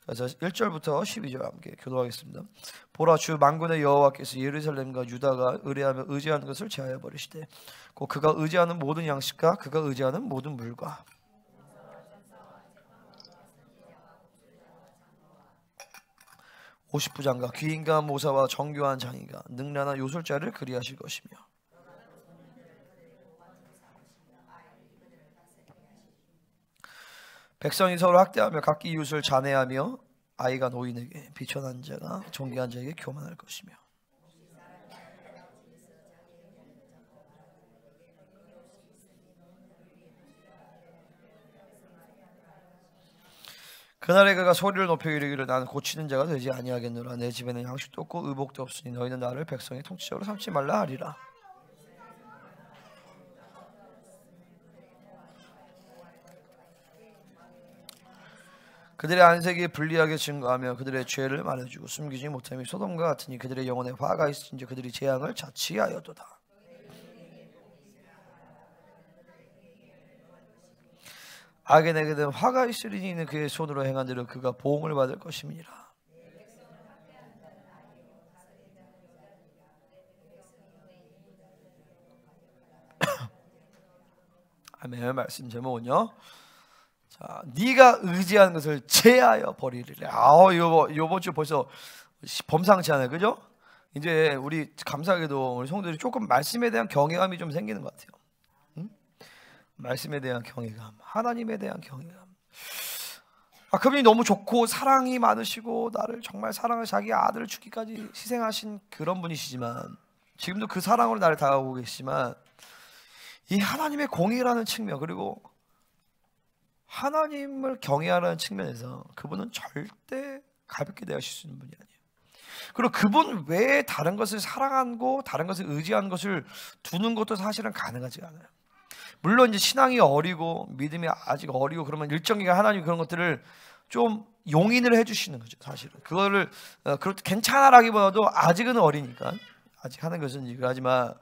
그래서 1절부터 12절 함께 교도하겠습니다. 보라, 주 만군의 여호와께서 예루살렘과 유다가 의뢰하며 의지하는 것을 제하여 버리시되 곧 그가 의지하는 모든 양식과 그가 의지하는 모든 물과 오십부장과 귀인과 모사와 정교한 장이가 능란한 요술자를 그리하실 것이며 백성이 서로 학대하며 각기 이웃을 잔해하며 아이가 노인에게 비천한 자가 존귀한 자에게 교만할 것이며 그날에 그가 소리를 높여 이르기를 나는 고치는 자가 되지 아니하겠노라. 내 집에는 양식도 없고 의복도 없으니 너희는 나를 백성의 통치자로 삼지 말라 하리라. 그들의 안색이 불리하게 증거하며 그들의 죄를 말해주고 숨기지 못함이 소돔과 같으니 그들의 영혼에 화가 있으니 그들이 재앙을 자취하여도다. 악인에게는 화가 있으리니 이는 그의 손으로 행한 대로 그가 보응을 받을 것임이니라. 아멘. 말씀 제목은요, 자, 네가 의지하는 것을 제하여 버리리래. 요번 주 벌써 범상치 않아요, 그죠? 이제 우리 감사하게도 우리 성도들이 조금 말씀에 대한 경외감이 좀 생기는 것 같아요. 말씀에 대한 경외감, 하나님에 대한 경외감. 그분이 너무 좋고 사랑이 많으시고 나를 정말 사랑을 자기 아들을 주기까지 희생하신 그런 분이시지만 지금도 그 사랑으로 나를 다가오고 계시지만 이 하나님의 공의라는 측면 그리고 하나님을 경외하라는 측면에서 그분은 절대 가볍게 대하실 수 있는 분이 아니에요. 그리고 그분 외에 다른 것을 사랑하고 다른 것을 의지하는 것을 두는 것도 사실은 가능하지 않아요. 물론 이제 신앙이 어리고 믿음이 아직 어리고 그러면 일정 기간 하나님 그런 것들을 좀 용인을 해주시는 거죠. 사실은 그거를 그렇게 괜찮아라기보다도 아직은 어리니까 아직 하는 것은 이거하지만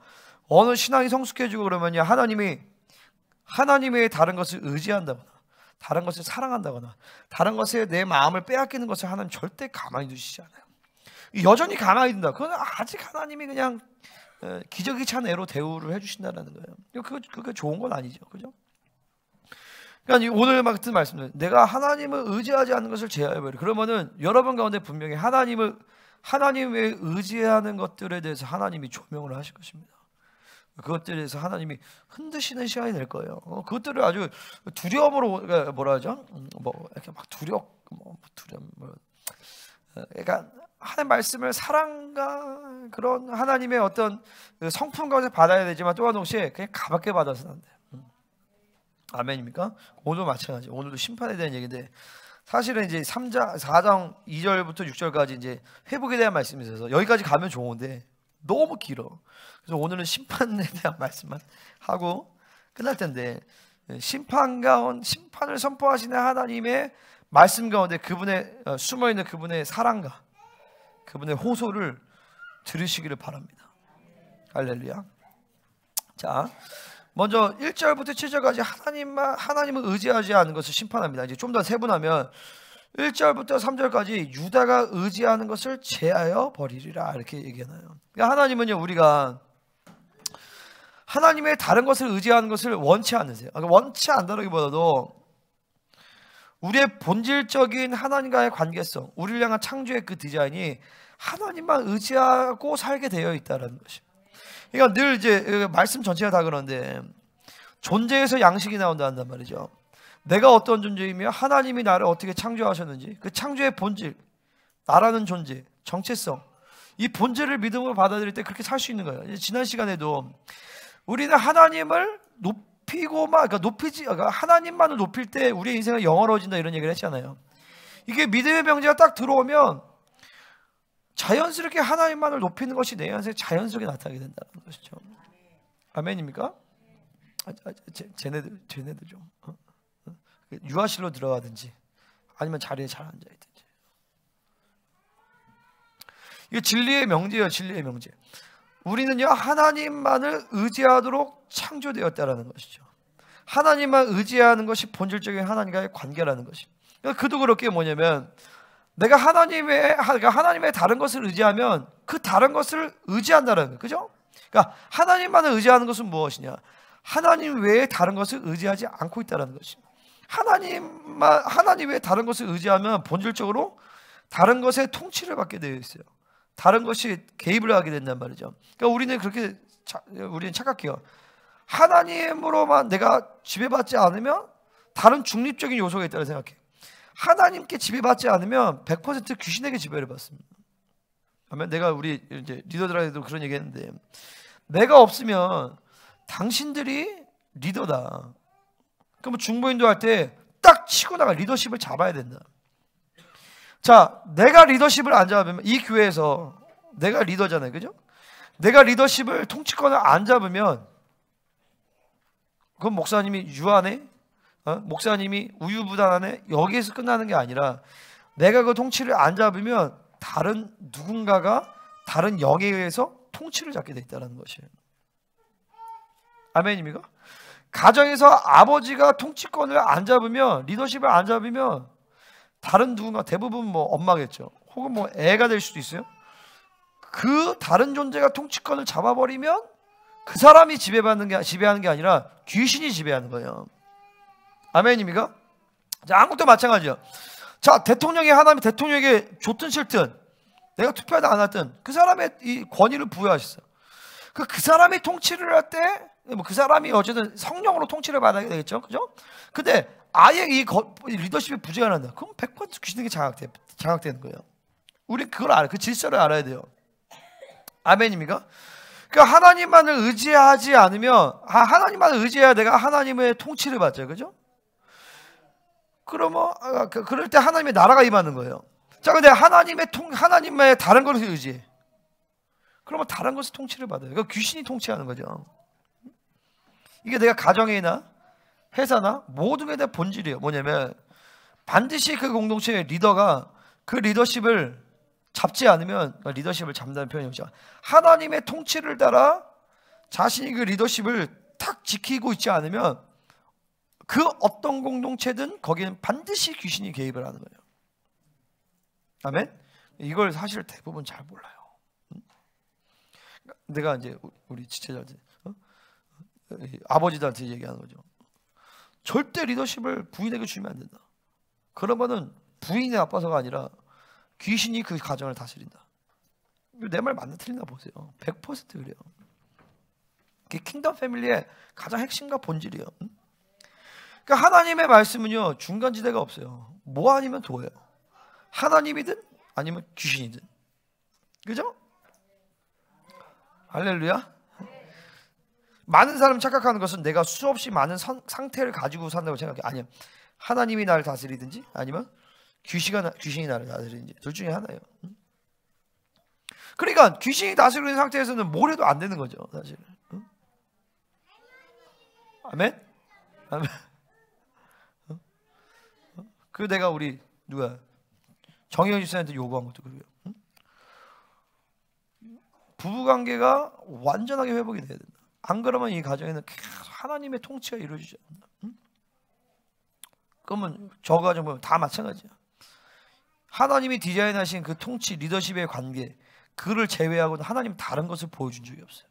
어느 신앙이 성숙해지고 그러면요 하나님의 다른 것을 의지한다거나 다른 것을 사랑한다거나 다른 것에 내 마음을 빼앗기는 것을 하나님 절대 가만히 두시지 않아요. 여전히 가만히 둔다. 그건 아직 하나님이 그냥 기저귀 찬 애로 대우를 해주신다는 거예요. 그게 좋은 건 아니죠, 그죠? 그러니까 오늘 같은 말씀은 내가 하나님을 의지하지 않는 것을 제하여버려. 그러면은 여러분 가운데 분명히 하나님을 의지하는 것들에 대해서 하나님이 조명을 하실 것입니다. 그것들에 대해서 하나님이 흔드시는 시간이 될 거예요. 그것들을 아주 두려움으로 뭐라 하죠? 이렇게 막 그러니까 하나님 말씀을 사랑과 그런 하나님의 어떤 성품 가운데 받아야 되지만 또한 동시에 그냥 가볍게 받아서는 안 돼요. 아멘입니까? 오늘도 마찬가지. 오늘도 심판에 대한 얘기인데 사실은 이제 4장 2절부터 6절까지 이제 회복에 대한 말씀이 있어서 여기까지 가면 좋은데 너무 길어. 그래서 오늘은 심판에 대한 말씀만 하고 끝날 텐데 심판을 선포하시는 하나님의 말씀 가운데 그분의 숨어있는 그분의 사랑과 그분의 호소를 들으시기를 바랍니다. 할렐루야. 자, 먼저 1절부터 7절까지 하나님을 의지하지 않는 것을 심판합니다. 이제 좀 더 세분하면 1절부터 3절까지 유다가 의지하는 것을 제하여 버리리라 이렇게 얘기하나요. 그러니까 하나님은요 우리가 하나님의 다른 것을 의지하는 것을 원치 않으세요. 원치 않다기보다도 우리의 본질적인 하나님과의 관계성, 우리를 향한 창조의 그 디자인이 하나님만 의지하고 살게 되어 있다는 것이에요. 그러니까 늘 이제 말씀 전체가 다 그런데 존재에서 양식이 나온다는 말이죠. 내가 어떤 존재이며 하나님이 나를 어떻게 창조하셨는지 그 창조의 본질, 나라는 존재, 정체성 이 본질을 믿음으로 받아들일 때 그렇게 살 수 있는 거예요. 지난 시간에도 우리는 하나님을 하나님만을 높일 때 우리의 인생은 영원해진다 이런 얘기를 했잖아요. 이게 믿음의 명제가 딱 들어오면 자연스럽게 하나님만을 높이는 것이 내 인생에 자연스럽게 나타나게 된다는 것이죠. 아멘입니까? 쟤네들 좀 유아실로 들어가든지 아니면 자리에 잘 앉아있든지. 이게 진리의 명제예요. 진리의 명제. 우리는요 하나님만을 의지하도록 창조되었다라는 것이죠. 하나님만 의지하는 것이 본질적인 하나님과의 관계라는 것이. 그도 그렇게 뭐냐면 내가 하나님의 다른 것을 의지하면 그 다른 것을 의지한다는 거예요. 그죠? 그러니까 하나님만을 의지하는 것은 무엇이냐? 하나님 외에 다른 것을 의지하지 않고 있다는 것입니다. 하나님 외에 다른 것을 의지하면 본질적으로 다른 것의 통치를 받게 되어 있어요. 다른 것이 개입을 하게 된단 말이죠. 그러니까 우리는 착각해요. 하나님으로만 내가 지배받지 않으면 다른 중립적인 요소가 있다고 생각해요. 하나님께 지배받지 않으면 100% 귀신에게 지배를 받습니다. 아멘. 내가 우리 이제 리더들한테도 그런 얘기했는데, 내가 없으면 당신들이 리더다. 그럼 중보인도 할 때 딱 치고 나가 리더십을 잡아야 된다. 자, 내가 리더십을 안 잡으면 이 교회에서 내가 리더잖아요, 그죠? 내가 리더십을 통치권을 안 잡으면 그건 목사님이 유한해? 목사님이 우유부단하네? 여기에서 끝나는 게 아니라 내가 그 통치를 안 잡으면 다른 누군가가 다른 영에 의해서 통치를 잡게 돼 있다는 것이에요. 아멘입니까? 가정에서 아버지가 통치권을 안 잡으면, 리더십을 안 잡으면 다른 누군가, 대부분 뭐 엄마겠죠. 혹은 뭐 애가 될 수도 있어요. 그 다른 존재가 통치권을 잡아버리면 그 사람이 지배하는 게 아니라 귀신이 지배하는 거예요. 아멘입니까? 자, 한국도 마찬가지죠. 자, 하나님 대통령에게 좋든 싫든, 내가 투표하든 안 하든 그 사람의 이 권위를 부여하셨어요. 그 사람이 통치를 할 때, 그 사람이 어쨌든 성령으로 통치를 받아야 되겠죠, 그죠? 근데 아예 이 리더십이 부재가 난다. 그럼 100% 귀신에게 장악되는 거예요. 우리 그걸 알아요. 그 질서를 알아야 돼요. 아멘입니까? 그러니까 하나님만을 의지하지 않으면, 하나님만을 의지해야 내가 하나님의 통치를 받죠, 그죠? 그러면 그럴 때 하나님의 나라가 임하는 거예요. 자, 근데 하나님의 다른 것을 의지해. 그러면 다른 것을 통치를 받아요. 그러니까 귀신이 통치하는 거죠. 이게 내가 가정이나 회사나 모든 게 다 본질이에요. 뭐냐면 반드시 그 공동체의 리더가 그 리더십을 잡지 않으면, 리더십을 잡는다는 표현이 오죠. 하나님의 통치를 따라 자신이 그 리더십을 탁 지키고 있지 않으면 그 어떤 공동체든 거기는 반드시 귀신이 개입을 하는 거예요. 아멘? 이걸 사실 대부분 잘 몰라요. 내가 이제 우리 지체자한테, 아버지들한테 얘기하는 거죠. 절대 리더십을 부인에게 주면 안 된다. 그러면은 부인이 나빠서가 아니라 귀신이 그 가정을 다스린다. 내 말 맞나 틀리나 보세요. 100% 그래요. 그게 킹덤 패밀리의 가장 핵심과 본질이에요. 그러니까 하나님의 말씀은요, 중간지대가 없어요. 뭐 아니면 도예요. 하나님이든 아니면 귀신이든. 그죠? 할렐루야. 많은 사람 착각하는 것은 내가 수없이 많은 상태를 가지고 산다고 생각해. 아니야. 하나님이 나를 다스리든지 아니면 귀신이 나를 다스리든지 둘 중에 하나예요. 그러니까 귀신이 다스리는 상태에서는 뭘 해도 안 되는 거죠, 사실. 아멘? 아멘. 그 내가 우리 정혜영 집사님한테 요구한 것도 그래요. 부부관계가 완전하게 회복이 돼야 된다. 안 그러면 이 가정에는 계속 하나님의 통치가 이루어지지 않는다. 그러면 저 가정 보면 다 마찬가지야. 하나님이 디자인하신 그 통치, 리더십의 관계, 그를 제외하고는 하나님 다른 것을 보여준 적이 없어요.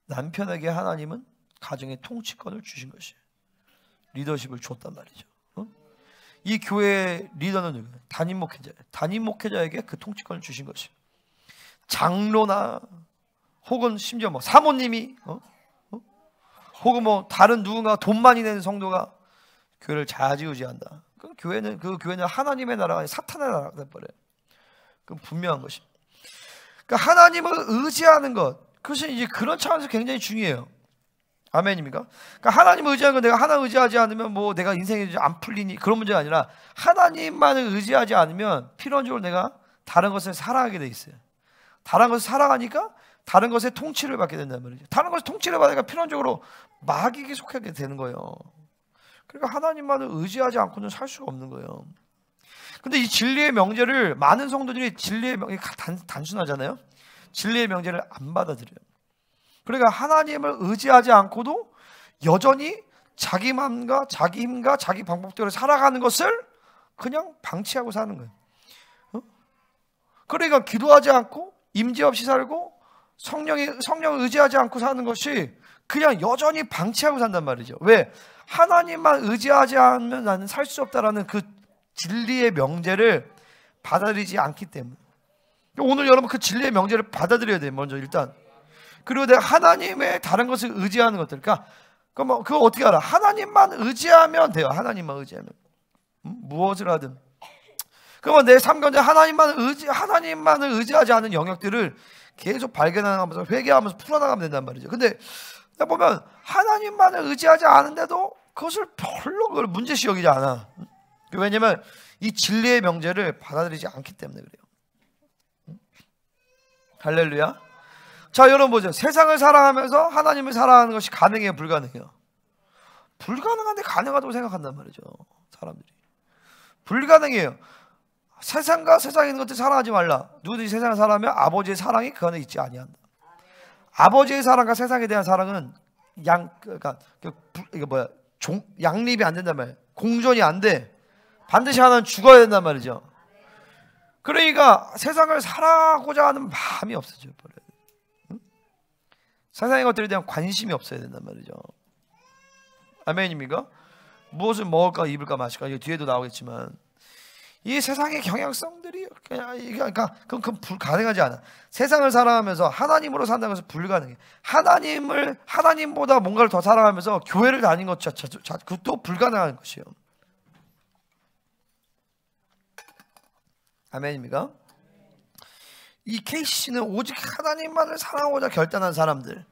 남편에게 하나님은 가정의 통치권을 주신 것이에요. 리더십을 줬단 말이죠. 이 교회의 리더는 누구예요? 담임 목회자예요. 담임 목회자에게 그 통치권을 주신 것이에요. 장로나 혹은 심지어 뭐 사모님이 혹은 뭐 다른 누군가 돈 많이 내는 성도가 교회를 좌지우지한다. 그 교회는 하나님의 나라가 아니라 사탄의 나라가 돼버려요. 그건 분명한 것입니다. 그러니까 하나님을 의지하는 것, 그것이 이제 그런 차원에서 굉장히 중요해요. 아멘입니까? 그러니까 하나님을 의지하는 건, 내가 하나님 의지하지 않으면 뭐 내가 인생이 안 풀리니 그런 문제가 아니라 하나님만을 의지하지 않으면 필연적으로 내가 다른 것을 사랑하게 돼 있어요. 다른 것을 사랑하니까 다른 것의 통치를 받게 된단 말이죠. 다른 것의 통치를 받으니까 필연적으로 마귀에게 속하게 되는 거예요. 그러니까 하나님만을 의지하지 않고는 살 수가 없는 거예요. 근데 이 진리의 명제를 많은 성도들이 진리의 명제 단순하잖아요. 진리의 명제를 안 받아들여요. 그러니까 하나님을 의지하지 않고도 여전히 자기 마음과 자기 힘과 자기 방법대로 살아가는 것을 그냥 방치하고 사는 거예요. 그러니까 기도하지 않고 임재 없이 살고 성령을 의지하지 않고 사는 것이 그냥 여전히 방치하고 산단 말이죠. 왜? 하나님만 의지하지 않으면 나는 살 수 없다라는 그 진리의 명제를 받아들이지 않기 때문에. 오늘 여러분 그 진리의 명제를 받아들여야 돼요. 먼저 일단. 그리고 내가 하나님의 다른 것을 의지하는 것들. 그러니까 그거 어떻게 알아? 하나님만 의지하면 돼요. 하나님만 의지하면. 무엇을 하든. 그러면 내 삶 가운데 하나님만을 의지하지 않은 영역들을 계속 발견하면서 회개하면서 풀어나가면 된단 말이죠. 근데 보면 하나님만을 의지하지 않은데도 그것을 별로 그걸 문제시 여기지 않아. 왜냐면 이 진리의 명제를 받아들이지 않기 때문에 그래요. 할렐루야. 자, 여러분 보죠. 세상을 사랑하면서 하나님을 사랑하는 것이 가능해요, 불가능해요? 불가능한데 가능하다고 생각한단 말이죠, 사람들이. 불가능해요. 세상과 세상에 있는 것들 사랑하지 말라. 누구든지 세상을 사랑하면 아버지의 사랑이 그 안에 있지 아니한다. 아버지의 사랑과 세상에 대한 사랑은 양립이 안 된단 말이에요. 공존이 안 돼. 반드시 하나는 죽어야 된단 말이죠. 그러니까 세상을 사랑하고자 하는 마음이 없어져 버려요. 응? 세상의 것들에 대한 관심이 없어야 된단 말이죠. 아멘입니까? 무엇을 먹을까 입을까 마실까, 이게 뒤에도 나오겠지만 이 세상의 경향성들이 그러니까 그건 불가능하지 않아. 세상을 사랑하면서 하나님으로 산다는 것은 불가능해. 하나님보다 뭔가를 더 사랑하면서 교회를 다닌 것 자체도 그것도 불가능한 것이에요. 아멘입니까? 이 KCC는 오직 하나님만을 사랑하고자 결단한 사람들이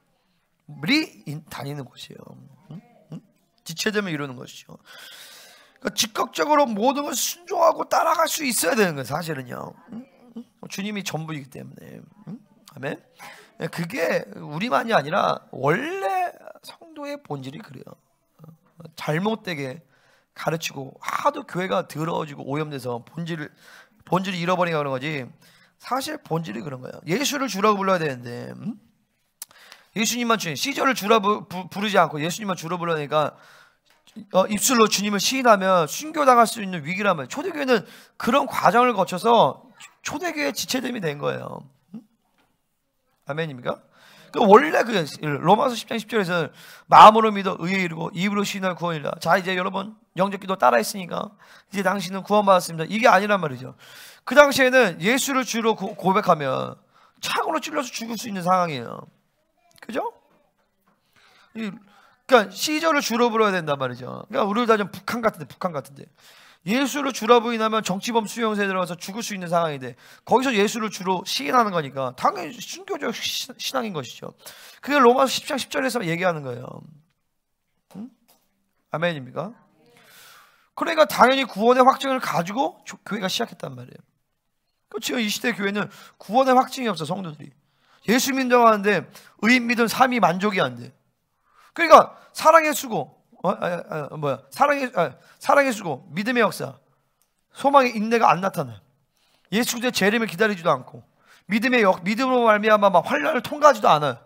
다니는 곳이에요. 지체됨을 이루는 것이죠. 그러니까 즉각적으로 모든 걸 순종하고 따라갈 수 있어야 되는 거예요, 사실은요. 주님이 전부이기 때문에. 아멘. 그게 우리만이 아니라 원래 성도의 본질이 그래요. 잘못되게 가르치고 하도 교회가 더러워지고 오염돼서 본질을 잃어버리니까 그런 거지. 사실 본질이 그런 거예요. 예수를 주라고 불러야 되는데 예수님만 주님, 시절을 주라 부르지 않고 예수님만 주로 불러니까 입술로 주님을 시인하면 순교당할 수 있는 위기라면, 초대교회는 그런 과정을 거쳐서 초대교회 지체됨이 된 거예요. 아멘입니까? 원래 그 로마서 10장 10절에서는 마음으로 믿어 의에 이르고 입으로 시인할 구원이라. 자, 이제 여러분 영접기도 따라했으니까 이제 당신은 구원받았습니다. 이게 아니란 말이죠. 그 당시에는 예수를 주로 고백하면 창으로 찔러서 죽을 수 있는 상황이에요. 그죠? 그러니까 시절을 주로 불어야 된단 말이죠. 그러니까 우리를 따지면 북한 같은데 예수를 주로 부인하면 정치범 수용소에 들어가서 죽을 수 있는 상황인데 거기서 예수를 주로 시인하는 거니까 당연히 순교적 신앙인 것이죠. 그게 로마서 10장 10절에서 얘기하는 거예요. 아멘입니까? 그러니까 당연히 구원의 확증을 가지고 교회가 시작했단 말이에요. 지금 이 시대 교회는 구원의 확증이 없어. 성도들이 예수 믿는다는데 의인 믿음 삶이 만족이 안 돼. 그러니까 사랑의 수고, 사랑의 수고, 믿음의 역사, 소망의 인내가 안 나타나. 예수 그리스도의 재림을 기다리지도 않고, 믿음으로 말미암아 막 환난을 통과하지도 않아요.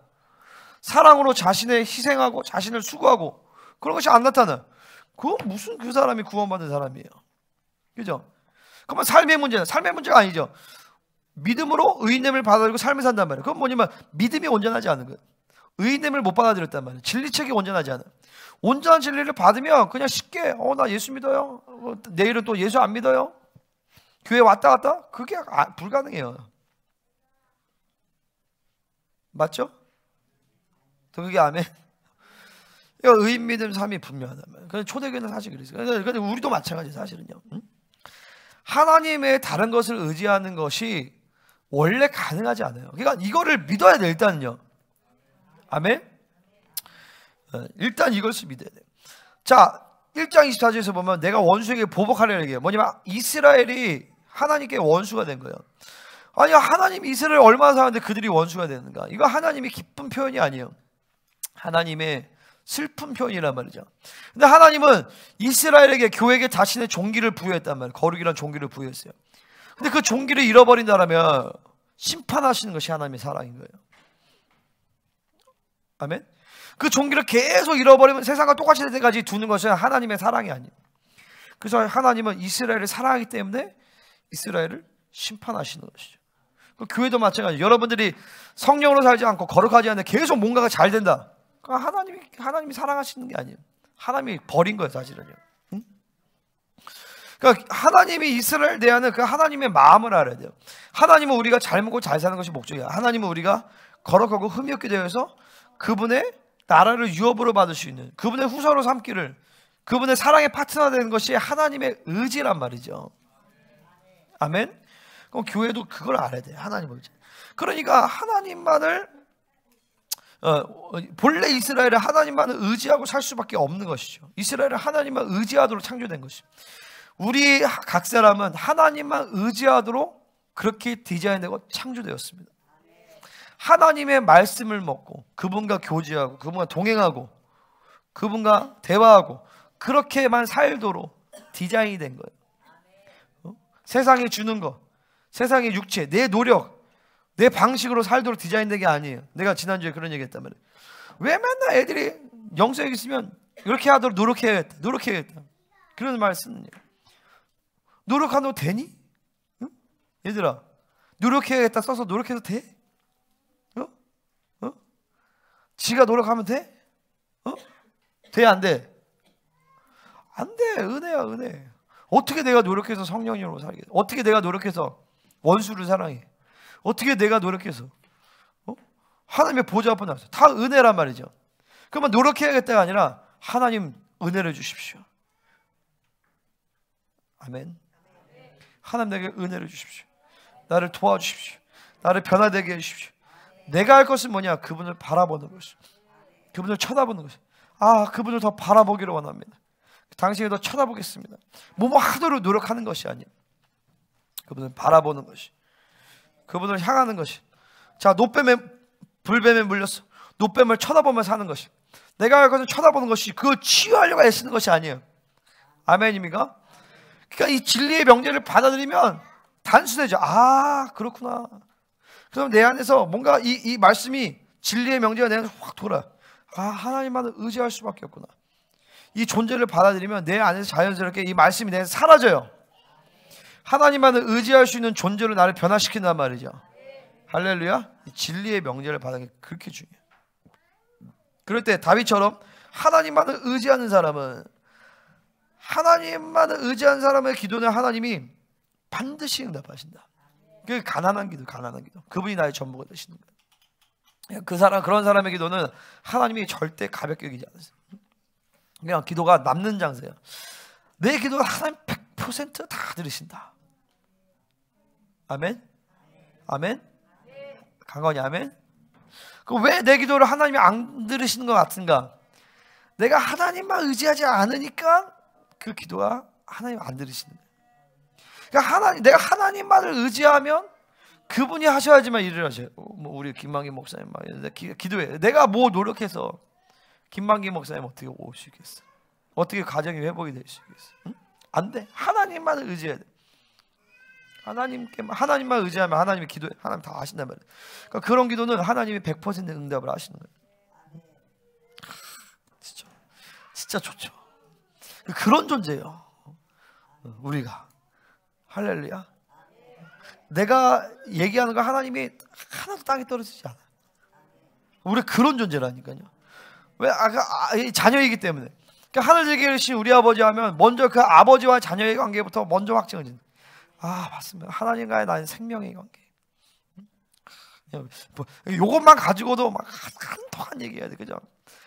사랑으로 자신을 희생하고 자신을 수고하고 그런 것이 안 나타나. 그건 무슨 그 사람이 구원받은 사람이에요. 그죠? 그러면 삶의 문제가 아니죠. 믿음으로 의인됨을 받아들이고 삶을 산단 말이에요. 그건 뭐냐면 믿음이 온전하지 않은 거예요. 의인됨을 못 받아들였단 말이에요. 진리책이 온전하지 않아요. 온전한 진리를 받으면 그냥 쉽게 나 예수 믿어요. 내일은 또 예수 안 믿어요. 교회 왔다 갔다? 그게 불가능해요. 맞죠? 또 그게 아멘. 의인 믿음 삶이 분명하단 말이에요. 그래서 초대교회는 사실 그랬어요. 그런데 우리도 마찬가지예요, 사실은요. 하나님의 다른 것을 의지하는 것이 원래 가능하지 않아요. 그러니까 이거를 믿어야 돼요, 일단은요. 아멘? 일단 이것을 믿어야 돼요. 자, 1장 24절에서 보면 내가 원수에게 보복하려는 얘기예요. 뭐냐면 이스라엘이 하나님께 원수가 된 거예요. 아니, 하나님 이스라엘 얼마나 사는데 그들이 원수가 되는가? 이거 하나님이 기쁜 표현이 아니에요. 하나님의 슬픈 표현이란 말이죠. 근데 하나님은 이스라엘에게, 교회에게 자신의 종기를 부여했단 말이에요. 거룩이란 종기를 부여했어요. 근데 그 종기를 잃어버린다면 심판하시는 것이 하나님의 사랑인 거예요. 아멘? 그 종기를 계속 잃어버리면 세상과 똑같이 될 때까지 두는 것은 하나님의 사랑이 아니에요. 그래서 하나님은 이스라엘을 사랑하기 때문에 이스라엘을 심판하시는 것이죠. 그 교회도 마찬가지예요. 여러분들이 성령으로 살지 않고 거룩하지 않는데 계속 뭔가가 잘 된다. 하나님이 사랑하시는 게 아니에요. 하나님이 버린 거예요, 사실은요. 응? 그러니까 하나님이 이스라엘 대하는 그 하나님의 마음을 알아야 돼요. 하나님은 우리가 잘 먹고 잘 사는 것이 목적이야. 하나님은 우리가 거룩하고 흠이 없게 되어서 그분의 나라를 유업으로 받을 수 있는, 그분의 후사로 삼기를, 그분의 사랑의 파트너 되는 것이 하나님의 의지란 말이죠. 아멘. 그럼 교회도 그걸 알아야 돼요. 하나님의 의지. 그러니까 하나님만을 본래 이스라엘은 하나님만을 의지하고 살 수밖에 없는 것이죠. 이스라엘은 하나님만 의지하도록 창조된 것이죠. 우리 각 사람은 하나님만 의지하도록 그렇게 디자인되고 창조되었습니다. 하나님의 말씀을 먹고 그분과 교제하고 그분과 동행하고 그분과 대화하고 그렇게만 살도록 디자인이 된 거예요. 세상이 주는 거, 세상의 육체, 내 노력, 내 방식으로 살도록 디자인된 게 아니에요. 내가 지난주에 그런 얘기 했단 말이에요. 왜 맨날 애들이 영성이 있으면 이렇게 하도록 노력해야겠다 그런 말 쓰는 얘기. 노력하도 되니? 응? 얘들아, 노력해야겠다 써서 노력해도 돼? 지가 노력하면 돼? 돼, 안 돼? 안 돼. 은혜야, 은혜. 어떻게 내가 노력해서 성령님으로 살게? 어떻게 내가 노력해서 원수를 사랑해? 어떻게 내가 노력해서 하나님의 보좌 앞에 나서 다 은혜란 말이죠. 그러면 노력해야겠다가 아니라 하나님 은혜를 주십시오. 아멘. 하나님 내게 은혜를 주십시오. 나를 도와주십시오. 나를 변화되게 해주십시오. 내가 할 것은 뭐냐? 그분을 바라보는 것이죠. 그분을 쳐다보는 것이죠. 그분을 더 바라보기를 원합니다. 당신을 더 쳐다보겠습니다. 뭐뭐 하도록 노력하는 것이 아니에요. 그분을 바라보는 것이, 그분을 향하는 것이. 자, 불뱀에 물렸어. 노뱀을 쳐다보며 사는 것이. 내가 할 것은 쳐다보는 것이, 그걸 치유하려고 애쓰는 것이 아니에요. 아멘입니까? 그러니까 이 진리의 명제를 받아들이면 단순해져. 그렇구나. 그럼 내 안에서 뭔가 이 말씀이, 진리의 명제가 내 안에서 확 돌아. 하나님만을 의지할 수밖에 없구나. 이 존재를 받아들이면 내 안에서 자연스럽게 이 말씀이 내 안에서 사라져요. 하나님만을 의지할 수 있는 존재로 나를 변화시킨단 말이죠. 할렐루야. 이 진리의 명제를 받는 게 그렇게 중요해요. 그럴 때 다윗처럼 하나님만을 의지하는 사람은, 하나님만을 의지하는 사람의 기도는 하나님이 반드시 응답하신다. 그 가난한 기도. 그분이 나의 전부가 되시는 거예요. 그런 사람의 기도는 하나님이 절대 가볍게 여기지 않으세요. 그냥 기도가 남는 장세예요. 내 기도를 하나님 100% 다 들으신다. 아멘? 아멘? 강건이 아멘? 왜 내 기도를 하나님이 안 들으시는 것 같은가? 내가 하나님만 의지하지 않으니까 그 기도가 하나님 안 들으시는 거예요. 그러니까 내가 하나님만을 의지하면 그분이 하셔야지만 일을 하셔요. 우리 김만기 목사님 막 기도해. 내가 뭐 노력해서 김만기 목사님 어떻게 오시겠어? 어떻게 가정이 회복이 될 수 있겠어? 응? 안 돼. 하나님만을 의지해야 돼. 하나님만 의지하면 하나님의 기도에 하나님 다 아신단 말이에요. 그러니까 그런 기도는 하나님이 100% 응답을 하시는 거예요. 진짜 좋죠. 그런 존재예요. 우리가. 할렐루야. 내가 얘기하는 거 하나님이 하나도 땅에 떨어지지 않아요. 우리 그런 존재라니까요. 왜? 자녀이기 때문에. 그러니까 하늘에 계신 우리 아버지 하면 먼저 그 아버지와 자녀의 관계부터 먼저 확증을 짓는. 맞습니다. 하나님과의 나의 생명의 관계. 이것만 가지고도 막 한동안 얘기해야 돼, 그죠?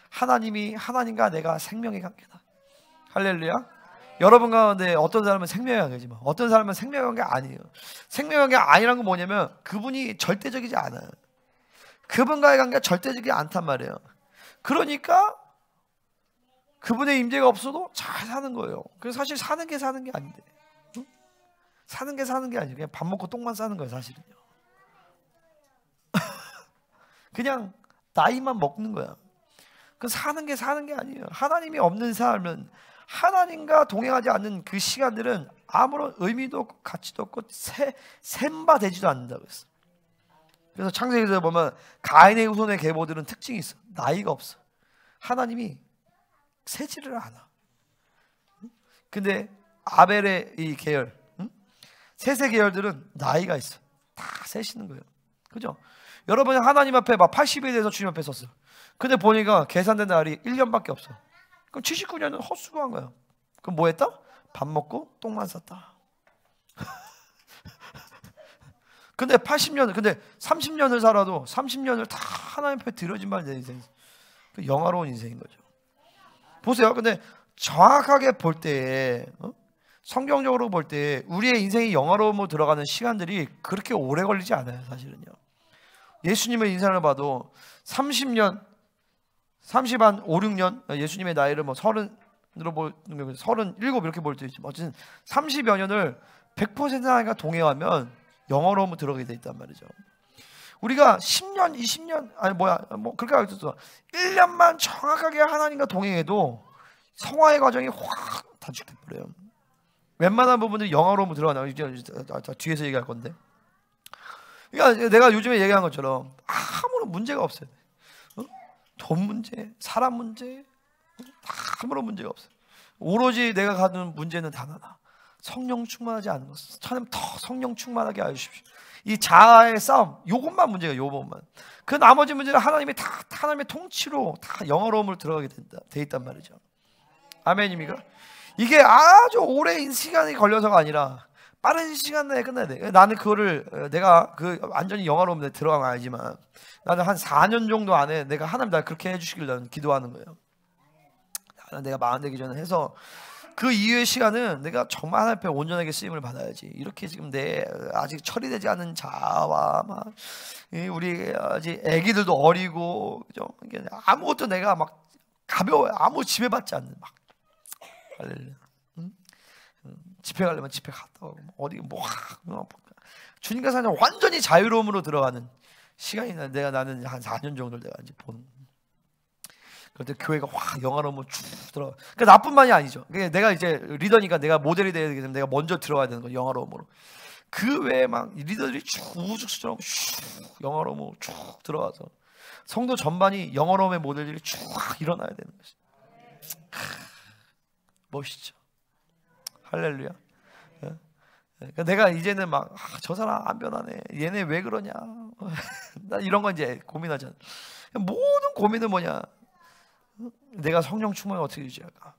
하나님과 내가 생명의 관계다. 할렐루야. 여러분 가운데 어떤 사람은 생명의 관계지만 어떤 사람은 생명의 관계 아니에요. 생명의 관계 아니라는 건 뭐냐면 그분이 절대적이지 않아요. 그분과의 관계가 절대적이지 않단 말이에요. 그러니까 그분의 임재가 없어도 잘 사는 거예요. 그래서 사실 사는 게 아닌데, 응? 사는 게 아니에요. 그냥 밥 먹고 똥만 싸는 거예요, 사실은요. 그냥 나이만 먹는 거야. 그 사는 게 아니에요. 하나님이 없는 삶은, 하나님과 동행하지 않는 그 시간들은 아무런 의미도 없고 가치도 없고 셈바 되지도 않는다고 했어. 그래서 창세기에서 보면 가인의 후손의 계보들은 특징이 있어. 나이가 없어. 하나님이 세지를 않아. 근데 아벨의 이 계열, 셋의 계열들은 나이가 있어. 다 세시는 거예요. 그죠? 여러분 하나님 앞에 막 80에 대해서 주님 앞에 섰어. 근데 보니까 계산된 날이 1년밖에 없어. 그럼 79년은 헛수고한 거야. 그럼 뭐 했다? 밥 먹고 똥만 쌌다. 근데 80년, 근데 30년을 살아도 30년을 다 하나님 앞에 드려진 말 내 인생. 그 영화로운 인생인 거죠. 보세요. 근데 정확하게 볼 때, 성경적으로 볼 때 우리의 인생이 영화로움으로 들어가는 시간들이 그렇게 오래 걸리지 않아요, 사실은요. 예수님의 인생을 봐도 30년, 30한 5, 6년, 예수님의 나이를 뭐 30으로 보는 37 이렇게 볼 때 있지만 어쨌든 30여 년을 100%가 동행하면 영화로움으로 들어가게 돼 있단 말이죠. 우리가 10년, 20년, 아니 뭐 그렇게 알겠어. 1년만 정확하게 하나님과 동행해도 성화의 과정이 확 단축돼 버려요. 웬만한 부분들이 영화로움으로 들어가나. 뒤에서 얘기할 건데. 그러니까 내가 요즘에 얘기한 것처럼 아무런 문제가 없어요. 돈 문제, 사람 문제, 아무런 문제가 없어요. 오로지 내가 가는 문제는 단 하나. 성령 충만하지 않는 것. 하나님 더 성령 충만하게 하여 주십시오. 이 자아의 싸움, 요것만 문제가 요것만. 그 나머지 문제는 하나님이 다 하나님의 통치로 다 영화로움으로 들어가게 돼 있단 말이죠. 아멘입니까? 이게 아주 오랜 시간이 걸려서가 아니라 빠른 시간 내에 끝나야 돼. 나는 그거를 내가 그 완전히 영화로움에 들어간 건 아니지만 나는 한 4년 정도 안에 내가 하나님 날 그렇게 해주시길 나는 기도하는 거예요. 내가 마흔 되기 전에 해서 그 이후의 시간은 내가 정말 하나님 앞에 온전하게 쓰임을 받아야지. 이렇게 지금 내 아직 처리되지 않은 자와 막 우리 아직 아기들도 어리고 그죠? 아무것도 내가 막 가벼워요. 아무 지배받지 않는 막 할렐루야. 집회 가려면 집회 갔다 오고 어디 뭐 주님과 사는 완전히 자유로움으로 들어가는 시간이 나는 한 4년 정도 내가 이제 보는. 그때 교회가 확 영화로움으로 쭉 들어가. 그러니까 나뿐만이 아니죠. 내가 이제 리더니까 내가 모델이 돼야 되기 때문에 내가 먼저 들어가야 되는 거 영화로움으로. 그 외에 막 리더들이 쭉 우죽수처럼 쭉 영화로움으로 쭉 들어가서 성도 전반이 영화로움의 모델들이 쭉 일어나야 되는 것이. 멋있죠. 할렐루야. 그러니까 내가 이제는 막 저 사람 안 변하네. 얘네 왜 그러냐. 나 이런 거 이제 고민하잖아. 모든 고민은 뭐냐. 내가 성령 충만을 어떻게 유지할까?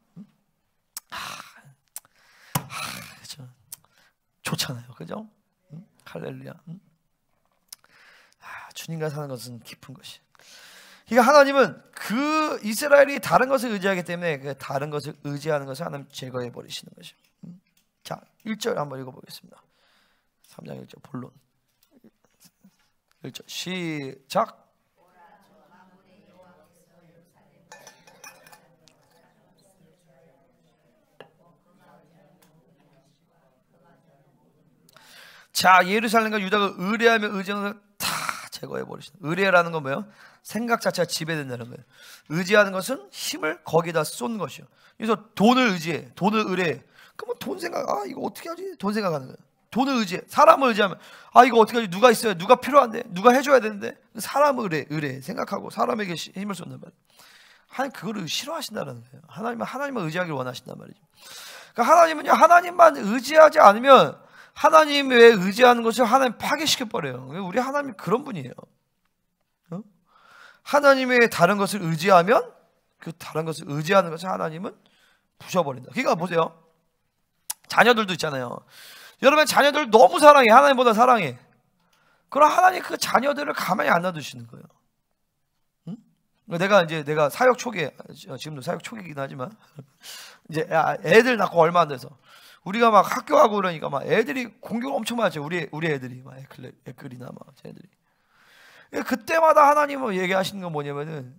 그죠? 좋잖아요, 그죠? 할렐루야. 주님과 사는 것은 깊은 것이. 그러니까 하나님은 그 이스라엘이 다른 것을 의지하기 때문에 그 다른 것을 의지하는 것을 하나님 제거해 버리시는 것이죠. 자, 1절 한번 읽어보겠습니다. 3장 1절 본론. 1절 시작. 자, 예루살렘과 유다가 의뢰하며 의지하는 것을 다 제거해 버리시는. 의뢰라는 건 뭐예요? 생각 자체가 지배된다는 거예요. 의지하는 것은 힘을 거기다 쏜 것이요. 그래서 돈을 의지해, 돈을 의뢰해. 그러면 돈 생각, 이거 어떻게 하지? 돈 생각하는 거예요. 돈을 의지해. 사람을 의지하면 이거 어떻게 하지? 누가 있어요? 누가 필요한데? 누가 해줘야 되는데? 사람을 의뢰해. 생각하고 사람에게 힘을 쏟는 말이에요. 하나님 그거를 싫어하신다는 거예요. 하나님을 의지하기를 원하신단 말이죠. 그러니까 하나님은요, 하나님만 의지하지 않으면 하나님에 의지하는 것을 하나님 파괴시켜 버려요. 우리 하나님이 그런 분이에요. 하나님의 다른 것을 의지하면 그 다른 것을 의지하는 것을 하나님은 부셔버린다. 그러니까 보세요. 자녀들도 있잖아요. 여러분 자녀들 너무 사랑해. 하나님보다 사랑해. 그럼 하나님 그 자녀들을 가만히 안 놔두시는 거예요. 내가 사역 초기에, 지금도 사역 초기이긴 하지만 이제 애들 낳고 얼마 안 돼서 우리가 막 학교 가고 그러니까 막 애들이 공격을 엄청 많았죠. 우리 애들이 막 애클이나 막 쟤들이. 그때마다 하나님은 얘기하시는 건 뭐냐면은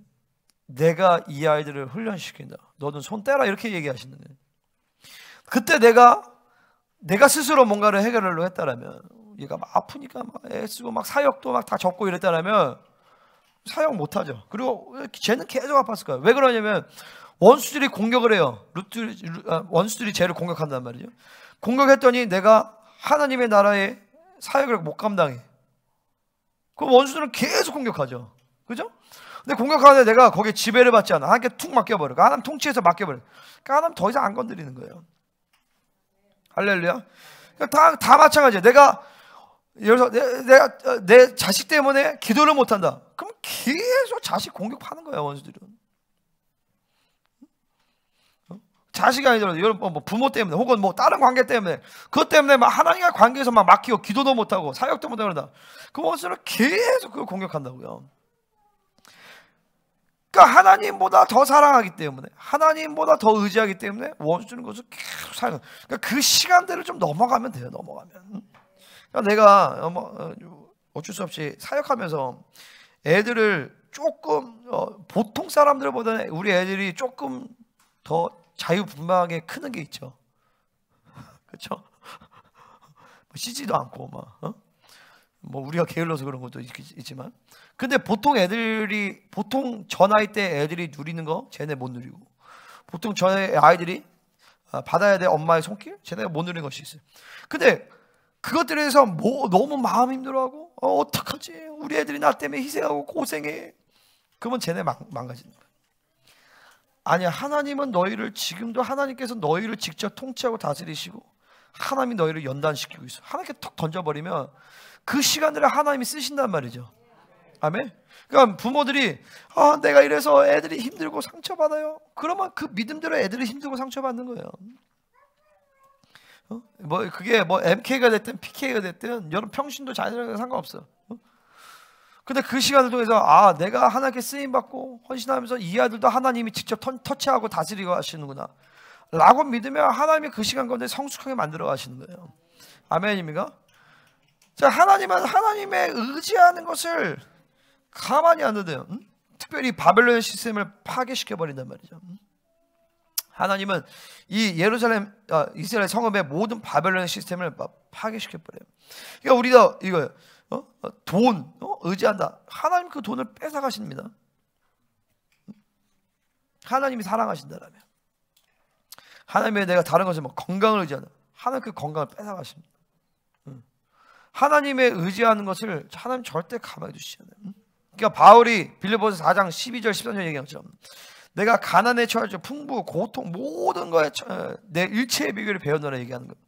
내가 이 아이들을 훈련시킨다. 너는 손 떼라 이렇게 얘기하시는 거예요. 그때 내가 스스로 뭔가를 해결하려고 했다라면 얘가 막 아프니까 막 애쓰고 막 사역도 막 다 접고 이랬다라면 사역 못하죠. 그리고 쟤는 계속 아팠을 거예요. 왜 그러냐면 원수들이 공격을 해요. 원수들이 쟤를 공격한단 말이죠. 공격했더니 내가 하나님의 나라의 사역을 못 감당해. 그럼 원수들은 계속 공격하죠. 그죠? 근데 공격하는데 내가 거기에 지배를 받지 않아. 하나님께 툭 맡겨버려. 하나님 통치해서 맡겨버려. 그러니까 하나님 더 이상 안 건드리는 거예요. 할렐루야. 그러니까 다 마찬가지야. 내가 예를 들어서 내 자식 때문에 기도를 못한다. 그럼 계속 자식 공격하는 거야, 원수들은. 자식이 아니더라도 여러분 뭐 부모 때문에 혹은 뭐 다른 관계 때문에 그것 때문에 막 하나님과 관계에서 막 막히고 기도도 못하고 사역도 못하고 그런다. 그 원수는 계속 그걸 공격한다고요. 그러니까 하나님보다 더 사랑하기 때문에 하나님보다 더 의지하기 때문에 원수는 것을 계속 사용. 그러니까 그 시간대를 좀 넘어가면 돼요. 넘어가면. 그러니까 내가 어쩔 수 없이 사역하면서 애들을 조금 보통 사람들보다는 우리 애들이 조금 더 자유분방하게 크는 게 있죠. 그렇죠? 씻지도 않고 뭐 우리가 게을러서 그런 것도 있지만, 근데 보통 저 나이 때 애들이 누리는 거 쟤네 못 누리고, 보통 저 아이들이 받아야 될 엄마의 손길 쟤네가 못 누리는 것이 있어요. 근데 그것들에 대해서 너무 마음 힘들어하고 어떡하지? 우리 애들이 나 때문에 희생하고 고생해. 그러면 쟤네 망가지는 거예요. 아니야, 하나님은 지금도 하나님께서 너희를 직접 통치하고 다스리시고 하나님이 너희를 연단시키고 있어. 하나님께 턱 던져버리면 그 시간들을 하나님이 쓰신단 말이죠. 아멘. 그러니까 부모들이 내가 이래서 애들이 힘들고 상처받아요. 그러면 그 믿음대로 애들이 힘들고 상처받는 거예요. 뭐 그게 뭐 MK가 됐든 PK가 됐든 여러분 평신도 자녀랑 상관없어. 근데 그 시간을 통해서 내가 하나님께 쓰임받고 헌신하면서 이 아들도 하나님이 직접 터치하고 다스리고 하시는구나 라고 믿으면 하나님이 그 시간 가운데 성숙하게 만들어 가시는 거예요. 아멘입니까? 자, 하나님은 하나님의 의지하는 것을 가만히 안 둬요. 특별히 바벨론 시스템을 파괴시켜버린단 말이죠. 하나님은 이 예루살렘 이스라엘 성읍의 모든 바벨론 시스템을 파괴시켜버려요. 그러니까 우리가 이거예요. 돈 의지한다. 하나님 그 돈을 뺏어가십니다. 하나님이 사랑하신다라면, 하나님의 내가 다른 것을 뭐 건강을 의지한다. 하나님 그 건강을 뺏어가십니다. 하나님의 의지하는 것을 하나님 절대 가만히 두시지 않아요. 그러니까 바울이 빌립보서 4장 12절 13절 얘기한 것처럼 내가 가난에 처하죠. 풍부, 고통 모든 거에 내 일체의 비결을 배웠노라 얘기하는 거예요.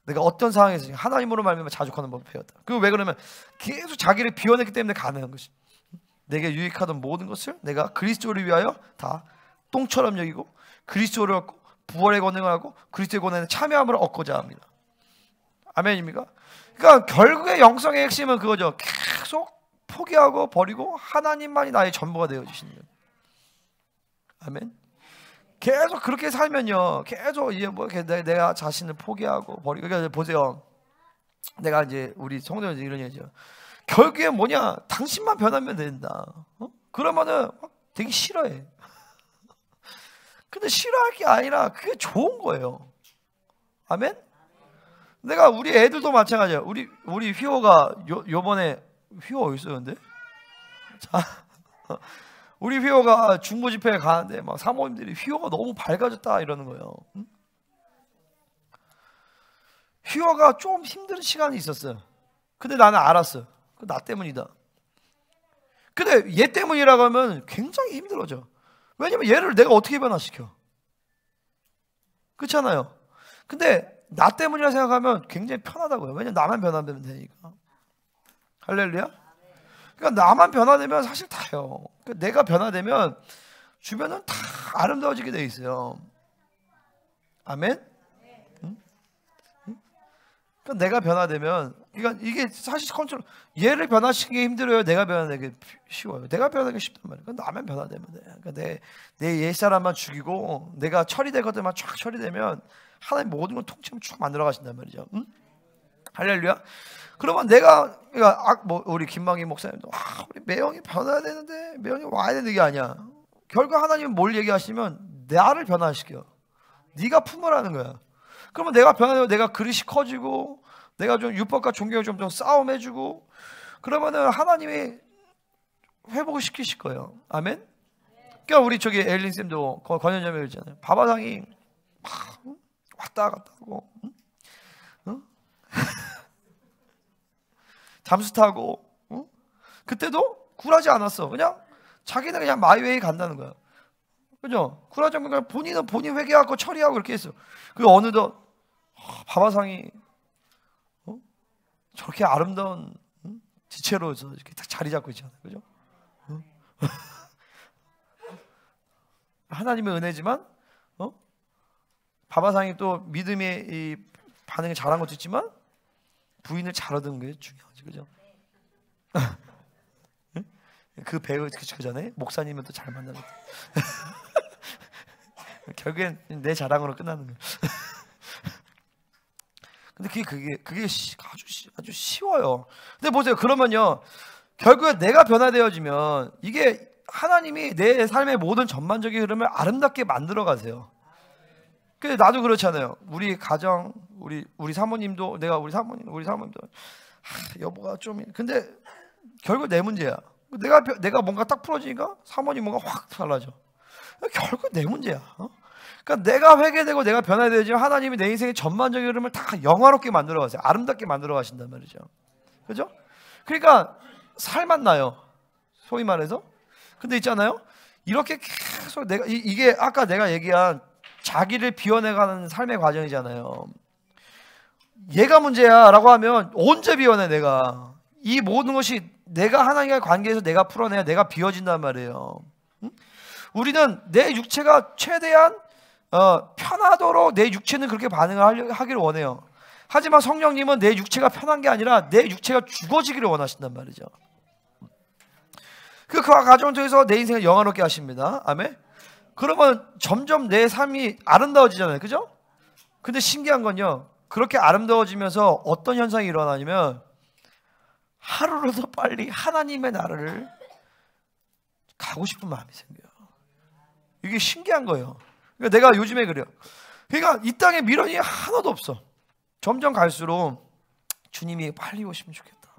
내가 어떤 상황에서 하나님으로 말미암아 자족하는 법을 배웠다. 그리고 왜 그러면 계속 자기를 비워냈기 때문에 가능한 것이. 내게 유익하던 모든 것을 내가 그리스도를 위하여 다 똥처럼 여기고 그리스도를 얻고 부활의 권능을 하고 그리스도의 권능에 참여함을 얻고자 합니다. 아멘입니까? 그러니까 결국에 영성의 핵심은 그거죠. 계속 포기하고 버리고 하나님만이 나의 전부가 되어주시는 거예요. 아멘. 계속 그렇게 살면요, 계속 이제 뭐 내가 자신을 포기하고 버리고. 그러니까 보세요, 내가 이제 우리 성도들 이런 얘기죠. 결국에 뭐냐, 당신만 변하면 된다. 그러면은 되게 싫어해. 근데 싫어할 게 아니라 그게 좋은 거예요. 아멘. 내가 우리 애들도 마찬가지야. 우리 휘호가 요번에 휘호 어디 있어요, 근데? 자. 우리 휘호가 중보 집회에 가는데 막 사모님들이 휘호가 너무 밝아졌다 이러는 거예요. 휘호가 좀 힘든 시간이 있었어요. 근데 나는 알았어. 나 때문이다. 근데 얘 때문이라고 하면 굉장히 힘들어져. 왜냐면 얘를 내가 어떻게 변화시켜? 그렇잖아요. 근데 나 때문이라 생각하면 굉장히 편하다고요. 왜냐면 나만 변화되면 되니까. 할렐루야. 그러니까 나만 변화되면 사실 다요. 그러니까 내가 변화되면 주변은 다 아름다워지게 돼 있어요. 아멘? 응? 그러니까 내가 변화되면, 그러니까 이게 사실 컨트롤, 얘를 변화시키기 힘들어요. 내가 변화되기 쉬워요. 내가 변화되기 쉽단 말이에요. 그러니까 나만 변화되면 돼. 그러니까 내 옛사람만 죽이고 내가 처리될 것들만 쫙 처리되면 하나님 모든 걸 통째로 쭉 만들어 가신단 말이죠. 응? 할렐루야. 그러면 그러니까 뭐 우리 김망희 목사님도 우리 매형이 변화해야 되는데, 매형이 와야 되는 게 아니야. 결국 하나님은 뭘 얘기하시면 나를 변화시켜. 네가 품으라는 거야. 그러면 내가 변화되고 내가 그릇이 커지고 내가 좀 율법과 종교를 좀 싸움해주고 그러면은 하나님이 회복을 시키실 거예요. 아멘. 그러니까 우리 저기 엘린 쌤도 권현점에 있잖아요. 바바상이 왔다 갔다 하고, 잠수 타고, 그때도 굴하지 않았어. 그냥 자기는 그냥 마이웨이 간다는 거야. 그죠? 굴하지 않고 본인은 본인 회개하고 처리하고 그렇게 했어. 그 어느덧 바바상이 저렇게 아름다운 지체로 이렇게 딱 자리 잡고 있잖아요, 그죠? 하나님의 은혜지만 바바상이 또 믿음의 이 반응을 잘한 것도 있지만 부인을 잘 얻은 게 중요하지, 그죠? 그 배우 그 전에 목사님은 또 잘 만나고 결국엔 내 자랑으로 끝나는 거예요. 근데 그게 아주 쉬워요. 근데 보세요. 그러면요, 결국에 내가 변화되어지면 이게 하나님이 내 삶의 모든 전반적인 흐름을 아름답게 만들어 가세요. 근데 나도 그렇잖아요. 우리 가정, 우리 사모님도, 우리 사모님도 여보가 좀, 근데 결국 내 문제야. 내가 뭔가 딱 풀어지니까 사모님 뭔가 확 달라져. 결국 내 문제야. 그러니까 내가 회개되고 내가 변화되어지면 하나님이 내 인생의 전반적인 흐름을 다 영화롭게 만들어 가세요. 아름답게 만들어 가신단 말이죠. 그죠? 그러니까 살만 나요. 소위 말해서. 근데 있잖아요. 이렇게 계속 이게 아까 내가 얘기한 자기를 비워내가는 삶의 과정이잖아요. 얘가 문제야 라고 하면 언제 비워내 내가. 이 모든 것이 내가 하나님과의 관계에서 내가 풀어내야 내가 비워진단 말이에요. 우리는 내 육체가 최대한 편하도록 내 육체는 그렇게 반응을 하기를 원해요. 하지만 성령님은 내 육체가 편한 게 아니라 내 육체가 죽어지기를 원하신단 말이죠. 그 과정을 통해서 내 인생을 영화롭게 하십니다. 아멘. 그러면 점점 내 삶이 아름다워지잖아요, 그죠? 근데 신기한 건요, 그렇게 아름다워지면서 어떤 현상이 일어나냐면 하루라도 빨리 하나님의 나라를 가고 싶은 마음이 생겨요. 이게 신기한 거예요. 그러니까 내가 요즘에 그래요. 그러니까 이 땅에 미련이 하나도 없어. 점점 갈수록 주님이 빨리 오시면 좋겠다.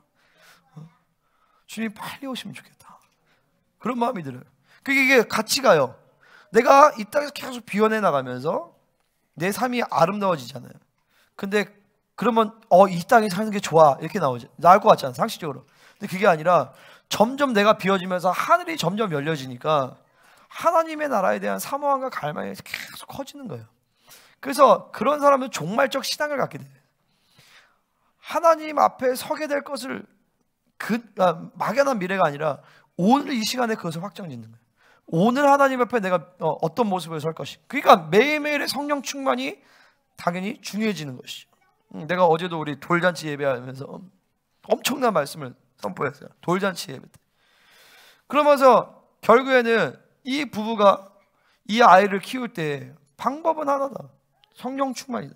주님이 빨리 오시면 좋겠다. 그런 마음이 들어요. 그게 이게 같이 가요. 내가 이 땅에서 계속 비워내 나가면서 내 삶이 아름다워지잖아요. 근데 그러면 이 땅에 사는 게 좋아 이렇게 나올 것 같잖아, 상식적으로. 근데 그게 아니라 점점 내가 비워지면서 하늘이 점점 열려지니까 하나님의 나라에 대한 사모함과 갈망이 계속 커지는 거예요. 그래서 그런 사람은 종말적 신앙을 갖게 돼요. 하나님 앞에 서게 될 것을 막연한 미래가 아니라 오늘 이 시간에 그것을 확정짓는 거예요. 오늘 하나님 앞에 내가 어떤 모습으로 설 것인가. 그러니까 매일매일의 성령 충만이 당연히 중요해지는 것이죠. 내가 어제도 우리 돌잔치 예배하면서 엄청난 말씀을 선포했어요. 돌잔치 예배 때. 그러면서 결국에는 이 부부가 이 아이를 키울 때 방법은 하나다. 성령 충만이다.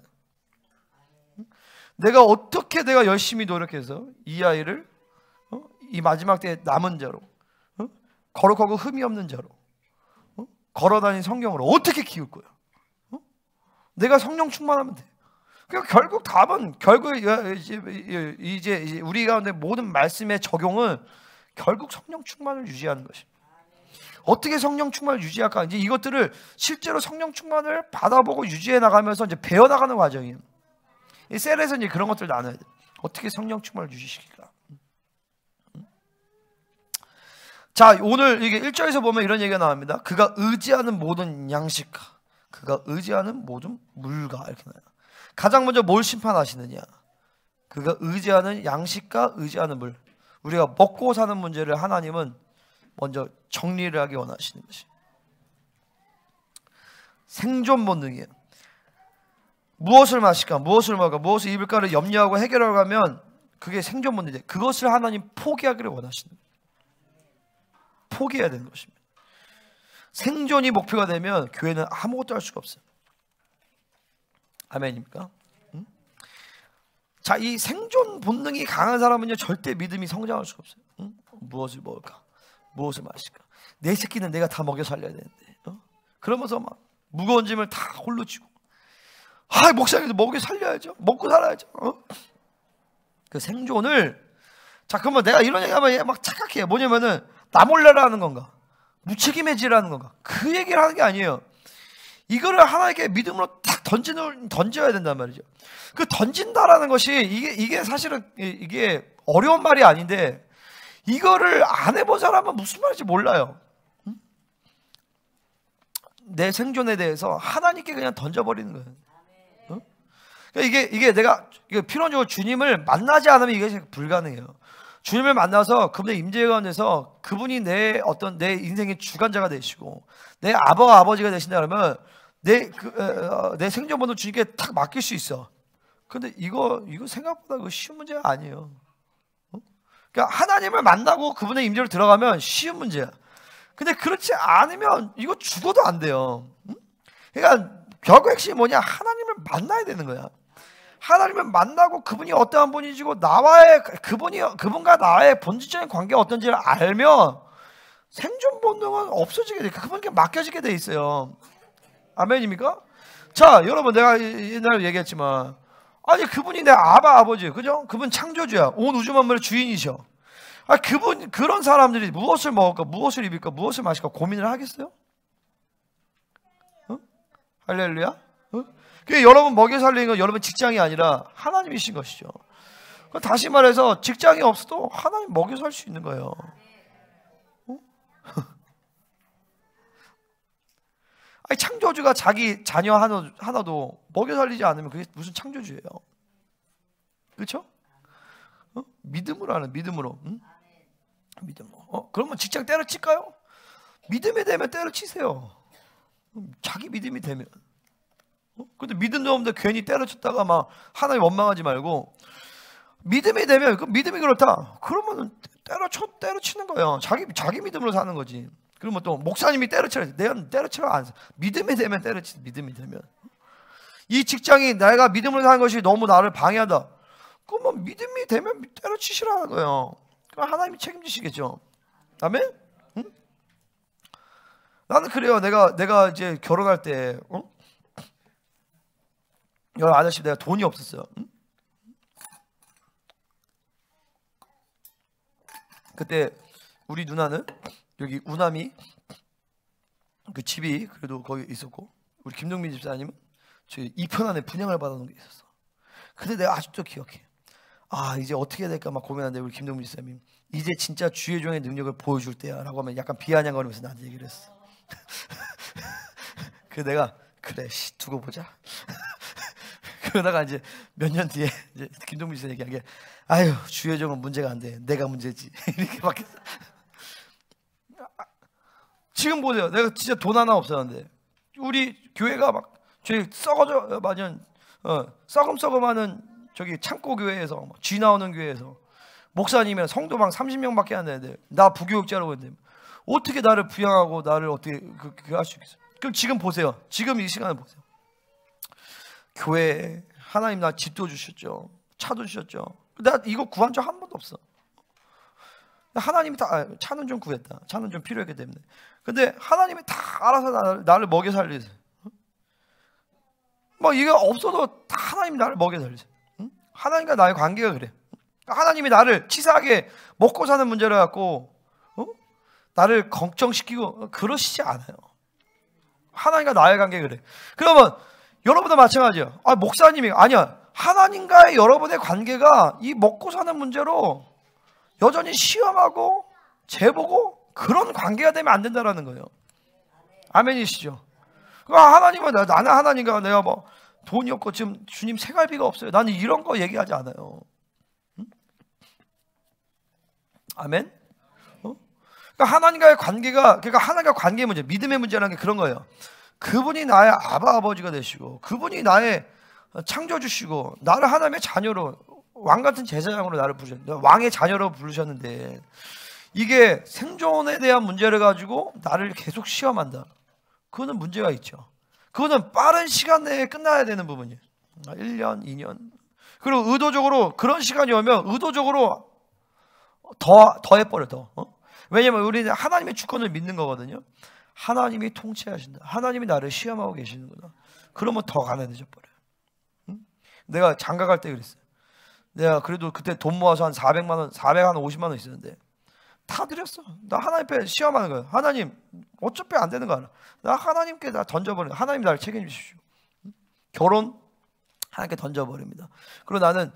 내가 열심히 노력해서 이 아이를 이 마지막 때에 남은 자로, 거룩하고 흠이 없는 자로, 걸어다닌 성경으로 어떻게 키울 거야? 내가 성령 충만하면 돼. 그러니까 결국 답은 이제 우리 가운데 모든 말씀의 적용은 결국 성령 충만을 유지하는 것입니다. 어떻게 성령 충만을 유지할까? 이제 이것들을 실제로 성령 충만을 받아보고 유지해 나가면서 이제 배워 나가는 과정이에요. 이 셀에서 이제 그런 것들 나눠야 돼. 어떻게 성령 충만을 유지시킬까? 자, 오늘 이게 1절에서 보면 이런 얘기가 나옵니다. 그가 의지하는 모든 양식과 그가 의지하는 모든 물과 이렇게 나와요. 가장 먼저 뭘 심판하시느냐? 그가 의지하는 양식과 의지하는 물. 우리가 먹고 사는 문제를 하나님은 먼저 정리를 하기 원하시는 것이 생존 본능이에요. 무엇을 마실까, 무엇을 먹을까, 무엇을 입을까를 염려하고 해결하고 가면 그게 생존 본능이에요. 그것을 하나님 포기하기를 원하시는 거예요. 포기해야 되는 것입니다. 생존이 목표가 되면 교회는 아무것도 할 수가 없어요. 아멘입니까? 자, 이 생존 본능이 강한 사람은요 절대 믿음이 성장할 수가 없어요. 무엇을 먹을까, 무엇을 마실까. 내 새끼는 내가 다 먹여 살려야 되는데 그러면서 막 무거운 짐을 다 홀로 지고, 목사님도 먹여 살려야죠, 먹고 살아야죠. 그 생존을, 자, 그러면 내가 이런 얘기하면 막 착각해요. 뭐냐면은 나 몰래라는 건가, 무책임해지라는 건가, 그 얘기를 하는 게 아니에요. 이거를 하나님께 믿음으로 딱 던져야 된단 말이죠. 그 던진다라는 것이 이게 사실은 이게 어려운 말이 아닌데 이거를 안 해본 사람은 무슨 말인지 몰라요. 내 생존에 대해서 하나님께 그냥 던져버리는 거예요. 그러니까 이게 내가 필연적으로 주님을 만나지 않으면 이게 불가능해요. 주님을 만나서 그분의 임재 가운데서 그분이 내 인생의 주관자가 되시고 내 아버지가 되신다 그러면 내 생존번호 주님께 탁 맡길 수 있어. 근데 이거 생각보다 쉬운 문제가 아니에요. 그러니까 하나님을 만나고 그분의 임재로 들어가면 쉬운 문제야. 근데 그렇지 않으면 이거 죽어도 안 돼요. 그러니까 결국 핵심이 뭐냐? 하나님을 만나야 되는 거야. 하나님을 만나고 그분이 어떠한 분이시고 그분과 나의 본질적인 관계가 어떤지를 알면 생존 본능은 없어지게 돼. 그분께 맡겨지게 돼 있어요. 아멘입니까? 자, 여러분, 내가 옛날에 얘기했지만 아니 그분이 내 아버지, 그죠? 그분 창조주야. 온 우주 만물의 주인이셔. 그런 사람들이 무엇을 먹을까, 무엇을 입을까, 무엇을 마실까 고민을 하겠어요? 할렐루야. 그게 여러분 먹여 살리는 건 여러분 직장이 아니라 하나님이신 것이죠. 다시 말해서 직장이 없어도 하나님 먹여 살 수 있는 거예요. 아니, 창조주가 자기 자녀 하나도 먹여 살리지 않으면 그게 무슨 창조주예요? 그렇죠? 믿음으로 하는 믿음으로. 믿음으로. 그러면 직장 때려칠까요? 믿음이 되면 때려치세요. 자기 믿음이 되면. 근데 믿음도 없는데 괜히 때려쳤다가 막 하나님 원망하지 말고 믿음이 되면 그 믿음이 그렇다. 그러면 때려치는 거예요. 자기 믿음으로 사는 거지. 그러면 또 목사님이 때려치라. 내가 때려치라 안 해. 믿음이 되면 때려치. 믿음이 되면 이 직장이 내가 믿음으로 사는 것이 너무 나를 방해한다. 그러면 믿음이 되면 때려치시라는 거예요. 그럼 하나님이 책임지시겠죠. 아멘? 응? 나는 그래요. 내가 이제 결혼할 때. 여러 아저씨 내가 돈이 없었어요. 응? 그때 우리 누나는 여기 우남이 그 집이 그래도 거기 있었고 우리 김동민 집사님은 저희 이편 안에 분양을 받아놓은 게 있었어. 근데 내가 아직도 기억해. 이제 어떻게 해야 될까 막 고민하는데 우리 김동민 집사님 이제 진짜 주의 종의 능력을 보여줄 때야 라고 하면 약간 비아냥거리면서 나한테 얘기를 했어. 그래서 내가 그래 두고 보자. 그러다가 이제 몇 년 뒤에 이제 김동민 씨 얘기한 게 아유 주의 종은 문제가 안 돼. 내가 문제지. 이렇게 바뀌었어. 지금 보세요. 내가 진짜 돈 하나 없었는데 우리 교회가 막 저희 썩어져 맞은 썩음썩음하는 저기 창고 교회에서 쥐 나오는 교회에서 목사님이랑 성도방 30명밖에 안 되는데 나 부교육자라고 했는데 어떻게 나를 부양하고 나를 어떻게 그렇게 할 수 있겠어요? 그럼 지금 보세요. 지금 이 시간을 보세요. 교회 하나님 나 집도 주셨죠. 차도 주셨죠. 나 이거 구한 적 한 번도 없어. 하나님이 다 차는 좀 구했다. 차는 좀 필요했기 때문에. 근데 하나님이 다 알아서 나를 먹여 살리세요. 뭐 이게 없어도 다 하나님이 나를 먹여 살리세요. 하나님과 나의 관계가 그래. 하나님이 나를 치사하게 먹고 사는 문제를 갖고 나를 걱정시키고 그러시지 않아요. 하나님과 나의 관계가 그래. 그러면 여러분도 마찬가지예요. 목사님이 아니야. 하나님과의 여러분의 관계가 이 먹고 사는 문제로 여전히 시험하고 재보고 그런 관계가 되면 안 된다라는 거예요. 아멘이시죠? 하나님은 나는 하나님과 내가 뭐 돈이 없고 지금 주님 생활비가 없어요. 나는 이런 거 얘기하지 않아요. 응? 아멘? 그러니까 하나님과의 관계가 하나님과 관계의 문제, 믿음의 문제라는 게 그런 거예요. 그분이 나의 아버지가 되시고 그분이 나의 창조주시고 나를 하나님의 자녀로 왕같은 제사장으로 나를 부르셨는데 왕의 자녀로 부르셨는데 이게 생존에 대한 문제를 가지고 나를 계속 시험한다. 그거는 문제가 있죠. 그거는 빠른 시간 내에 끝나야 되는 부분이에요. 1년, 2년. 그리고 의도적으로 그런 시간이 오면 의도적으로 더 해버려 더. 왜냐면 우리는 하나님의 주권을 믿는 거거든요. 하나님이 통치하신다. 하나님이 나를 시험하고 계시는구나. 그러면 더 가난해져 버려요. 응? 내가 장가 갈 때 그랬어요. 내가 그래도 그때 돈 모아서 한 400만 원, 450만 원 있었는데 다 드렸어. 나 하나님 앞에 시험하는 거예요. 하나님 어차피 안 되는 거 알아. 나 하나님께 나 던져버려. 하나님 나를 책임지십시오. 결혼 하나님께 던져버립니다. 그리고 나는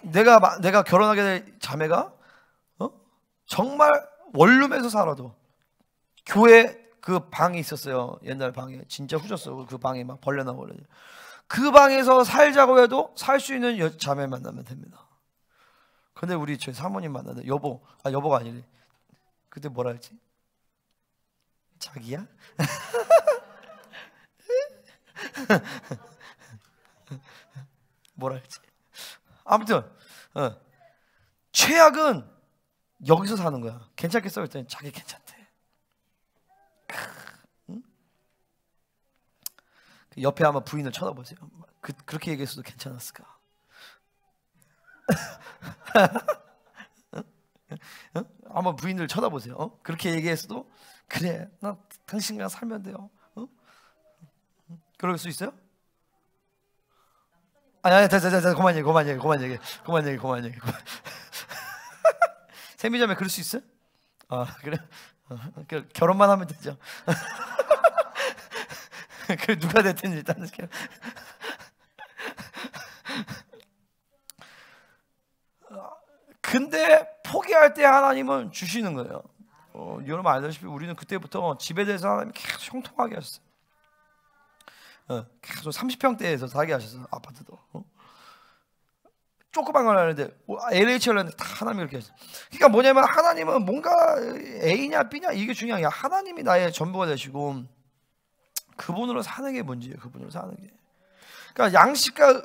내가 결혼하게 될 자매가 정말 원룸에서 살아도 교회 그 방이 있었어요. 옛날 방에 진짜 후졌어. 그 방에 막 벌레 나오고 그 방에서 살자고 해도 살 수 있는 자매 만나면 됩니다. 근데 우리 저희 사모님 만나는데 여보가 아니래. 그때 뭐라 했지? 자기야? 뭐라 했지? 아무튼 최악은 여기서 사는 거야. 괜찮겠어? 그랬더니 자기 괜찮대. 응? 옆에 한번 부인을 쳐다보세요. 그렇게 얘기했어도 괜찮았을까? 응? 한번 부인을 쳐다보세요. 그렇게 얘기했어도 그래, 나 당신과 살면 돼요. 그럴 수 있어요? 아니, 됐어. 그만 얘기. 세미자매 그럴 수 있어? 그래? 결혼만 하면 되죠. 그 누가 됐든 일단 근데 포기할 때 하나님은 주시는 거예요. 여러분 알다시피 우리는 그때부터 집에 대해서 하나님이 계속 형통하게 하셨어요. 계속 30평대에서 살게 하셨어요. 아파트도. 조그만 걸 하는데 LH를 하는데 다 하나님이 그렇게 하셨어요. 그러니까 뭐냐면 하나님은 뭔가 A냐 B냐 이게 중요한 게 아니라 하나님이 나의 전부가 되시고 그분으로 사는 게 문제예요. 그분으로 사는 게. 그러니까 양식과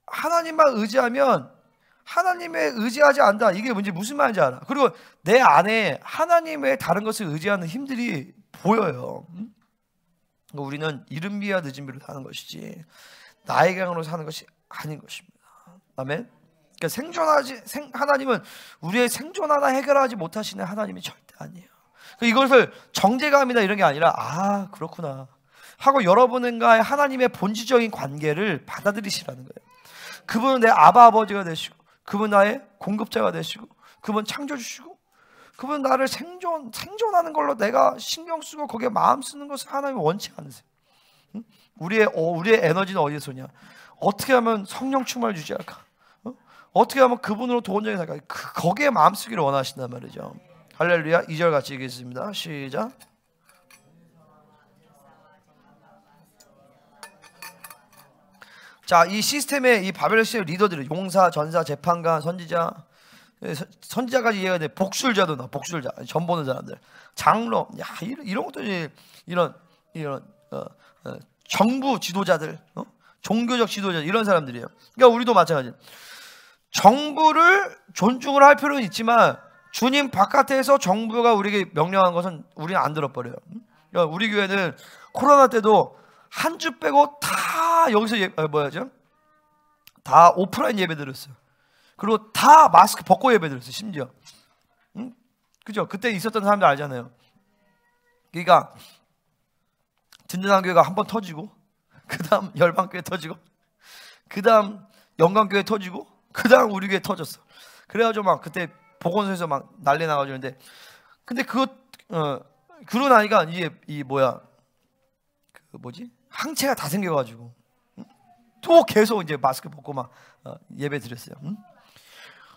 하나님만 의지하면 하나님에 의지하지 않는다. 이게 문제 무슨 말인지 알아. 그리고 내 안에 하나님의 다른 것을 의지하는 힘들이 보여요. 우리는 이른 비와 늦은 비로 사는 것이지 나의 강으로 사는 것이 아닌 것입니다. 아멘. 그러니까 하나님은 우리의 생존 하나 해결하지 못하시는 하나님이 절대 아니에요. 이것을 정죄감이나 이런 게 아니라 그렇구나 하고 여러분과의 하나님의 본질적인 관계를 받아들이시라는 거예요. 그분은 내 아버지가 되시고 그분 나의 공급자가 되시고 그분 창조주시고 그분 나를 생존하는 걸로 내가 신경 쓰고 거기에 마음 쓰는 것을 하나님이 원치 않으세요. 우리의 에너지는 어디서 오냐? 어떻게 하면 성령 충만을 유지할까? 어떻게 하면 그분으로 도원적인 살까? 거기에 마음 쓰기를 원하신단 말이죠. 할렐루야. 2절 같이 읽겠습니다. 시작. 자, 이 시스템의 이 바벨 시스템 리더들은 용사, 전사, 재판관, 선지자까지 이해가 돼. 복술자도 나, 복술자, 전 보는 사람들, 장로, 이런 것들이 이런 정부 지도자들, 종교적 지도자 이런 사람들이에요. 그러니까 우리도 마찬가지. 정부를 존중을 할 필요는 있지만 주님 바깥에서 정부가 우리에게 명령한 것은 우리는 안 들어버려요. 그러니까 우리 교회는 코로나 때도 한 주 빼고 다 여기서 다 오프라인 예배 드렸어요. 그리고 다 마스크 벗고 예배 드렸어요. 심지어. 그죠? 그때 있었던 사람들 알잖아요. 그러니까 든든한 교회가 한 번 터지고 그 다음 열방교회 터지고 그 다음 영광교회 터지고 그 다음 우리 교회 터졌어. 그래가지고 막 그때 보건소에서 막 난리 나가지고 근데 그러고 나니까 항체가 다 생겨가지고 또 계속 이제 마스크 벗고 막 예배 드렸어요.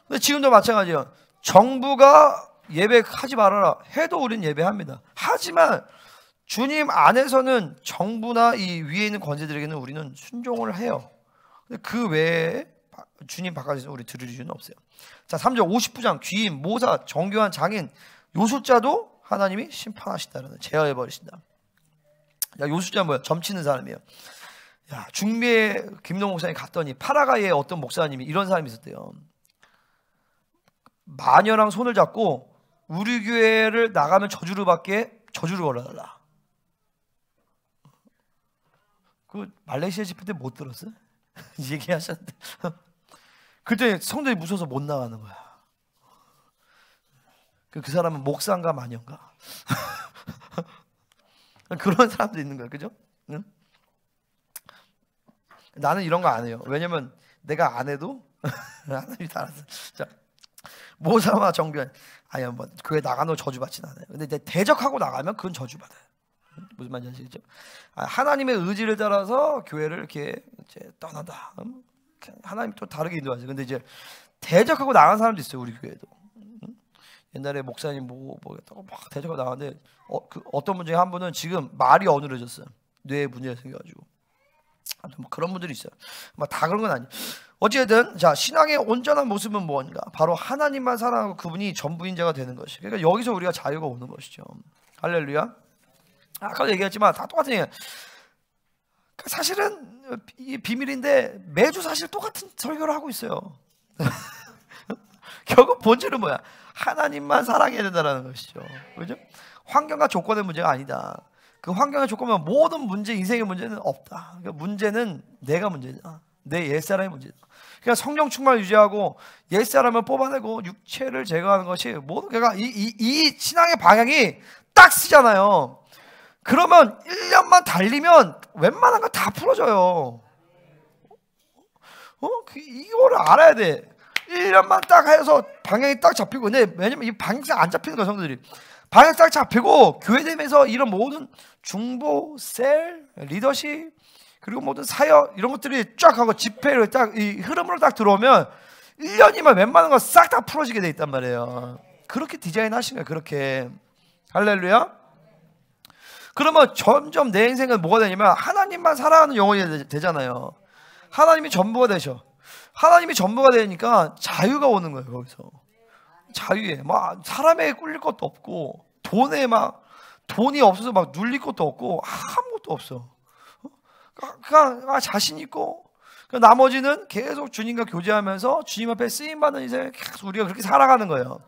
근데 지금도 마찬가지예요. 정부가 예배하지 말아라 해도 우리는 예배합니다. 하지만 주님 안에서는 정부나 이 위에 있는 권세들에게는 우리는 순종을 해요. 근데 그 외에 주님 바깥에서 우리 들을 이유는 없어요. 자, 3절 50부장 귀인, 모사, 정교한 장인, 요술자도 하나님이 심판하신다는 제어해 버리신다. 야, 요술자 뭐야? 점치는 사람이에요. 야, 중미에 김동 목사님 갔더니 파라과이에 어떤 목사님이 이런 사람이 있었대요. 마녀랑 손을 잡고 우리 교회를 나가면 저주를 받게 저주를 걸어달라. 그 말레이시아 집회 때 못 들었어요? 얘기하셨는데 그때 성도들이 무서워서 못 나가는 거야. 그 사람은 목사인가 마녀인가? 그런 사람도 있는 거야, 그죠? 응? 나는 이런 거 안 해요. 왜냐면 내가 안 해도 하나님이 다 알아서. 자, 모사와 정변, 뭐 교회 나가는 저주 받진 않아요. 근데 내 대적하고 나가면 그건 저주 받아요. 무슨 말인지 아시겠죠? 하나님의 의지를 따라서 교회를 이렇게 이제 떠난다. 하나님 또 다르게 인도하세요. 근데 이제 대적하고 나간 사람도 있어요, 우리 교회도. 옛날에 목사님 막 대적하고 나가는데 어떤 분 중에 한 분은 지금 말이 어눌해졌어요. 뇌에 문제가 생겨가지고 뭐 그런 분들이 있어요. 뭐 다 그런 건 아니에요. 어쨌든 자, 신앙의 온전한 모습은 무엇인가? 바로 하나님만 사랑하고 그분이 전부인 자가 되는 것이. 그러니까 여기서 우리가 자유가 오는 것이죠. 할렐루야. 아까도 얘기했지만 다 똑같은 얘기예요. 사실은 이 비밀인데 매주 사실 똑같은 설교를 하고 있어요. 결국 본질은 뭐야? 하나님만 사랑해야 된다는 것이죠. 그죠? 환경과 조건의 문제가 아니다. 그 환경과 조건은 모든 문제, 인생의 문제는 없다. 그러니까 문제는 내가 문제다. 내 옛사람의 문제다. 그러니까 성령 충만을 유지하고 옛사람을 뽑아내고 육체를 제거하는 것이 모든, 그러니까 이 신앙의 방향이 딱 쓰잖아요. 그러면 1년만 달리면 웬만한 거 다 풀어져요. 이거를 알아야 돼. 1년만 딱 해서 방향이 딱 잡히고. 근데 왜냐면 이 방향이 안 잡히는 거야, 성도들이. 방향 딱 잡히고 교회 되면서 이런 모든 중보, 셀, 리더십, 그리고 모든 사역 이런 것들이 쫙 하고 집회를 딱 이 흐름으로 딱 들어오면 1년이면 웬만한 거 싹 다 풀어지게 돼 있단 말이에요. 그렇게 디자인하신 거예요. 그렇게. 할렐루야. 그러면 점점 내 인생은 뭐가 되냐면 하나님만 사랑하는 영혼이 되잖아요. 하나님이 전부가 되셔. 하나님이 전부가 되니까 자유가 오는 거예요. 거기서 자유에 막 사람에게 꿀릴 것도 없고 돈이 없어서 막 눌릴 것도 없고 아무것도 없어. 그냥 자신 있고 나머지는 계속 주님과 교제하면서 주님 앞에 쓰임받는 인생 계속 우리가 그렇게 살아가는 거예요.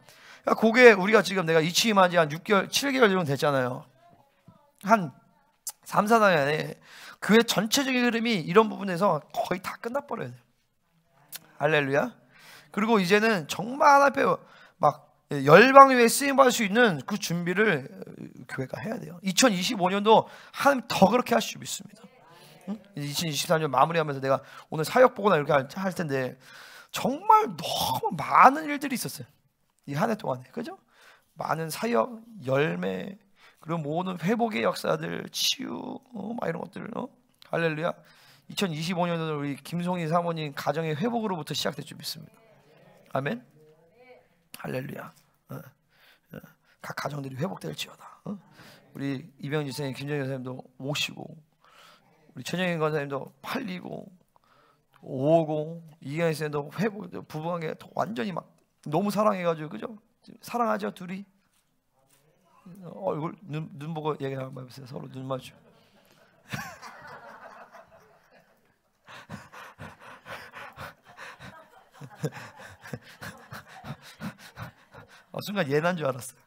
그러니까 그게 우리가 지금 내가 이 취임한 지 한 6개월 7개월 정도 됐잖아요. 한 3, 4년 안에 교회 전체적인 흐름이 이런 부분에서 거의 다 끝나버려야 돼요. 할렐루야. 그리고 이제는 정말 하나님께 막 열방위에 쓰임받을 수 있는 그 준비를 교회가 해야 돼요. 2025년도 하나님 더 그렇게 하실 줄 믿습니다. 2024년 마무리하면서 내가 오늘 사역 보거나 이렇게 할 텐데 정말 너무 많은 일들이 있었어요. 이 한 해 동안에. 그죠? 많은 사역, 열매, 그리고 모든 회복의 역사들, 치유, 막 이런 것들. 할렐루야. 2025년은 우리 김송희 사모님 가정의 회복으로부터 시작될 줄 믿습니다. 아멘. 할렐루야. 각 가정들이 회복될지어다. 우리 이병지 선생님, 김정희 선생님도 오시고, 우리 최정인 권사님도 팔리고 오고, 이경희 선생님도 회복, 부부관계 완전히 막 너무 사랑해가지고, 그죠? 사랑하죠 둘이. 얼굴 눈 보고 얘기 한번 해보세요. 서로 눈 마주. 순간 예난 줄 알았어요.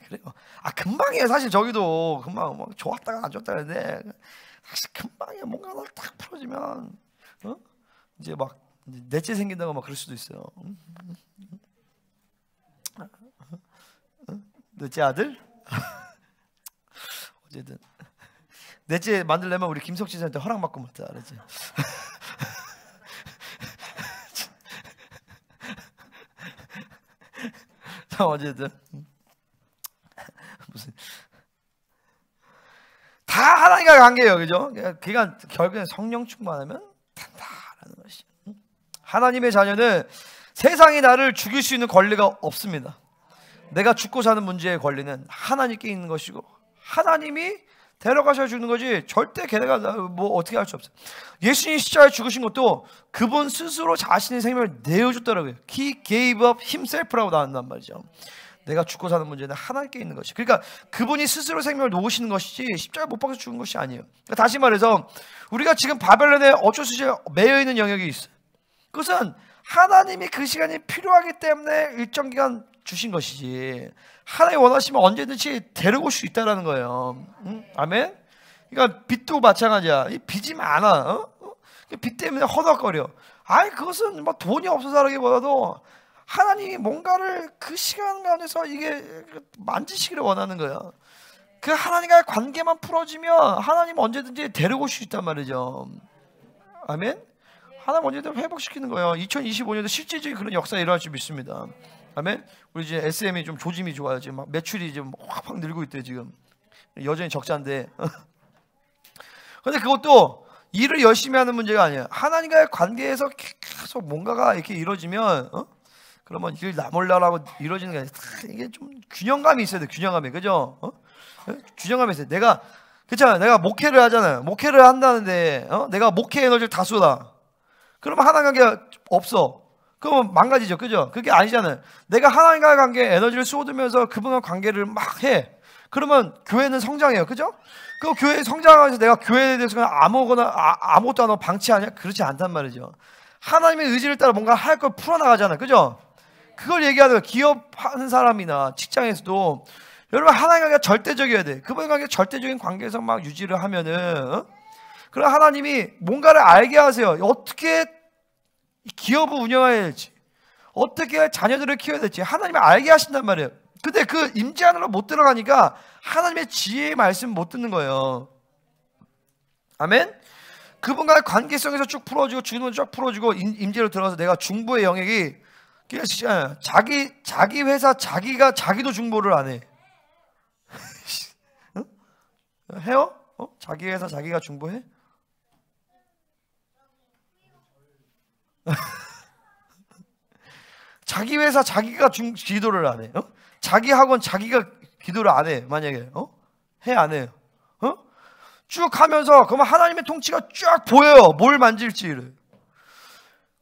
그래요. 금방이에요. 사실 저기도 금방 막 좋았다가 안 좋았다가 했는데 사실 금방이야. 뭔가 딱 풀어지면 이제 막 넷째 생긴다고 막 그럴 수도 있어요. 넷째 아들? 어쨌든 넷째 만들려면 우리 김석진 선생한테 허락받고 못다 그랬지. 자, 어쨌든 무슨 다 하나님과 관계예요, 그죠? 그러니까 결국엔 성령 충만하면 된다라는 것이. 하나님의 자녀는 세상이 나를 죽일 수 있는 권리가 없습니다. 내가 죽고 사는 문제의 권리는 하나님께 있는 것이고 하나님이 데려가셔 주는 거지 절대 걔네가 뭐 어떻게 할 수 없어요. 예수님이 십자가에 죽으신 것도 그분 스스로 자신의 생명을 내어줬더라고요. He gave up himself라고 나온단 말이죠. 내가 죽고 사는 문제는 하나님께 있는 것이. 그러니까 그분이 스스로 생명을 놓으시는 것이지 십자가에 못 박혀 죽은 것이 아니에요. 그러니까 다시 말해서 우리가 지금 바벨론에 어쩔 수 없이 매여 있는 영역이 있어요. 그것은 하나님이 그 시간이 필요하기 때문에 일정 기간 주신 것이지 하나님 원하시면 언제든지 데리고 올 수 있다는 거예요. 아멘. 그러니까 빚도 마찬가지야. 이 빚이 많아. 빚 때문에 허덕거려. 그것은 뭐 돈이 없어서라기보다도 하나님이 뭔가를 그 시간 가운데서 이게 만지시기를 원하는 거야. 그 하나님과의 관계만 풀어지면 하나님 언제든지 데리고 올 수 있단 말이죠. 아멘. 하나님 언제든 회복시키는 거예요. 2025년도 실질적인 그런 역사가 일어날 줄 믿습니다. 아멘. 우리 이제 SM이 좀 조짐이 좋아요. 지금 막 매출이 좀 확 늘고 있대요. 지금 여전히 적자인데. 근데 그것도 일을 열심히 하는 문제가 아니에요. 하나님과의 관계에서 계속 뭔가가 이렇게 이루어지면 그러면 일 나 몰라라고 이루어지는 게 아니라 이게 좀 균형감이 있어야 돼. 균형감이. 그죠? 균형감이 있어요. 내가 그렇잖아요. 내가 목회를 하잖아요. 목회를 한다는데 내가 목회 에너지를 다 쏟아. 그러면 하나님 관계 없어. 그러면 망가지죠. 그죠? 그게 아니잖아요. 내가 하나님과의 관계에 에너지를 쏟으면서 그분과 관계를 막 해. 그러면 교회는 성장해요. 그죠? 그 교회 성장하면서 내가 교회에 대해서 그냥 아무것도 안 하고 방치하냐? 그렇지 않단 말이죠. 하나님의 의지를 따라 뭔가 할 걸 풀어나가잖아요. 그죠? 그걸 얘기하는 거예요. 기업하는 사람이나 직장에서도 여러분 하나님 관계가 절대적이어야 돼. 그분과 관계 절대적인 관계에서 막 유지를 하면은 그럼 하나님이 뭔가를 알게 하세요. 어떻게 기업을 운영해야 될지, 어떻게 자녀들을 키워야 될지 하나님이 알게 하신단 말이에요. 근데 그 임재 안으로 못 들어가니까 하나님의 지혜의 말씀 못 듣는 거예요. 아멘? 그분과의 관계성에서 쭉 풀어주고 주는 쭉 풀어주고 임재로 들어가서 내가 중보의 영역이 자기 회사 자기도 중보를 안 해. 해요? 자기 회사 자기가 중보해? 자기 회사 자기가 기도를 안 해. 자기 학원 자기가 기도를 안 해. 만약에 해 안 해요? 쭉 하면서 그러면 하나님의 통치가 쫙 보여요. 뭘 만질지를.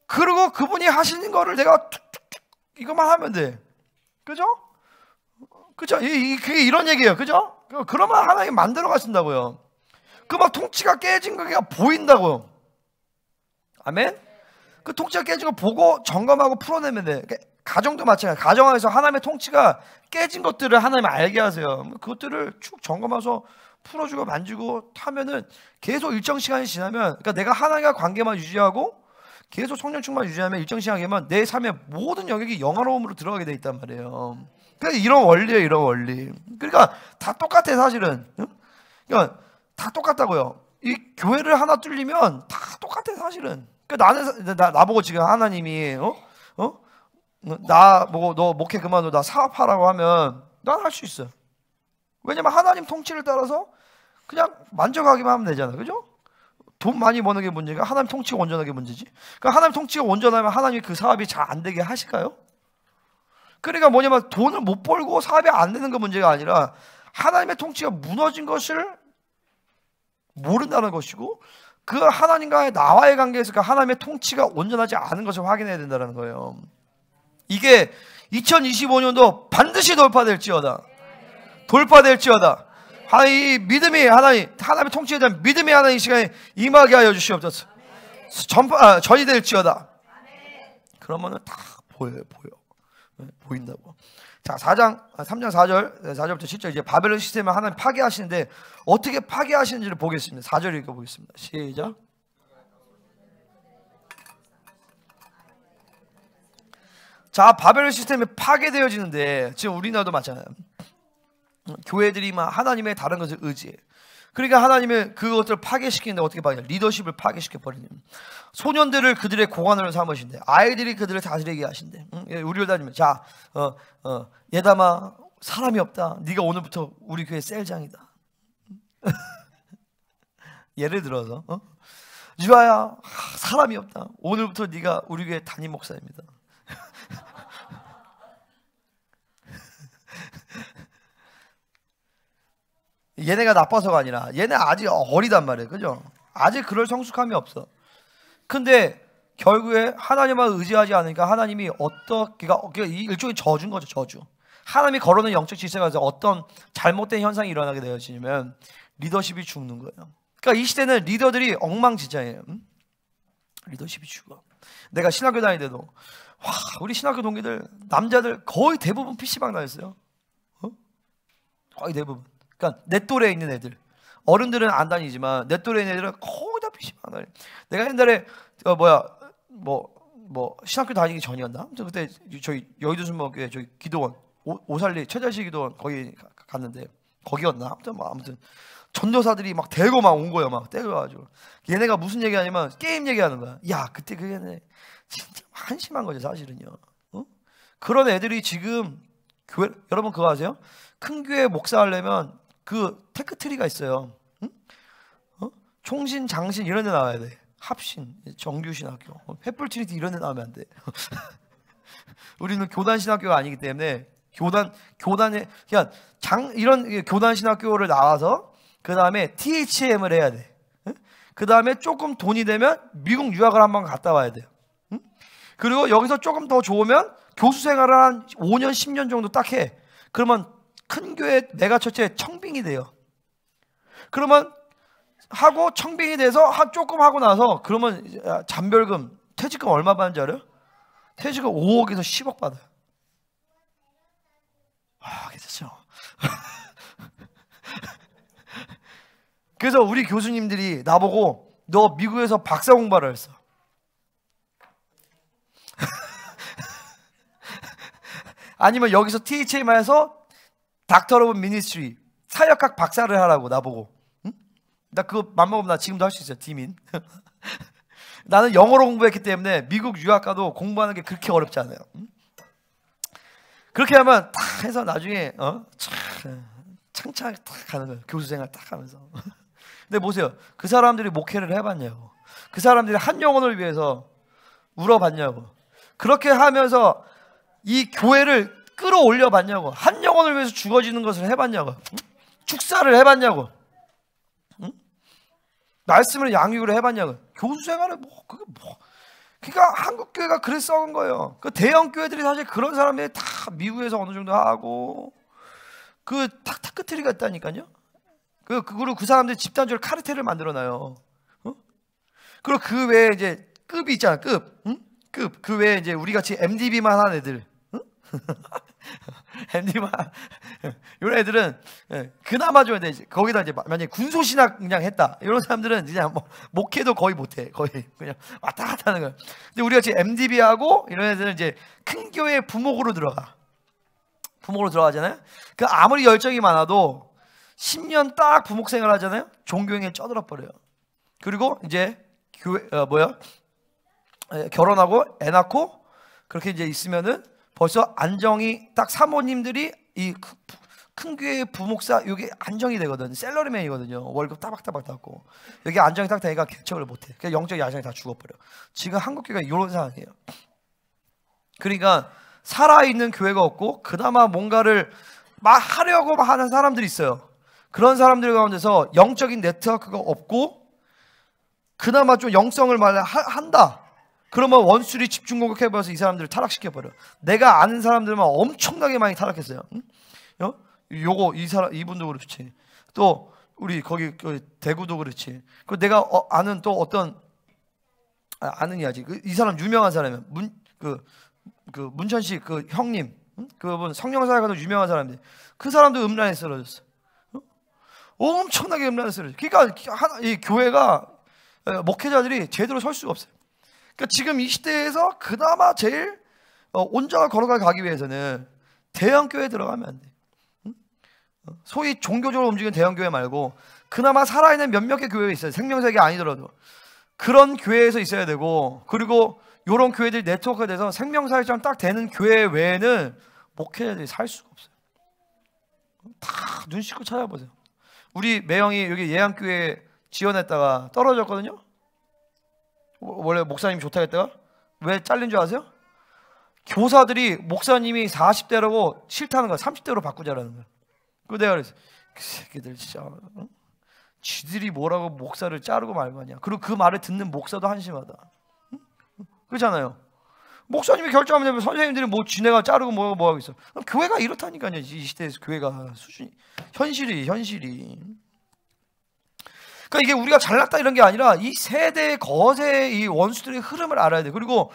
그리고 그분이 하시는 거를 내가 툭툭툭 이것만 하면 돼. 그죠? 그죠? 그게 이런 얘기예요. 그죠? 그러면 하나님 만들어 가신다고요. 그 막 통치가 깨진 거가 보인다고요. 아멘? 그 통치가 깨진 거 보고 점검하고 풀어내면 돼. 가정도 마찬가지야. 가정 안에서 하나님의 통치가 깨진 것들을 하나님 알게 하세요. 그것들을 쭉 점검해서 풀어주고 만지고 하면은 계속 일정 시간이 지나면, 그러니까 내가 하나님과 관계만 유지하고 계속 성령 충만 유지하면 일정 시간이 되면 내 삶의 모든 영역이 영화로움으로 들어가게 돼 있단 말이에요. 그러니까 이런 원리예요, 이런 원리. 그러니까 다 똑같아 사실은. 그러니까 다 똑같다고요. 이 교회를 하나 뚫리면 다 똑같아 사실은. 그러니까 나보고 지금 하나님이 나보고 너 목회 그만두고 나 사업하라고 하면 난 할 수 있어. 왜냐면 하나님 통치를 따라서 그냥 만져가기만 하면 되잖아. 그죠? 돈 많이 버는 게 문제가 하나님 통치가 온전하게 문제지. 그러니까 하나님 통치가 온전하면 하나님이 그 사업이 잘 안 되게 하실까요? 그러니까 뭐냐면 돈을 못 벌고 사업이 안 되는 거 문제가 아니라 하나님의 통치가 무너진 것을 모른다는 것이고, 그 하나님과의 나와의 관계에서 그 하나님의 통치가 온전하지 않은 것을 확인해야 된다는 거예요. 이게 2025년도 반드시 돌파될지어다. 돌파될지어다. 이 믿음이 하나님의 통치에 대한 믿음이 하나님 이 시간에 임하게 하여 주시옵소서. 전이 될지어다. 그러면은 다 보여요. 보인다고. 자, 3장 4절부터 7절 이제 바벨론 시스템을 하나님 파괴하시는데 어떻게 파괴하시는지를 보겠습니다. 4절 읽어보겠습니다. 시작. 자, 바벨론 시스템이 파괴되어지는데 지금 우리나라도 마찬가지예요. 교회들이 막 하나님의 다른 것을 의지해. 그러니까 하나님의 그것들을 파괴시키는데 어떻게 파괴해? 리더십을 파괴시켜 버리는. 소년들을 그들의 고관으로 삼으신대. 아이들이 그들을 다스리게 하신대. 우리를 다니면 자, 예담아 사람이 없다. 네가 오늘부터 우리 교회 셀장이다. 예를 들어서 유아야 사람이 없다. 오늘부터 네가 우리 교회 담임 목사입니다. 얘네가 나빠서가 아니라 얘네 아직 어리단 말이에요. 그죠? 아직 그럴 성숙함이 없어. 근데 결국에 하나님만 의지하지 않으니까 하나님이 일종의 저주인 거죠. 저주. 하나님이 걸어놓은 영적 질서에서 어떤 잘못된 현상이 일어나게 되어지면 리더십이 죽는 거예요. 그러니까 이 시대는 리더들이 엉망진창이에요. 리더십이 죽어. 내가 신학교 다닐 때도 우리 신학교 동기들 남자들 거의 대부분 PC방 다녔어요. 거의 대부분. 그러니까 내 또래에 있는 애들, 어른들은 안 다니지만 내 또래에 있는 애들은 거의 다 PC방 다녀. 내가 옛날에 신학교 다니기 전이었나? 아무튼 그때 저희 여의도 순복교회 저희 기도원 오살리 최자시 기도원 거기 갔는데 거기였나? 아무튼 전도사들이 막 대고 막 온 거예요. 막 떼가지고 얘네가 무슨 얘기하냐면 게임 얘기하는 거야. 야 그때 그 얘네 진짜 한심한 거죠 사실은요. 그런 애들이 지금 교회, 여러분 그거 아세요? 큰 교회 목사하려면 그 테크트리가 있어요. 총신, 장신 이런 데 나와야 돼. 합신, 정규신학교, 횃불 트리티 이런 데 나오면 안 돼. 우리는 교단신학교가 아니기 때문에 교단에 그냥 이런 교단 신학교를 나와서 그 다음에 THM을 해야 돼. 그 다음에 조금 돈이 되면 미국 유학을 한번 갔다 와야 돼요. 그리고 여기서 조금 더 좋으면 교수 생활을 한 5년 10년 정도 딱 해. 그러면 큰 교회 메가처치의 청빙이 돼요. 그러면 하고 청빙이 돼서 조금 하고 나서 그러면 잔별금 퇴직금 얼마 받는지 알아요? 퇴직금 5억에서 10억 받아요. 괜찮죠? 그래서 우리 교수님들이 나보고 너 미국에서 박사 공부하라 했어. 아니면 여기서 THM에서 닥터 오브 미니스트리 사역학 박사를 하라고 나보고. 응? 나 그거 맘먹으면 나 지금도 할 수 있어요. 디민. 나는 영어로 공부했기 때문에 미국 유학 가도 공부하는 게 그렇게 어렵지 않아요. 응? 그렇게 하면 딱 해서 나중에 창창 딱 가는 거예요. 교수 생활 딱 하면서. 근데 보세요. 그 사람들이 목회를 해봤냐고. 그 사람들이 한 영혼을 위해서 울어봤냐고. 그렇게 하면서 이 교회를 끌어올려 봤냐고. 한 영혼을 위해서 죽어지는 것을 해봤냐고. 응? 축사를 해봤냐고. 응? 말씀을 양육을 해봤냐고. 교수 생활을 그게 그러니까 한국 교회가 그래 썩은 거예요. 그 대형 교회들이 사실 그런 사람들이 다 미국에서 어느 정도 하고 그 탁탁 끝트리가 있다니까요. 그리고 그 사람들이 집단적으로 카르텔을 만들어놔요. 그리고 그 외에 이제 급이 있잖아. 급. 응? 그 외에 이제 우리 같이 MDB만 하는 애들. 응? MDB만 이런 애들은 그나마 좀 이제 거기다 이제 만약에 군소신학 그냥 했다. 이런 사람들은 그냥 뭐 목회도 거의 못해. 거의 그냥 왔다 갔다 하는 거야. 근데 우리 같이 MDB하고 이런 애들은 이제 큰 교회 부목으로 들어가. 부목으로 들어가잖아요. 그 아무리 열정이 많아도 10년 딱 부목 생활 하잖아요. 종교행에 쩌들어 버려요. 그리고 이제 교회 결혼하고 애 낳고 그렇게 이제 있으면은 벌써 안정이 딱 사모님들이 이 큰 교회 부목사 여기 안정이 되거든. 셀러리맨이거든요. 월급 따박따박 받고 여기 안정이 딱 되니까 개척을 못해. 그냥 영적 야생이 다 죽어버려. 지금 한국 교회가 이런 상황이에요. 그러니까 살아있는 교회가 없고 그나마 뭔가를 막 하려고 하는 사람들이 있어요. 그런 사람들 가운데서 영적인 네트워크가 없고 그나마 좀 영성을 한다. 그러면 원수들이 집중 공격해버려서 이 사람들을 타락시켜버려. 내가 아는 사람들만 엄청나게 많이 타락했어요. 응? 이분도 그렇지. 또 우리 거기 대구도 그렇지. 그 내가 아는 또 어떤 아는이 아직 이 사람 유명한 사람이야. 문천식 그 형님, 응? 그분 성령사역하는 유명한 사람인데 그 사람도 음란에 쓰러졌어. 엄청나게 음란에 쓰러졌어. 그러니까 이 교회가 목회자들이 제대로 설 수가 없어요. 그러니까 지금 이 시대에서 그나마 제일 온전한 걸어가 가기 위해서는 대형 교회에 들어가면 안 돼. 응? 소위 종교적으로 움직이는 대형 교회 말고 그나마 살아있는 몇몇 개 교회가 있어요. 생명사역이 아니더라도 그런 교회에서 있어야 되고, 그리고 이런 교회들이 네트워크가 돼서 생명사역처럼 딱 되는 교회 외에는 목회자들이 살 수가 없어요. 다 눈 씻고 찾아보세요. 우리 매형이 여기 예안교회 지원했다가 떨어졌거든요. 원래 목사님 좋다 했다가 왜 잘린 줄 아세요? 교사들이 목사님이 40대라고 싫다는 거야. 30대로 바꾸자라는 거야. 그 내가 그랬어. 그 새끼들 진짜 지들이 뭐라고 목사를 자르고 말고 하냐. 그리고 그 말을 듣는 목사도 한심하다. 응? 그렇잖아요. 목사님이 결정하면 선생님들이 뭐 지네가 자르고 뭐 하고 있어. 교회가 이렇다니까요. 이 시대에서 교회가 수준이 현실이 그러니까 이게 우리가 잘났다 이런 게 아니라 이 세대 거세의 이 원수들의 흐름을 알아야 돼. 그리고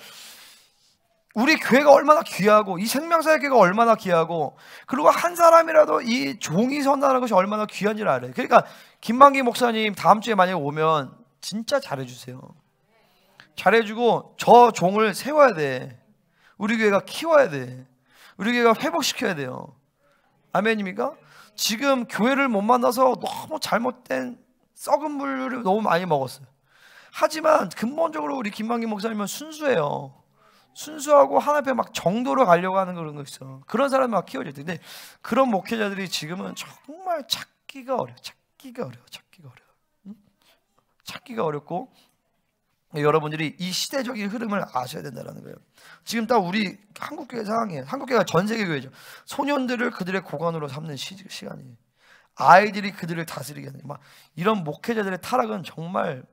우리 교회가 얼마나 귀하고 이 생명사역교회가 얼마나 귀하고 그리고 한 사람이라도 이 종이 선다는 것이 얼마나 귀한지를 알아요. 그러니까 김만기 목사님 다음 주에 만약에 오면 진짜 잘해주세요. 잘해주고 저 종을 세워야 돼. 우리 교회가 키워야 돼. 우리 교회가 회복시켜야 돼요. 아멘입니까? 지금 교회를 못 만나서 너무 잘못된 썩은 물을 너무 많이 먹었어요. 하지만 근본적으로 우리 김만기 목사님은 순수해요. 순수하고 하나님 앞에 막 정도로 가려고 하는 그런 거 있어. 그런 사람이 막 키워져야 돼. 근데 그런 목회자들이 지금은 정말 찾기가 어려워. 응? 찾기가 어렵고 여러분들이 이 시대적인 흐름을 아셔야 된다는 거예요. 지금 딱 우리 한국교회 상황이에요. 한국교회가 전 세계 교회죠. 소년들을 그들의 고관으로 삼는 시간이에요. 아이들이 그들을 다스리게 하는, 막 이런 목회자들의 타락은 정말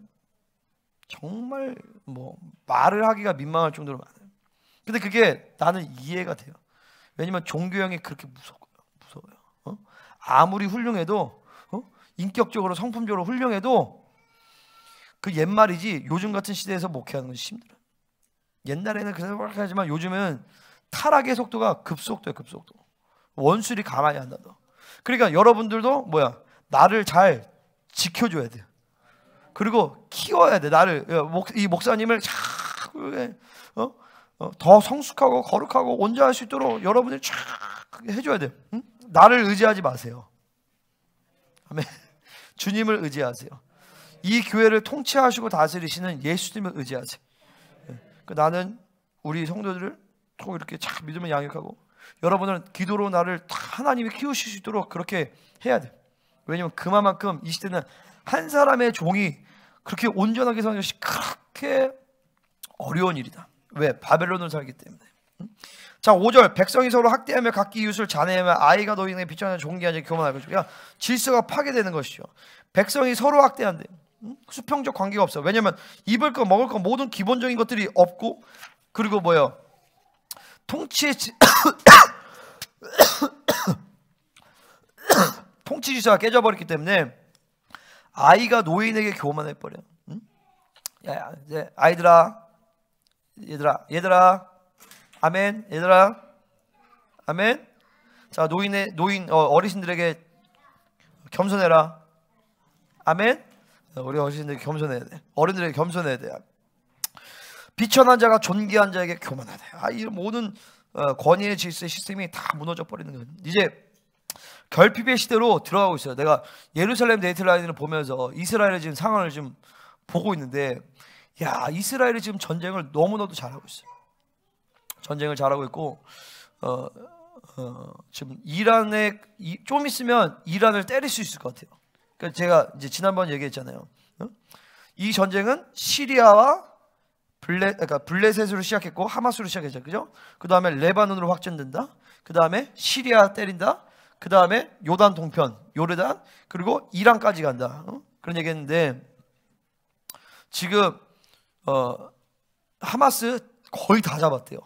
뭐 말을 하기가 민망할 정도로 많아요. 근데 그게 나는 이해가 돼요. 왜냐면 종교형이 그렇게 무서워요. 아무리 훌륭해도, 인격적으로 성품적으로 훌륭해도 그 옛말이지 요즘 같은 시대에서 목회하는 건 힘들어요. 옛날에는 그렇게 하지만 요즘은 타락의 속도가 급속도예요. 급속도. 원수들이 가만히 안 놔둬. 그러니까 여러분들도 나를 잘 지켜줘야 돼요. 그리고 키워야 돼. 나를, 이 목사님을 더 성숙하고 거룩하고 온전할 수 있도록 여러분들이 쫙 해줘야 돼. 응? 나를 의지하지 마세요. 아멘. 주님을 의지하세요. 이 교회를 통치하시고 다스리시는 예수님을 의지하세요. 나는 우리 성도들을 꼭 이렇게 참 믿음을 양육하고, 여러분은 기도로 나를 하나님이 키우실 수 있도록 그렇게 해야 돼. 왜냐면 그만큼 이 시대는 한 사람의 종이 그렇게 온전하게 사는 것이 그렇게 어려운 일이다. 왜? 바벨론을 살기 때문에. 자, 5절, 백성이 서로 학대하며 각기 이웃을 잔해하며 아이가 노인에게 비춰하는 종기하지 교만하고, 그러니까 질서가 파괴되는 것이죠. 백성이 서로 학대한대. 수평적 관계가 없어. 왜냐면 입을 거 먹을 거 모든 기본적인 것들이 없고, 그리고 통치의 통치 질서가 깨져버렸기 때문에 아이가 노인에게 교만해버려. 응? 야, 이제 아이들아, 얘들아, 아멘, 얘들아, 아멘. 자, 어르신들에게 겸손해라. 아멘. 우리 어르신들 겸손해야 돼. 어른들에게 겸손해야 돼. 비천한 자가 존귀한 자에게 교만하다. 이 모든 권위의 질서 시스템이 다 무너져 버리는 거예요. 이제 결핍의 시대로 들어가고 있어요. 내가 예루살렘 데이트라인을 보면서 이스라엘의 지금 상황을 좀 보고 있는데, 야, 이스라엘이 지금 전쟁을 너무나도 잘하고 있어요. 전쟁을 잘하고 있고, 지금 이란에 좀 있으면 이란을 때릴 수 있을 것 같아요. 그러니까 제가 이제 지난번 얘기했잖아요. 이 전쟁은 시리아와 그러니까 블레셋으로 시작했고 하마스로 시작했죠, 그죠? 그 다음에 레바논으로 확전된다. 그 다음에 시리아 때린다. 그 다음에 요단 동편, 요르단, 그리고 이란까지 간다. 그런 얘기했는데, 지금 하마스 거의 다 잡았대요.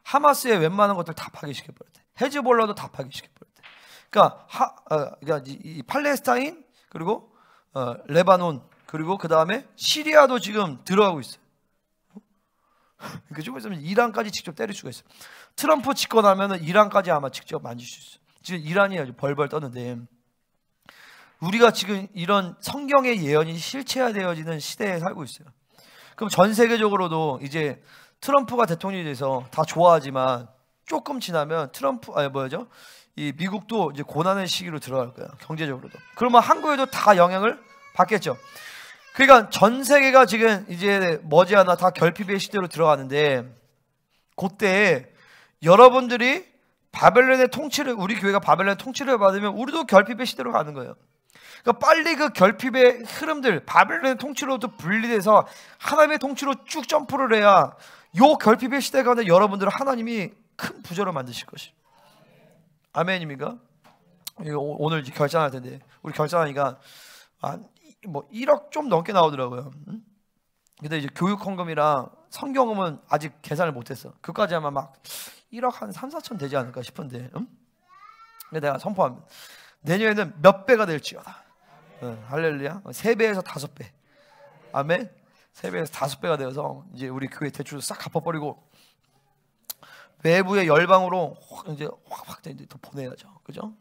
하마스의 웬만한 것들 다 파괴시켜버렸대. 헤즈볼라도 다 파괴시켜버렸대. 그러니까 이 팔레스타인, 그리고 레바논, 그리고 그 다음에 시리아도 지금 들어가고 있어요. 그러니까 좀 있으면 이란까지 직접 때릴 수가 있어요. 트럼프 집권하면은 이란까지 아마 직접 만질 수 있어요. 지금 이란이 아주 벌벌 떠는데, 우리가 지금 이런 성경의 예언이 실체화되어지는 시대에 살고 있어요. 그럼 전 세계적으로도 이제 트럼프가 대통령이 돼서 다 좋아하지만 조금 지나면 이 미국도 이제 고난의 시기로 들어갈 거야. 경제적으로도. 그러면 한국에도 다 영향을 받겠죠. 그러니까 전 세계가 지금 이제 머지않아 다 결핍의 시대로 들어가는데, 그때 여러분들이 바벨론의 통치를, 우리 교회가 바벨론의 통치를 받으면 우리도 결핍의 시대로 가는 거예요. 그러니까 빨리 그 결핍의 흐름들, 바벨론의 통치로부터 분리돼서 하나님의 통치로 쭉 점프를 해야 요 결핍의 시대 가운데 여러분들을 하나님이 큰 부자로 만드실 것이에요. 아멘입니까? 오늘 이제 결산할 텐데, 우리 결산하니까 1억 좀 넘게 나오더라고요. 근데 이제 교육 헌금이랑 성경금은 아직 계산을 못했어. 그까지 하면 막 1억 한 3, 4천 되지 않을까 싶은데, 근데 내가 선포합니다. 내년에는 몇 배가 될지어다. 할렐루야. 3배에서 5배. 아멘. 3배에서 5배가 되어서 이제 우리 교회 대출 싹 갚아버리고 외부의 열방으로 이제 확 이제 더 보내야죠. 그죠?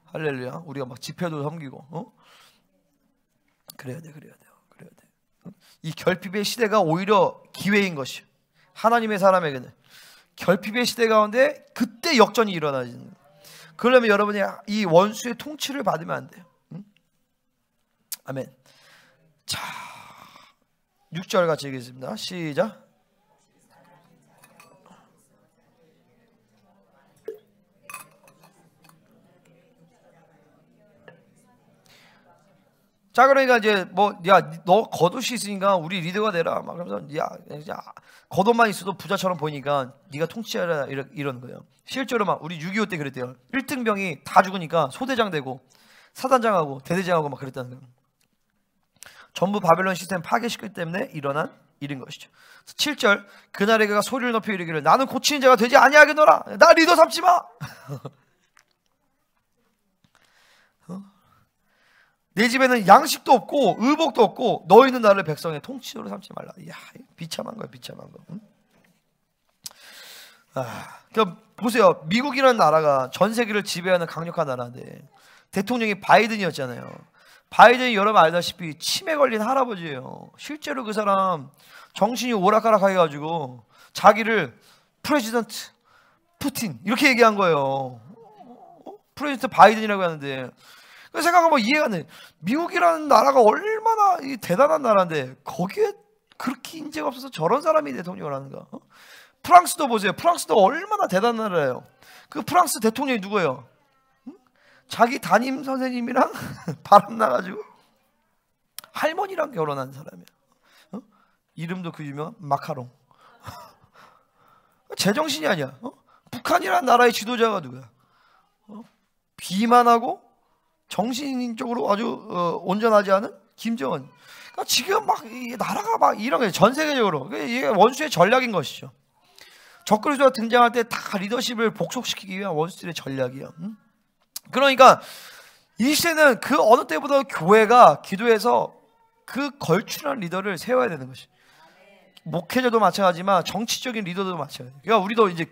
할렐루야. 우리가 막 집회도 섬기고, 그래야 돼요. 이 결핍의 시대가 오히려 기회인 것이요. 하나님의 사람에게는 결핍의 시대 가운데 그때 역전이 일어나지는 거예요. 그러려면 여러분이 이 원수의 통치를 받으면 안 돼요. 아멘. 자, 6절 같이 읽겠습니다. 시작. 자, 그러니까 이제 뭐, 야, 너 겉옷이 있으니까 우리 리더가 되라. 막 그러면서, 야, 겉옷만 있어도 부자처럼 보이니까 네가 통치하라. 이런 거예요. 실제로 막 우리 6.25 때 그랬대요. 1등병이 다 죽으니까 소대장 되고 사단장하고 대대장하고 막 그랬다는 거예요. 전부 바벨론 시스템 파괴시켰기 때문에 일어난 일인 것이죠. 7절, 그날에 그가 소리를 높여 이르기를 나는 고치는 자가 되지 아니하겠노라. 나 리더 삼지 마. 내 집에는 양식도 없고 의복도 없고 너희는 나를 백성의 통치자로 삼지 말라. 이야, 비참한 거야, 비참한 거. 응? 그러니까 보세요. 미국이라는 나라가 전 세계를 지배하는 강력한 나라인데 대통령이 바이든이었잖아요. 바이든이 여러분 알다시피 치매 걸린 할아버지예요. 실제로 그 사람 정신이 오락가락 해가지고 자기를 프레지던트 푸틴 이렇게 얘기한 거예요. 프레지던트 바이든이라고 하는데 생각하면 이해가 안 돼. 미국이라는 나라가 얼마나 대단한 나라인데 거기에 그렇게 인재가 없어서 저런 사람이 대통령을 하는가? 프랑스도 보세요. 프랑스도 얼마나 대단한 나라예요. 그 프랑스 대통령이 누구예요? 자기 담임 선생님이랑 바람나가지고 할머니랑 결혼한 사람이야. 이름도 그 유명한 마카롱. 제정신이 아니야. 북한이라는 나라의 지도자가 누구야? 비만하고 정신적으로 아주 온전하지 않은 김정은. 그러니까 지금 막 이 나라가 막 이런 게 전 세계적으로 이게 원수의 전략인 것이죠. 적그리스도가 등장할 때 다 리더십을 복속시키기 위한 원수들의 전략이야. 그러니까 이 시대는 그 어느 때보다 교회가 기도해서 그 걸출한 리더를 세워야 되는 것이. 목회자도 마찬가지지만 정치적인 리더도 마찬가지야. 그러니까 우리도 이제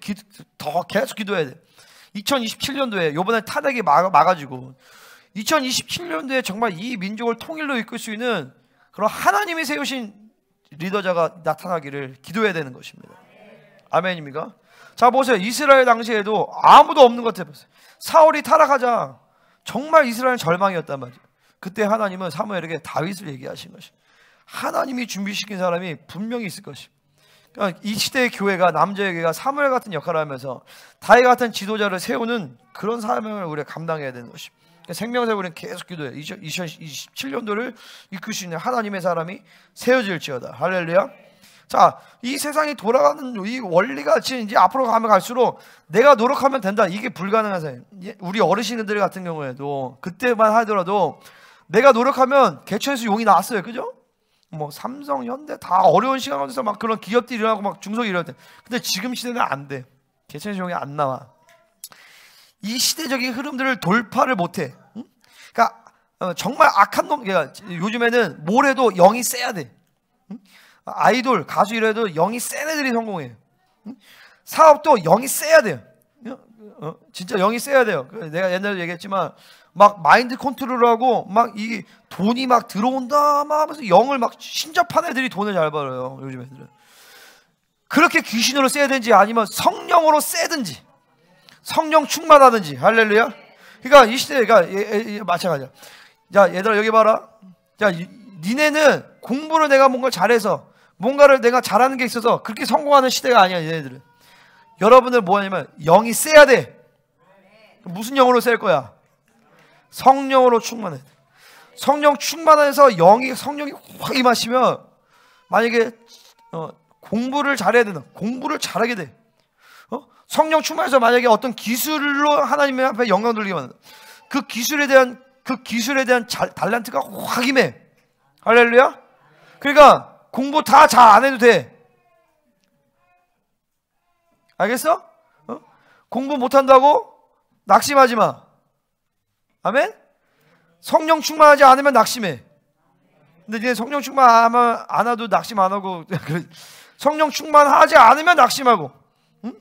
더 계속 기도해야 돼. 2027년도에 요번에 탄핵이 막아지고 2027년도에 정말 이 민족을 통일로 이끌 수 있는 그런 하나님이 세우신 리더자가 나타나기를 기도해야 되는 것입니다. 아멘입니까? 자, 보세요. 이스라엘 당시에도 아무도 없는 것 같아요. 사울이 타락하자 정말 이스라엘은 절망이었단 말이에요. 그때 하나님은 사무엘에게 다윗을 얘기하신 것이에요. 하나님이 준비시킨 사람이 분명히 있을 것이에요. 그러니까 이 시대의 교회가, 남자의 교회가 사무엘 같은 역할을 하면서 다윗 같은 지도자를 세우는 그런 사명을 우리가 감당해야 되는 것입니다. 생명사에 우리는 계속 기도해요. 2027년도를 이끌 수 있는 하나님의 사람이 세워질지어다. 할렐루야. 자, 이 세상이 돌아가는 이 원리가 이제 앞으로 가면 갈수록 내가 노력하면 된다. 이게 불가능한 사람. 우리 어르신들 같은 경우에도 그때만 하더라도 내가 노력하면 개천에서 용이 나왔어요. 그죠? 뭐 삼성, 현대 다 어려운 시간 가운데서 막 그런 기업들이 일어나고 막 중소기업이 일어날 때. 근데 지금 시대는 안 돼. 개천에서 용이 안 나와. 이 시대적인 흐름들을 돌파를 못해. 응? 그러니까 정말 악한 놈. 그러니까 요즘에는 뭘 해도 영이 세야 돼. 응? 아이돌, 가수 이래도 영이 센 애들이 성공해요. 응? 사업도 영이 세야 돼요. 진짜 영이 세야 돼요. 내가 옛날에 얘기했지만 막 마인드 컨트롤하고 막 이 돈이 막 들어온다 막 하면서 영을 막 신접한 애들이 돈을 잘 벌어요. 요즘 애들은. 그렇게 귀신으로 세야 되는지 아니면 성령으로 세든지 성령 충만하든지. 할렐루야. 그러니까 이 시대가 마찬가지야. 자, 얘들아 여기 봐라. 자, 니네는 공부를 내가 뭔가를 잘해서 뭔가를 내가 잘하는 게 있어서 그렇게 성공하는 시대가 아니야. 얘네들은. 여러분들 뭐 하냐면 영이 세야 돼. 무슨 영으로 셀 거야? 성령으로 충만해. 성령 충만해서 성령이 확 임하시면 만약에 공부를 잘해야 되나? 공부를 잘하게 돼. 성령 충만해서 만약에 어떤 기술로 하나님 앞에 영광 돌리게 만든다. 그 기술에 대한 달란트가 확 임해. 할렐루야. 그러니까 공부 다 잘 안 해도 돼. 알겠어? 공부 못한다고 낙심하지 마. 아멘? 성령 충만하지 않으면 낙심해. 근데 니네 성령 충만 안 하도 낙심 안 하고 성령 충만하지 않으면 낙심하고, 응?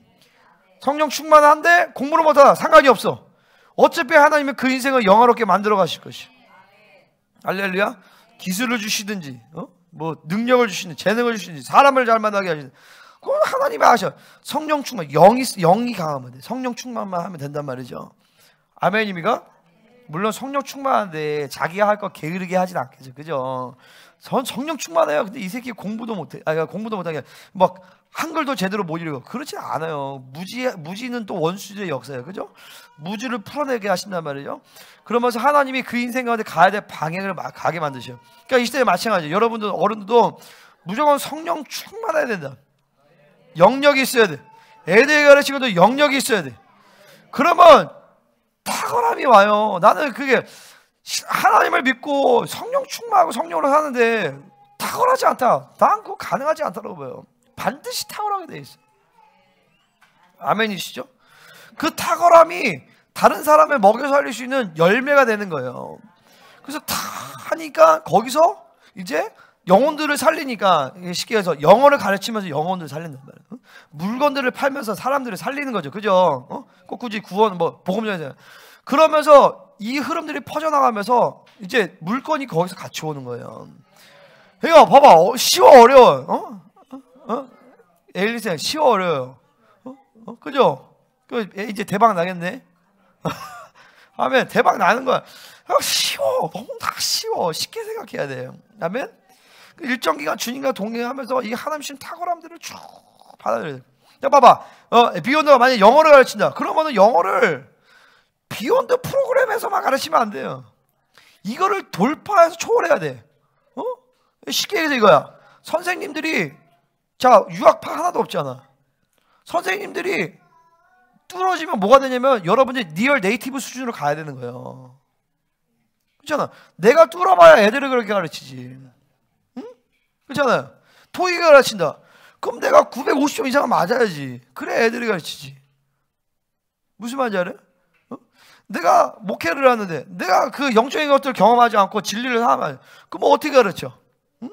성령 충만한데 공부를 못하다 상관이 없어. 어차피 하나님은 그 인생을 영화롭게 만들어 가실 것이. 할렐루야. 기술을 주시든지 뭐 능력을 주시든지 재능을 주시든지 사람을 잘 만나게 하시든지 그건 하나님이 아셔. 성령 충만, 영이 강하면 돼. 성령 충만만 하면 된단 말이죠. 아멘입니까? 물론 성령 충만한데 자기가 할 거 게으르게 하진 않겠죠, 그죠? 전 성령 충만해요. 근데 이 새끼 공부도 못해. 공부도 못하게 막 한글도 제대로 못 읽어. 그렇지 않아요. 무지는 또 원수의 역사예요, 그죠? 무지를 풀어내게 하신단 말이죠. 그러면서 하나님이 그 인생 가운데 가야 될 방향을 가게 만드셔요. 그러니까 이 시대에 마찬가지예요. 여러분들 어른들도 무조건 성령 충만해야 된다. 영역이 있어야 돼. 애들 가르치고도 영역이 있어야 돼. 그러면 탁월함이 와요. 나는 그게 하나님을 믿고 성령 충만하고 성령으로 사는데 탁월하지 않다. 난 그거 가능하지 않다고 봐요. 반드시 탁월하게 돼 있어. 아멘이시죠? 그 탁월함이 다른 사람을 먹여 살릴 수 있는 열매가 되는 거예요. 그래서 다 하니까 거기서 이제 영혼들을 살리니까, 쉽게 해서 영어를 가르치면서 영혼들을 살린단 말이에요. 물건들을 팔면서 사람들을 살리는 거죠, 그죠? 꼭 굳이 구원 복음전에서 그러면서 이 흐름들이 퍼져나가면서 이제 물건이 거기서 같이 오는 거예요. 그러니까 봐봐, 쉬워 어려워? 엘리세 쉬워 어려워요? 그죠? 이제 대박 나겠네. 아멘. 대박 나는 거야. 쉬워. 너무 다 쉬워. 쉽게 생각해야 돼요. 아멘. 일정 기간 주님과 동행하면서 이 하나님 주신 탁월함들을 쭉 받아들여야 돼. 자, 봐봐. 비욘드가 만약에 영어를 가르친다. 그러면은 영어를 비욘드 프로그램에서만 가르치면 안 돼요. 이거를 돌파해서 초월해야 돼. 쉽게 얘기해서 이거야. 선생님들이, 자, 유학파 하나도 없잖아. 선생님들이 뚫어지면 뭐가 되냐면 여러분들이 리얼 네이티브 수준으로 가야 되는 거예요. 그렇잖아. 내가 뚫어봐야 애들을 그렇게 가르치지. 응? 그렇잖아요. 토익을 가르친다. 그럼 내가 950점 이상은 맞아야지. 그래 애들이 가르치지. 무슨 말인지 알아요? 내가 목회를 하는데 내가 그 영적인 것들을 경험하지 않고 진리를 하면 그럼 어떻게 가르쳐? 응?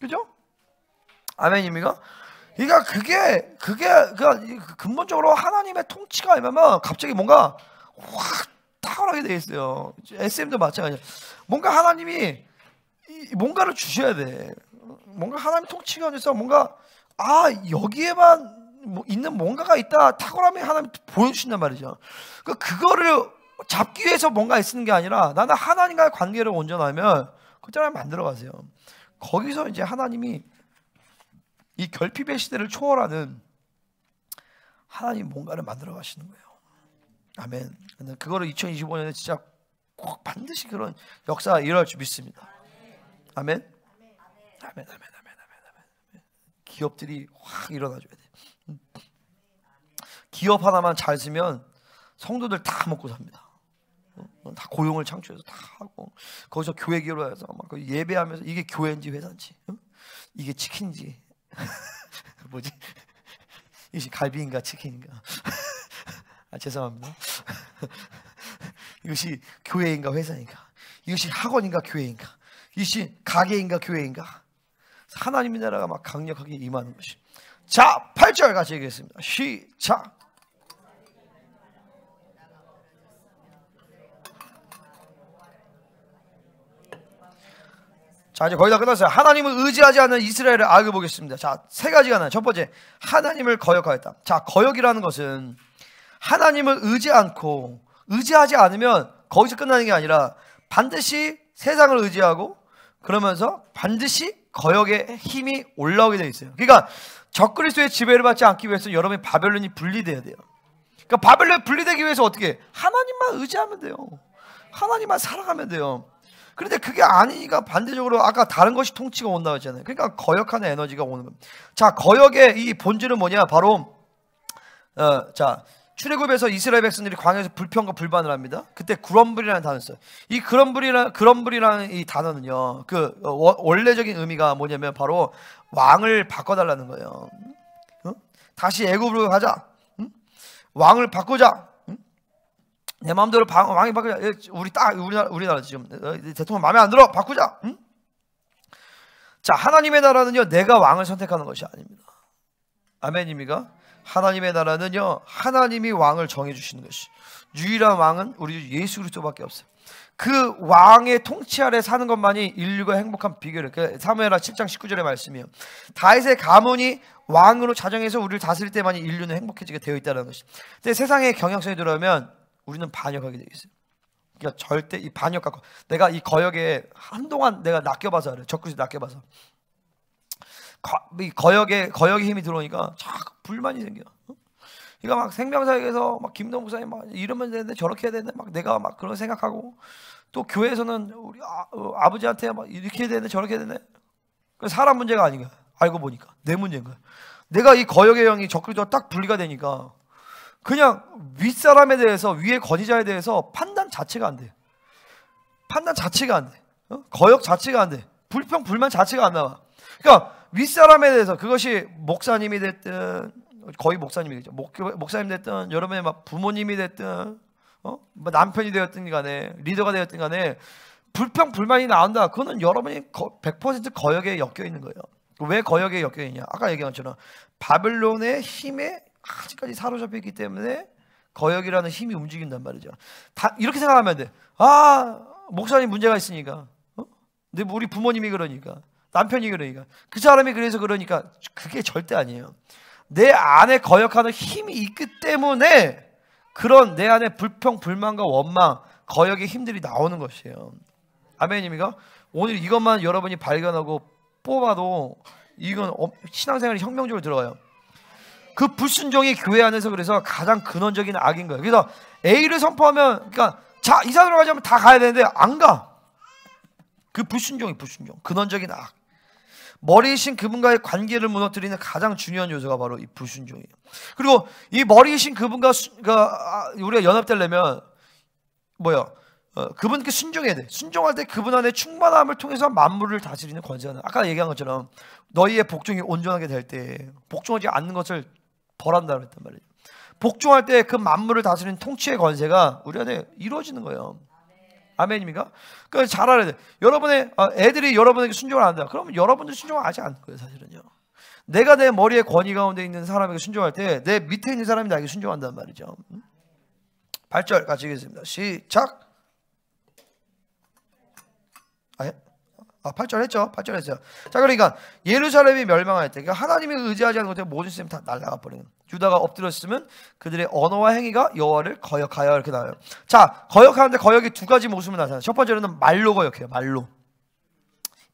그죠? 아멘입니까? 그러니까 그게 근본적으로 하나님의 통치가 임하면 갑자기 뭔가 확 탁월하게 돼 있어요. SM도 마찬가지야. 뭔가 하나님이 뭔가를 주셔야 돼. 뭔가 하나님 통치가 있어. 뭔가 여기에만 있는 뭔가가 있다. 탁월함이 하나님 보여주신단 말이죠. 그거를 잡기 위해서 뭔가 쓰는 게 아니라 나는 하나님과의 관계를 온전하면 그 사람을 만들어 가세요. 거기서 이제 하나님이 이 결핍의 시대를 초월하는 하나님 뭔가를 만들어 가시는 거예요. 아멘. 그거를 2025년에 진짜 꼭 반드시 그런 역사가 일어날 줄 믿습니다. 아멘. 아멘. 기업들이 확 일어나줘야 돼. 기업 하나만 잘 쓰면 성도들 다 먹고 삽니다. 다 고용을 창출해서 다 하고 거기서 교회 기업해서 막 예배하면서 이게 교회인지 회사인지 이게 치킨인지 뭐지? 이것이 갈비인가 치킨인가? 죄송합니다. 이것이 교회인가 회사인가? 이것이 학원인가 교회인가? 이것이 가게인가 교회인가? 하나님의 나라가 막 강력하게 임하는 것이. 자, 8절 같이 읽겠습니다. 시작. 자, 이제 거의 다 끝났어요. 하나님을 의지하지 않는 이스라엘을 알고 보겠습니다. 자, 세 가지가 나요. 첫 번째, 하나님을 거역하였다. 자, 거역이라는 것은 하나님을 의지하지 않으면 거기서 끝나는 게 아니라 반드시 세상을 의지하고 그러면서 반드시 거역의 힘이 올라오게 되어 있어요. 그러니까 적그리스도의 지배를 받지 않기 위해서 여러분이 바벨론이 분리돼야 돼요. 그러니까 바벨론이 분리되기 위해서 어떻게? 하나님만 의지하면 돼요. 하나님만 사랑하면 돼요. 그런데 그게 아니니까 반대적으로 아까 다른 것이 통치가 온다고 했잖아요. 그러니까 거역하는 에너지가 오는 겁니다. 자, 거역의 이 본질은 뭐냐? 바로 자, 출애굽에서 이스라엘 백성들이 광야에서 불평과 불반을 합니다. 그때 그럼블이라는 단어를 써요. 이 그럼블이라는 이 단어는요, 그 원래적인 의미가 뭐냐면 바로 왕을 바꿔달라는 거예요. 다시 애굽으로 가자. 왕을 바꾸자. 내 마음대로 왕이 바꾸자. 우리나라 지금 대통령 마음에 안 들어. 바꾸자. 자, 하나님의 나라는요, 내가 왕을 선택하는 것이 아닙니다. 아멘입니까? 하나님의 나라는요, 하나님이 왕을 정해주시는 것이. 유일한 왕은 우리 예수 그리스도밖에 없어요. 그 왕의 통치 아래 사는 것만이 인류가 행복한 비결이에요. 사무엘하 7장 19절의 말씀이에요. 다윗의 가문이 왕으로 자정해서 우리를 다스릴 때만이 인류는 행복해지게 되어 있다는 것이. 근데 세상의 경향성이 들어오면 우리는 반역하게 되어 있어요. 그러니까 절대 이 반역 갖고 내가 이 거역에 한동안 내가 낚여봐서 그래. 적그리스도 낚여봐서 이 거역의 힘이 들어오니까 자꾸 불만이 생겨. 그러니까 막 생명사역에서 막 김동 목사님 막 이러면 되는데 저렇게 해야 되는데 막 내가 막 그런 생각하고 또 교회에서는 우리 아버지한테 막 이렇게 해야 되는데 저렇게 해야 되는데 사람 문제가 아닌가 알고 보니까 내 문제인 거야. 내가 이 거역의 영이 적그리스도와 딱 분리가 되니까 그냥 윗사람에 대해서 위의 권위자에 대해서 판단 자체가 안 돼. 판단 자체가 안 돼. 거역 자체가 안 돼. 불평 불만 자체가 안 나와. 그러니까 윗사람에 대해서 그것이 목사님이 됐든 거의 목사님이겠죠. 목사님 됐든 여러분의 막 부모님이 됐든 뭐 남편이 되었든 간에 리더가 되었든 간에 불평 불만이 나온다. 그거는 여러분이 100% 거역에 엮여 있는 거예요. 왜 거역에 엮여 있냐? 아까 얘기한 것처럼 바벨론의 힘에 아직까지 사로잡혀 있기 때문에 거역이라는 힘이 움직인단 말이죠. 다 이렇게 생각하면 돼. 목사님 문제가 있으니까, 근데 우리 부모님이 그러니까, 남편이 그러니까, 그 사람이 그래서 그러니까 그게 절대 아니에요. 내 안에 거역하는 힘이 있기 때문에 그런 내 안에 불평, 불만과 원망, 거역의 힘들이 나오는 것이에요. 아멘입니까? 오늘 이것만 여러분이 발견하고 뽑아도 이건 신앙생활이 혁명적으로 들어가요. 그 불순종이 교회 안에서 그래서 가장 근원적인 악인 거예요. 그래서 A를 선포하면, 그러니까 자 이사로 가자면 다 가야 되는데 안 가. 그 불순종, 근원적인 악. 머리이신 그분과의 관계를 무너뜨리는 가장 중요한 요소가 바로 이 불순종이에요. 그리고 이 머리이신 그분과 우리가 연합되려면 그분께 순종해야 돼. 순종할 때 그분 안에 충만함을 통해서 만물을 다스리는 권세가 나. 아까 얘기한 것처럼 너희의 복종이 온전하게 될 때 복종하지 않는 것을 벌한다 그랬단 말이에요. 복종할 때 그 만물을 다스리는 통치의 권세가 우리 안에 이루어지는 거예요. 아멘입니까? 그러니까 잘 알아야 돼. 여러분의 애들이 여러분에게 순종을 안 한다. 그러면 여러분들 순종을 하지 않는 거예요, 사실은요. 내가 내 머리의 권위 가운데 있는 사람에게 순종할 때 내 밑에 있는 사람이 나에게 순종한단 말이죠. 8절 같이 읽겠습니다. 시작. 8절 했죠? 8절 했어요. 자, 그러니까 예루살렘이 멸망할 때, 그러니까 하나님이 의지하지 않는 것에 모든 시스템이 다 날아가 버리는. 유다가 엎드렸으면 그들의 언어와 행위가 여호와를 거역하여 이렇게 나와요. 자, 거역하는데 거역이 두 가지 모습을 나타나요. 첫 번째로는 말로 거역해요. 말로.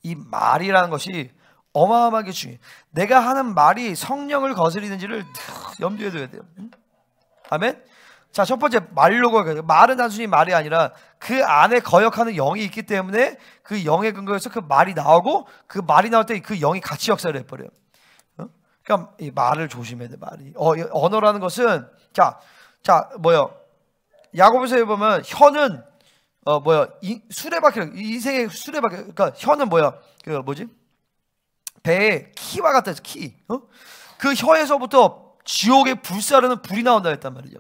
이 말이라는 것이 어마어마하게 중요해요. 내가 하는 말이 성령을 거스리는지를 염두에 둬야 돼요. 아멘? 자, 첫 번째 말로 거역해요. 말은 단순히 말이 아니라 그 안에 거역하는 영이 있기 때문에 그 영의 근거에서 그 말이 나오고 그 말이 나올 때 그 영이 같이 역사를 해버려요. 그러니까 이 말을 조심해야 돼. 말이 언어라는 것은 야고보서에 보면 혀는 수레바퀴, 인생의 수레바퀴. 그러니까 혀는 배에 키와 같다 해서 키. 그 혀에서부터 지옥의 불사르는 불이 나온다 했단 말이죠.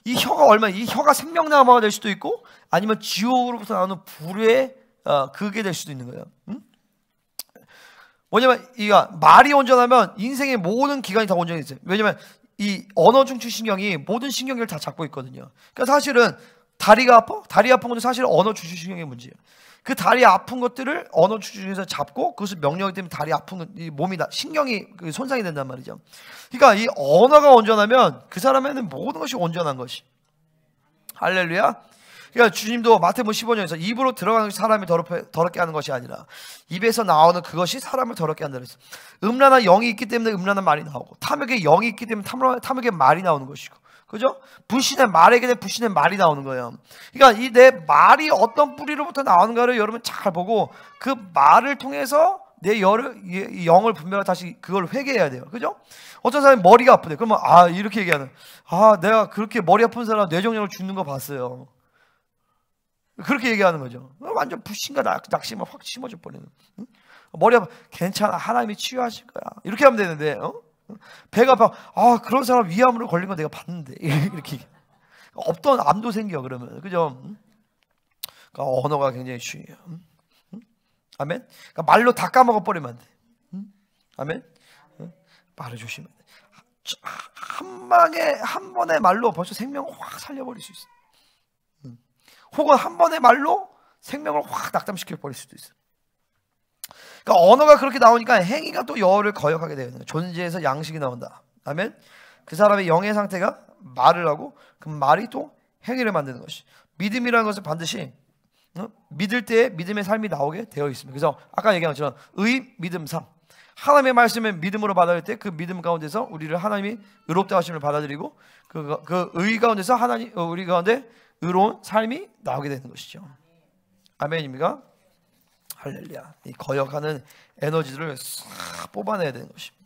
이 혀가 생명나무가 될 수도 있고 아니면 지옥으로부터 나오는 불의 그게 될 수도 있는 거예요. 뭐냐면 말이 온전하면 인생의 모든 기관이 다 온전히 있어요. 왜냐면 이 언어 중추 신경이 모든 신경을 다 잡고 있거든요. 그러니까 사실은 다리가 아파? 다리 아픈 것도 사실 언어 중추 신경의 문제예요. 그 다리 아픈 것들을 언어 중추에서 잡고 그것을 명령하기 때문에 다리 아픈 이 몸이 신경이 손상이 된단 말이죠. 그러니까 이 언어가 온전하면 그 사람에는 모든 것이 온전한 것이. 할렐루야. 그러니까 주님도 마태복음 15장에서 입으로 들어가는 것이 사람을 더럽게 하는 것이 아니라 입에서 나오는 그것이 사람을 더럽게 한다 그랬어요. 음란한 영이 있기 때문에 음란한 말이 나오고 탐욕의 영이 있기 때문에 탐욕의 말이 나오는 것이고, 그죠? 불신의 말에게 대한 불신의 말이 나오는 거예요. 그러니까 이 내 말이 어떤 뿌리로부터 나오는가를 여러분 잘 보고 그 말을 통해서 내 영을 분별하고 다시 그걸 회개해야 돼요. 그죠? 어떤 사람이 머리가 아프대. 그러면 이렇게 얘기하는, 내가 그렇게 머리 아픈 사람 뇌종양을 죽는 거 봤어요. 그렇게 얘기하는 거죠. 완전 불신과 낙심을 확 심어져 버리는. 머리 아파, 괜찮아, 하나님이 치유하실 거야. 이렇게 하면 되는데, 배가 아파, 그런 사람 위암으로 걸린 거 내가 봤는데, 이렇게 없던 암도 생겨. 그러면, 그죠? 그러니까 언어가 굉장히 중요해요. 아멘. 그러니까 말로 다 까먹어 버리면 안 돼. 아멘. 말을 조심해. 한 번의 말로 벌써 생명을 확 살려버릴 수 있어. 혹은 한 번의 말로 생명을 확 낙담시켜 버릴 수도 있어. 그러니까 언어가 그렇게 나오니까 행위가 또 여호와를 거역하게 되는 거예요. 존재에서 양식이 나온다. 아멘. 그 사람의 영의 상태가 말을 하고 그 말이 또 행위를 만드는 것이. 믿음이라는 것은 반드시 믿을 때 믿음의 삶이 나오게 되어 있습니다. 그래서 아까 얘기한 것처럼 의, 믿음, 삶. 하나님의 말씀을 믿음으로 받아들일 때 그 믿음 가운데서 우리를 하나님이 의롭다 하심을 받아들이고 그 의 가운데서 하나님 우리 가운데 의로운 삶이 나오게 되는 것이죠. 아멘입니까? 할렐루야. 이 거역하는 에너지들을 싹 뽑아내야 되는 것입니다.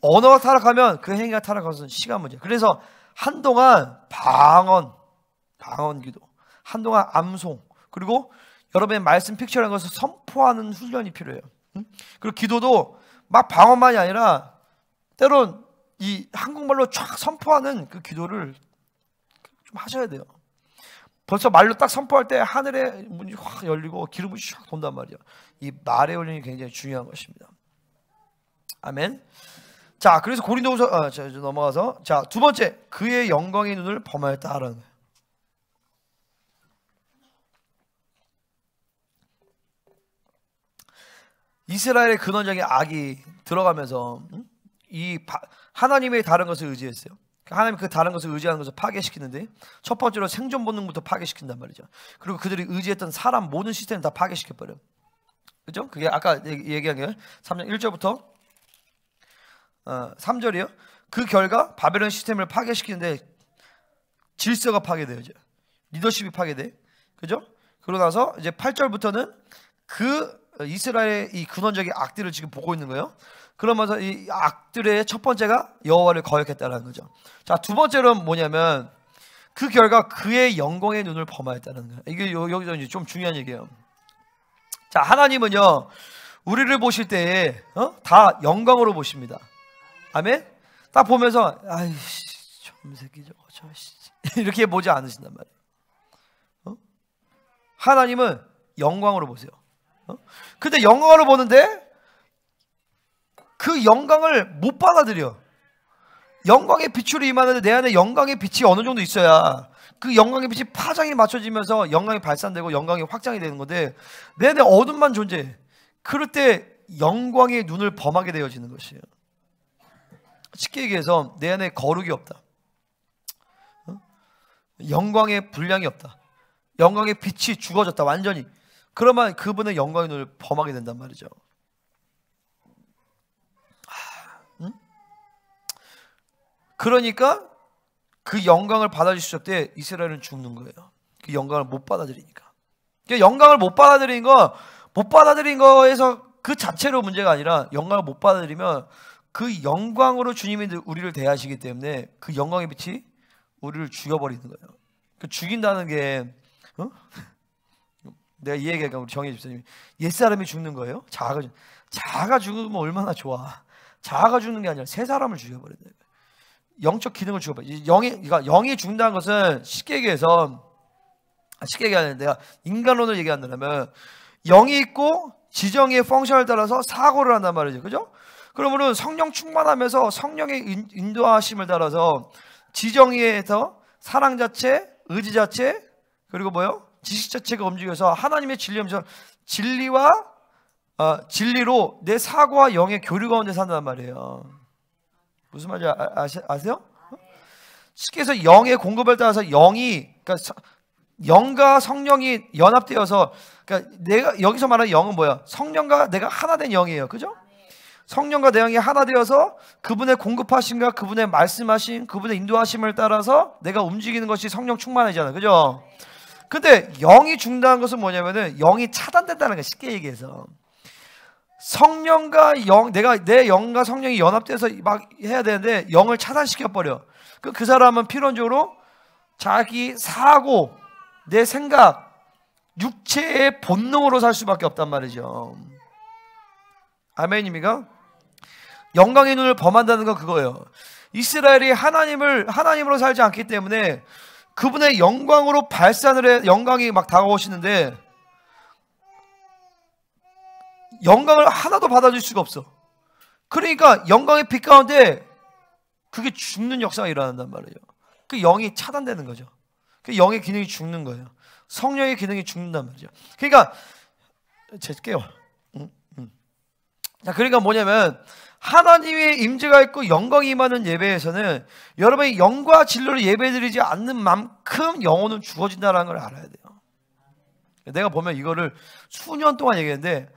언어가 타락하면 그 행위가 타락하는 것은 시간 문제. 그래서 한동안 방언 기도, 한동안 암송, 그리고 여러분의 말씀 픽처라는 것을 선포하는 훈련이 필요해요. 그리고 기도도 막 방언만이 아니라 때론 이 한국말로 쫙 선포하는 그 기도를 좀 하셔야 돼요. 벌써 말로 딱 선포할 때 하늘의 문이 확 열리고 기름이 쫙 돈단 말이에요. 이 말의 훈련이 굉장히 중요한 것입니다. 아멘. 자, 그래서 고린도후서 넘어가서 자, 두 번째, 그의 영광의 눈을 범하였다라는 거예요. 이스라엘의 근원적인 악이 들어가면서 하나님의 다른 것을 의지했어요. 하나님 그 다른 것을 의지하는 것을 파괴시키는데 첫 번째로 생존 본능부터 파괴시킨단 말이죠. 그리고 그들이 의지했던 사람 모든 시스템을 다 파괴시켜버려요. 그죠? 그게 아까 얘기한 게 3장 1절부터 3절이요. 그 결과 바벨론 시스템을 파괴시키는데 질서가 파괴되어져. 리더십이 파괴돼. 그죠? 그러고 나서 이제 8절부터는 그 이스라엘의 이 근원적인 악들을 지금 보고 있는 거예요. 그러면서 이 악들의 첫 번째가 여호와를 거역했다는 거죠. 자, 두 번째는 뭐냐면 그 결과 그의 영광의 눈을 범하였다는 거예요. 이게 여기서 이제 좀 중요한 얘기예요. 자, 하나님은요 우리를 보실 때에 다 영광으로 보십니다. 아멘. 딱 보면서 아이씨 좀 새끼 저거 이렇게 보지 않으신단 말이에요. 하나님은 영광으로 보세요. 근데 영광으로 보는데 그 영광을 못 받아들여. 영광의 빛으로 임하는데 내 안에 영광의 빛이 어느 정도 있어야 그 영광의 빛이 파장이 맞춰지면서 영광이 발산되고 영광이 확장이 되는 건데 내 안에 어둠만 존재해. 그럴 때 영광의 눈을 범하게 되어지는 것이에요. 쉽게 얘기해서 내 안에 거룩이 없다. 영광의 분량이 없다. 영광의 빛이 죽어졌다 완전히. 그러면 그분의 영광의 눈을 범하게 된단 말이죠. 그러니까 그 영광을 받아들일 수 없을 때 이스라엘은 죽는 거예요. 그 영광을 못 받아들이니까. 그러니까 영광을 못 받아들인 거에서 그 자체로 문제가 아니라 영광을 못 받아들이면 그 영광으로 주님이 우리를 대하시기 때문에 그 영광의 빛이 우리를 죽여버리는 거예요. 그 죽인다는 게 내가 이 얘기가 우리 정혜 집사님이 옛사람이 죽는 거예요? 자아가 죽으면 얼마나 좋아. 자아가 죽는 게 아니라 새 사람을 죽여버린다. 영적 기능을 죽여버려. 영이 죽는다는 것은 쉽게 얘기하는 내가 인간론을 얘기한다면 영이 있고 지정의 펑션을 따라서 사고를 한단 말이죠. 그죠? 그러면은 성령 충만하면서 성령의 인도하심을 따라서 지정의에서 사랑 자체, 의지 자체, 그리고 뭐요? 지식 자체가 움직여서 하나님의 진리면서 진리로 내 사고와 영의 교류 가운데 산단 말이에요. 무슨 말인지 아세요? 쉽게 해서 영의 공급을 따라서 그러니까 영과 성령이 연합되어서, 그러니까 내가 여기서 말하는 영은 뭐야? 성령과 내가 하나 된 영이에요. 그죠? 성령과 내 영이 하나 되어서 그분의 공급하심과 그분의 말씀하심, 그분의 인도하심을 따라서 내가 움직이는 것이 성령 충만이잖아요. 그죠? 근데 영이 죽는다는 것은 뭐냐면은 영이 차단된다는 거야. 쉽게 얘기해서 성령과 내 영과 성령이 연합돼서 막 해야 되는데 영을 차단시켜버려. 그 사람은 필연적으로 자기 사고, 내 생각, 육체의 본능으로 살 수밖에 없단 말이죠. 아멘입니까? 영광의 눈을 범한다는 건 그거예요. 이스라엘이 하나님으로 살지 않기 때문에 그분의 영광으로 발산을 해. 영광이 막 다가오시는데 영광을 하나도 받아줄 수가 없어. 그러니까 영광의 빛 가운데 그게 죽는 역사가 일어난단 말이에요. 그 영이 차단되는 거죠. 그 영의 기능이 죽는 거예요. 성령의 기능이 죽는단 말이죠. 그러니까 제 깨워. 그러니까 뭐냐면 하나님의 임재가 있고 영광이 임하는 예배에서는 여러분이 영과 진리로 예배드리지 않는 만큼 영혼은 죽어진다는 걸 알아야 돼요. 내가 보면 이거를 수년 동안 얘기했는데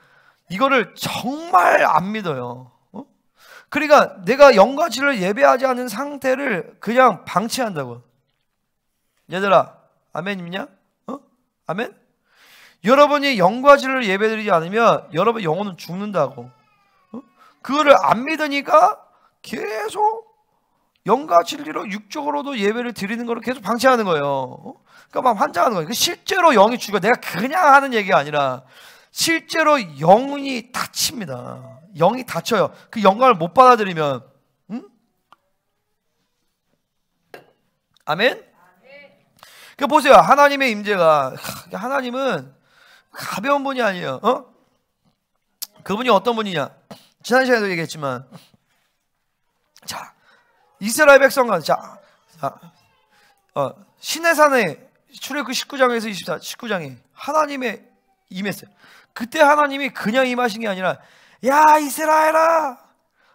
이거를 정말 안 믿어요. 그러니까 내가 영과 진리를 예배하지 않는 상태를 그냥 방치한다고. 얘들아, 아멘 믿냐? 아멘? 여러분이 영과 진리를 예배드리지 않으면 여러분 영혼은 죽는다고. 그거를 안 믿으니까 계속 영과 진리로 육적으로도 예배를 드리는 거를 계속 방치하는 거예요. 그러니까 막 환장하는 거예요. 실제로 영이 죽어. 내가 그냥 하는 얘기가 아니라 실제로 영이 다칩니다. 영이 다쳐요. 그 영광을 못 받아들이면. 아멘? 그 보세요. 하나님의 임재가, 하나님은 가벼운 분이 아니에요. 그분이 어떤 분이냐? 지난 시간에도 얘기했지만, 자, 이스라엘 백성과, 시내산에 출애굽기 19장에서 19장에 하나님의 임했어요. 그때 하나님이 그냥 임하신 게 아니라, 야 이스라엘아,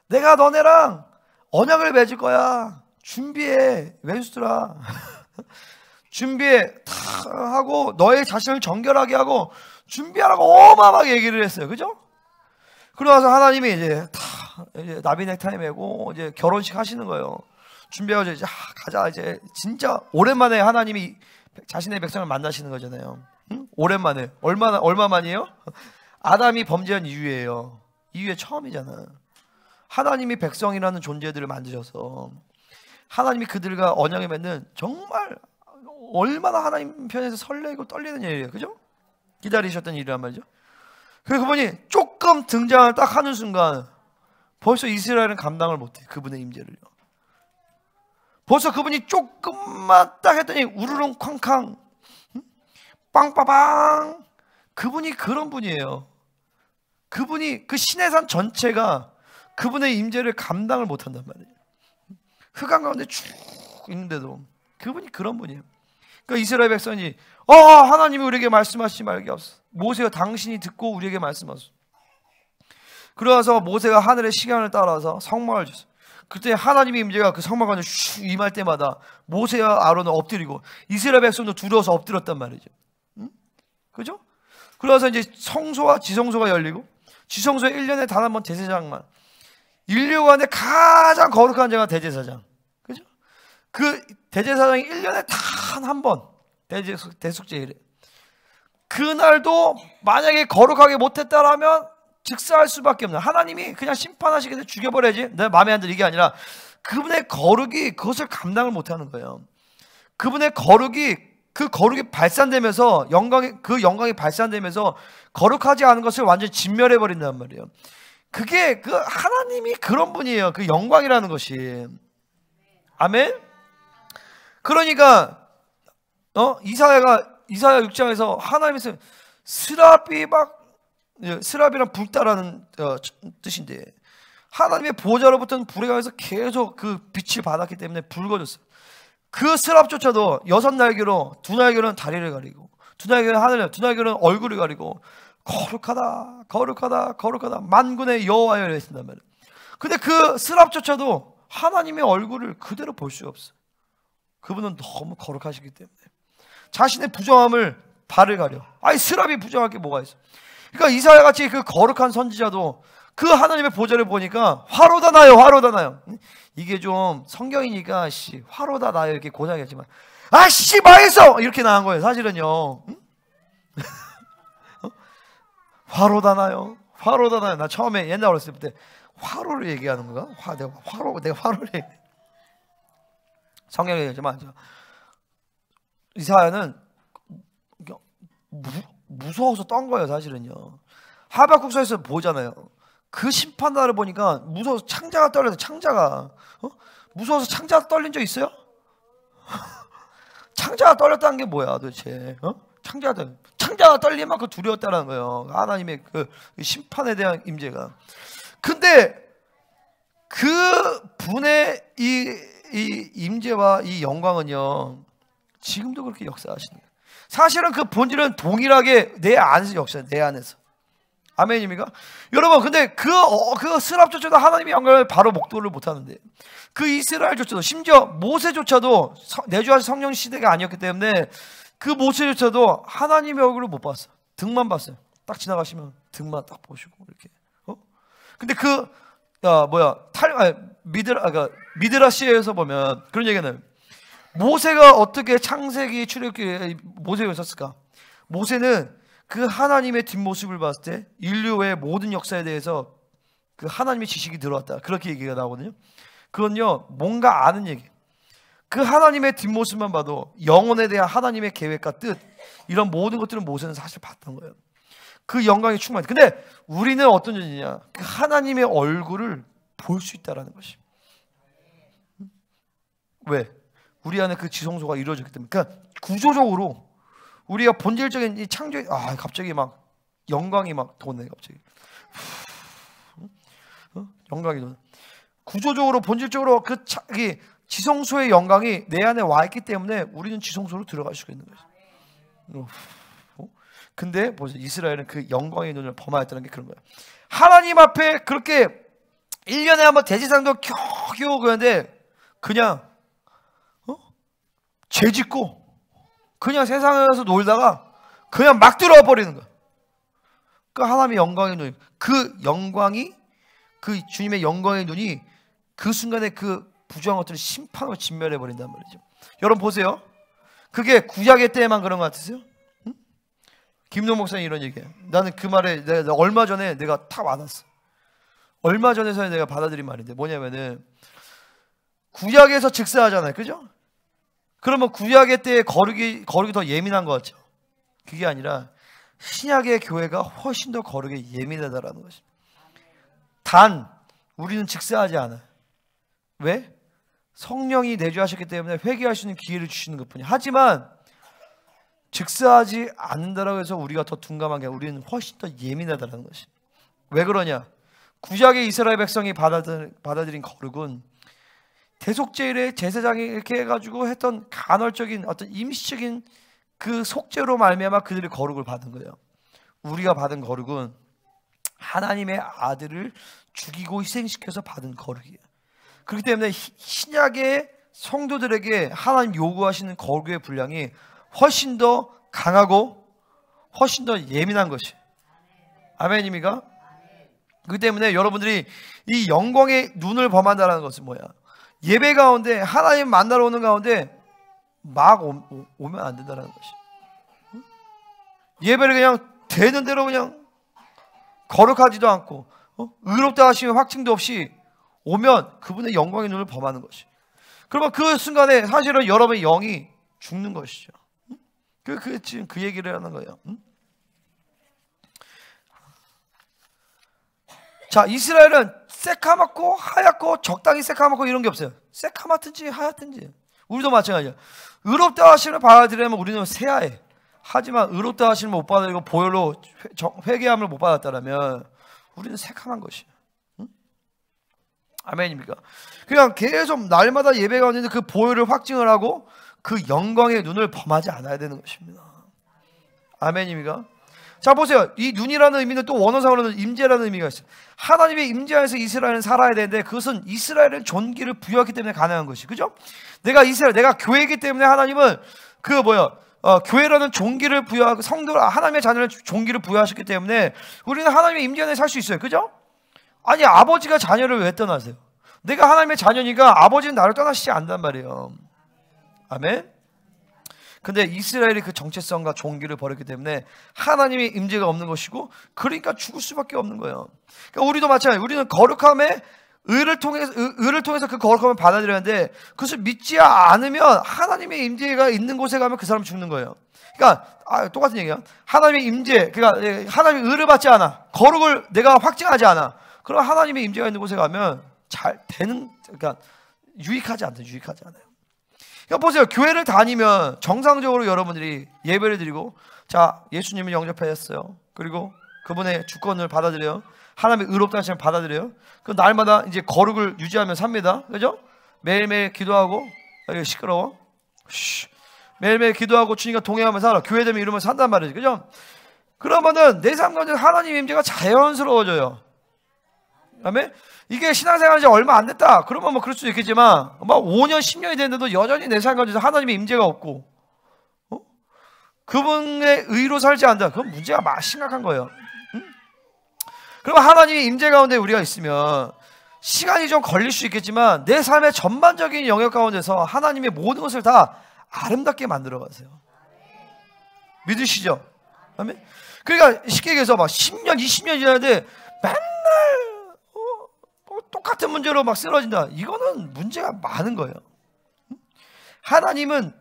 내가 너네랑 언약을 맺을 거야. 준비해, 왼수들아. 준비해 다 하고 너의 자신을 정결하게 하고 준비하라고 어마어마하게 얘기를 했어요. 그죠? 그러고 나서 하나님이 이제 나비 넥타이 메고 이제 결혼식 하시는 거예요. 준비하고 이제 가자. 이제 진짜 오랜만에 하나님이 자신의 백성을 만나시는 거잖아요. 오랜만에. 얼마 만이에요? 아담이 범죄한 이후에요. 이후에 처음이잖아. 하나님이 백성이라는 존재들을 만드셔서 하나님이 그들과 언약을 맺는 정말 얼마나 하나님 편에서 설레고 떨리는 일이에요. 그죠? 기다리셨던 일이란 말이죠. 그분이 조금 등장을 딱 하는 순간 벌써 이스라엘은 감당을 못해. 그분의 임재를요. 벌써 그분이 조금만 딱 했더니 우르릉 쾅쾅 빵빠방. 그분이 그런 분이에요. 그분이 그 시내산 전체가 그분의 임재를 감당을 못한단 말이에요. 흑암 가운데 쭉 있는데도 그분이 그런 분이에요. 그러니까 이스라엘 백성이 하나님이 우리에게 말씀하시지 말게 없어. 모세가 당신이 듣고 우리에게 말씀하소서. 그러면서 모세가 하늘의 시간을 따라서 성막을 줬어요. 그때 하나님의 임재가 그 성막 안에 슉 임할 때마다 모세와 아론은 엎드리고 이스라엘 백성도 두려워서 엎드렸단 말이죠. 그죠? 그러면서 이제 성소와 지성소가 열리고 지성소에 1년에 단 한 번 대제사장만, 인류 가운데 가장 거룩한 자가 대제사장. 그죠? 그 대제사장이 1년에 단 한 번 대속제일에, 그날도 만약에 거룩하게 못했다라면 즉사할 수밖에 없는, 하나님이 그냥 심판하시게 돼 죽여버려야지 내 마음에 안 들어, 이게 아니라 그분의 거룩이 그것을 감당을 못하는 거예요. 그분의 거룩이 발산되면서 영광이 발산되면서 거룩하지 않은 것을 완전히 진멸해 버린단 말이에요. 그게 그 하나님이 그런 분이에요. 그 영광이라는 것이. 아멘. 그러니까 이사야 6장에서 하나님께서 스랍이란 불다라는 뜻인데, 하나님의 보좌로부터는 불이 가서 계속 그 빛을 받았기 때문에 붉어졌어요. 그 스랍조차도 6날개로, 2날개로는 다리를 가리고, 2날개는 하늘을, 2날개로는 얼굴을 가리고 거룩하다 거룩하다 거룩하다 만군의 여호와여 이랬단 말이에요. 근데 그 스랍조차도 하나님의 얼굴을 그대로 볼 수가 없어요. 그분은 너무 거룩하시기 때문에 자신의 부정함을 발을 가려. 아니 스랍이 부정할 게 뭐가 있어. 그러니까 이사야 같이 그 거룩한 선지자도 그 하나님의 보좌를 보니까 화로다 나요, 화로다 나요. 이게 좀 성경이니까 화로다 나요 이렇게 고장했지만 망했어 이렇게 나온 거예요. 사실은요. 화로다 나요, 화로다 나요. 나 처음에 옛날 어렸을 때 화로를 얘기하는 건가? 내가 화로를 성경에 얘기하지만 이사야는 무서워서 떤 거예요. 사실은요. 하박국서에서 보잖아요. 그 심판날을 보니까 무서워서 창자가 떨려서, 창자가 무서워서 창자가 떨린 적 있어요? 창자가 떨렸다는 게 뭐야 도대체? 창자가 떨릴 만큼 두려웠다는 거예요. 하나님의 그 심판에 대한 임재가. 근데 그 분의 이 임재와 이 영광은요 지금도 그렇게 역사하시는 거예요. 사실은 그 본질은 동일하게 내 안에서 역사해요. 내 안에서. 아멘입니까? 여러분, 근데 그 스랍조차도 하나님의 영광을 바로 목도를 못하는데, 그 이스라엘조차도, 심지어 모세조차도 내주하신 성령 시대가 아니었기 때문에 그 모세조차도 하나님의 얼굴을 못 봤어. 등만 봤어요. 딱 지나가시면 등만 딱 보시고 이렇게. 근데 미드라시에서 보면 그런 얘기는, 모세가 어떻게 창세기 출애굽기 모세가 있었을까? 모세는 그 하나님의 뒷모습을 봤을 때 인류의 모든 역사에 대해서 그 하나님의 지식이 들어왔다, 그렇게 얘기가 나오거든요. 그건요, 뭔가 아는 얘기. 그 하나님의 뒷모습만 봐도 영혼에 대한 하나님의 계획과 뜻, 이런 모든 것들은 모세는 사실 봤던 거예요. 그 영광이 충만해. 근데 우리는 어떤 존재냐? 그 하나님의 얼굴을 볼 수 있다라는 것이. 왜? 우리 안에 그 지성소가 이루어졌기 때문에. 그러니까 구조적으로 우리가 본질적인 이 창조, 갑자기 막 영광이 막 도네, 갑자기. 영광이 도네. 구조적으로, 본질적으로 그 지성소의 영광이 내 안에 와 있기 때문에 우리는 지성소로 들어갈 수가 있는 거예요. 근데 보세요, 이스라엘은 그 영광의 눈을 범하였다는 게 그런 거예요. 하나님 앞에 그렇게 1년에 한번 대제사장도 겨우 그런데 그냥 죄 짓고 그냥 세상에서 놀다가 그냥 막 들어와 버리는 거야. 그 하나님의 영광의 눈, 그 영광이, 그 주님의 영광의 눈이 그 순간에 그 부정한 것들을 심판으로 진멸해 버린단 말이죠. 여러분 보세요, 그게 구약의 때에만 그런 것 같으세요? 응? 김동 목사님 이런 얘기해요. 나는 그 말에 내가 얼마 전에 내가 탁 와닿았어. 얼마 전에 내가 받아들인 말인데, 뭐냐면은 구약에서 즉사하잖아요, 그죠? 그러면 구약의 때에 거룩이 더 예민한 것 같죠? 그게 아니라 신약의 교회가 훨씬 더 거룩에 예민하다라는 것입니다. 단 우리는 즉사하지 않아요. 왜? 성령이 내주하셨기 때문에 회개할 수 있는 기회를 주시는 것뿐이에요. 하지만 즉사하지 않는다라고 해서 우리가 더 둔감한 게 아니라 우리는 훨씬 더 예민하다는 것이. 왜 그러냐? 구약의 이스라엘 백성이 받아들인 거룩은 대속죄일에 제사장이 이렇게 해가지고 했던 간헐적인 어떤 임시적인 그 속죄로 말미암아 그들이 거룩을 받은 거예요. 우리가 받은 거룩은 하나님의 아들을 죽이고 희생시켜서 받은 거룩이에요. 그렇기 때문에 신약의 성도들에게 하나님 요구하시는 거룩의 분량이 훨씬 더 강하고 훨씬 더 예민한 것이. 아멘입니까? 그렇기 때문에 여러분들이 이 영광의 눈을 범한다는 것은 뭐야? 예배 가운데 하나님 만나러 오는 가운데 막 오면 안 된다는 것이. 예배를 그냥 되는 대로 그냥 거룩하지도 않고 의롭다 하시면 확증도 없이 오면 그분의 영광의 눈을 범하는 것이. 그러면 그 순간에 사실은 여러분의 영이 죽는 것이죠. 지금 그 얘기를 하는 거예요. 자, 이스라엘은 새카맣고 하얗고 적당히 새카맣고 이런 게 없어요. 새카맣든지 하얗든지. 우리도 마찬가지야. 의롭다 하심을 받아들이면 우리는 새하얘. 하지만 의롭다 하심을 못 받아들이고 보혈로 회개함을 못 받았다면 우리는 새카만 것이에요. 응? 아멘입니까? 그냥 계속 날마다 예배가 오는데 그 보혈을 확증을 하고 그 영광의 눈을 범하지 않아야 되는 것입니다. 아멘입니까? 자, 보세요. 이 눈이라는 의미는 또 원어상으로는 임재라는 의미가 있어요. 하나님의 임재 안에서 이스라엘은 살아야 되는데 그것은 이스라엘은 존귀를 부여했기 때문에 가능한 것이. 그죠? 내가 교회이기 때문에 하나님은 교회라는 존귀를 부여하고 하나님의 자녀를 존귀를 부여하셨기 때문에 우리는 하나님의 임재 안에 살 수 있어요. 그죠? 아니, 아버지가 자녀를 왜 떠나세요? 내가 하나님의 자녀니까 아버지는 나를 떠나시지 않단 말이에요. 아멘? 근데 이스라엘이 그 정체성과 종기를 버렸기 때문에 하나님의 임재가 없는 것이고, 그러니까 죽을 수밖에 없는 거예요. 그러니까 우리도 마찬가지예요. 우리는 거룩함에 의를 통해서 그 거룩함을 받아들여야 하는데, 그것을 믿지 않으면 하나님의 임재가 있는 곳에 가면 그 사람은 죽는 거예요. 그러니까 똑같은 얘기야. 하나님의 임재, 그러니까 하나님의 의를 받지 않아, 거룩을 내가 확증하지 않아, 그럼 하나님의 임재가 있는 곳에 가면 그러니까 유익하지 않아요. 그러니까 보세요. 교회를 다니면 정상적으로 여러분들이 예배를 드리고, 자, 예수님을 영접하셨어요. 그리고 그분의 주권을 받아들여요. 하나님의 의롭다 하심을 받아들여요. 그 날마다 이제 거룩을 유지하며 삽니다. 그죠? 매일매일 기도하고, 시끄러워. 매일매일 기도하고 주님과 동행하며 살아. 교회 되면 이러면 산단 말이지. 그죠? 그러면은 내 삶 가운데 하나님의 임재가 자연스러워져요. 아멘. 이게 신앙생활이 이제 얼마 안 됐다 그러면 뭐 그럴 수도 있겠지만 막 5년 10년이 됐는데도 여전히 내 삶 가운데 하나님의 임재가 없고 그분의 의로 살지 않는다, 그건 문제가 심각한 거예요. 그럼 하나님의 임재 가운데 우리가 있으면 시간이 좀 걸릴 수 있겠지만 내 삶의 전반적인 영역 가운데서 하나님의 모든 것을 다 아름답게 만들어 가세요. 믿으시죠? 아멘. 그러니까 쉽게 얘기해서 막 10년 20년 지났는데 맨날 똑같은 문제로 막 쓰러진다, 이거는 문제가 많은 거예요. 하나님은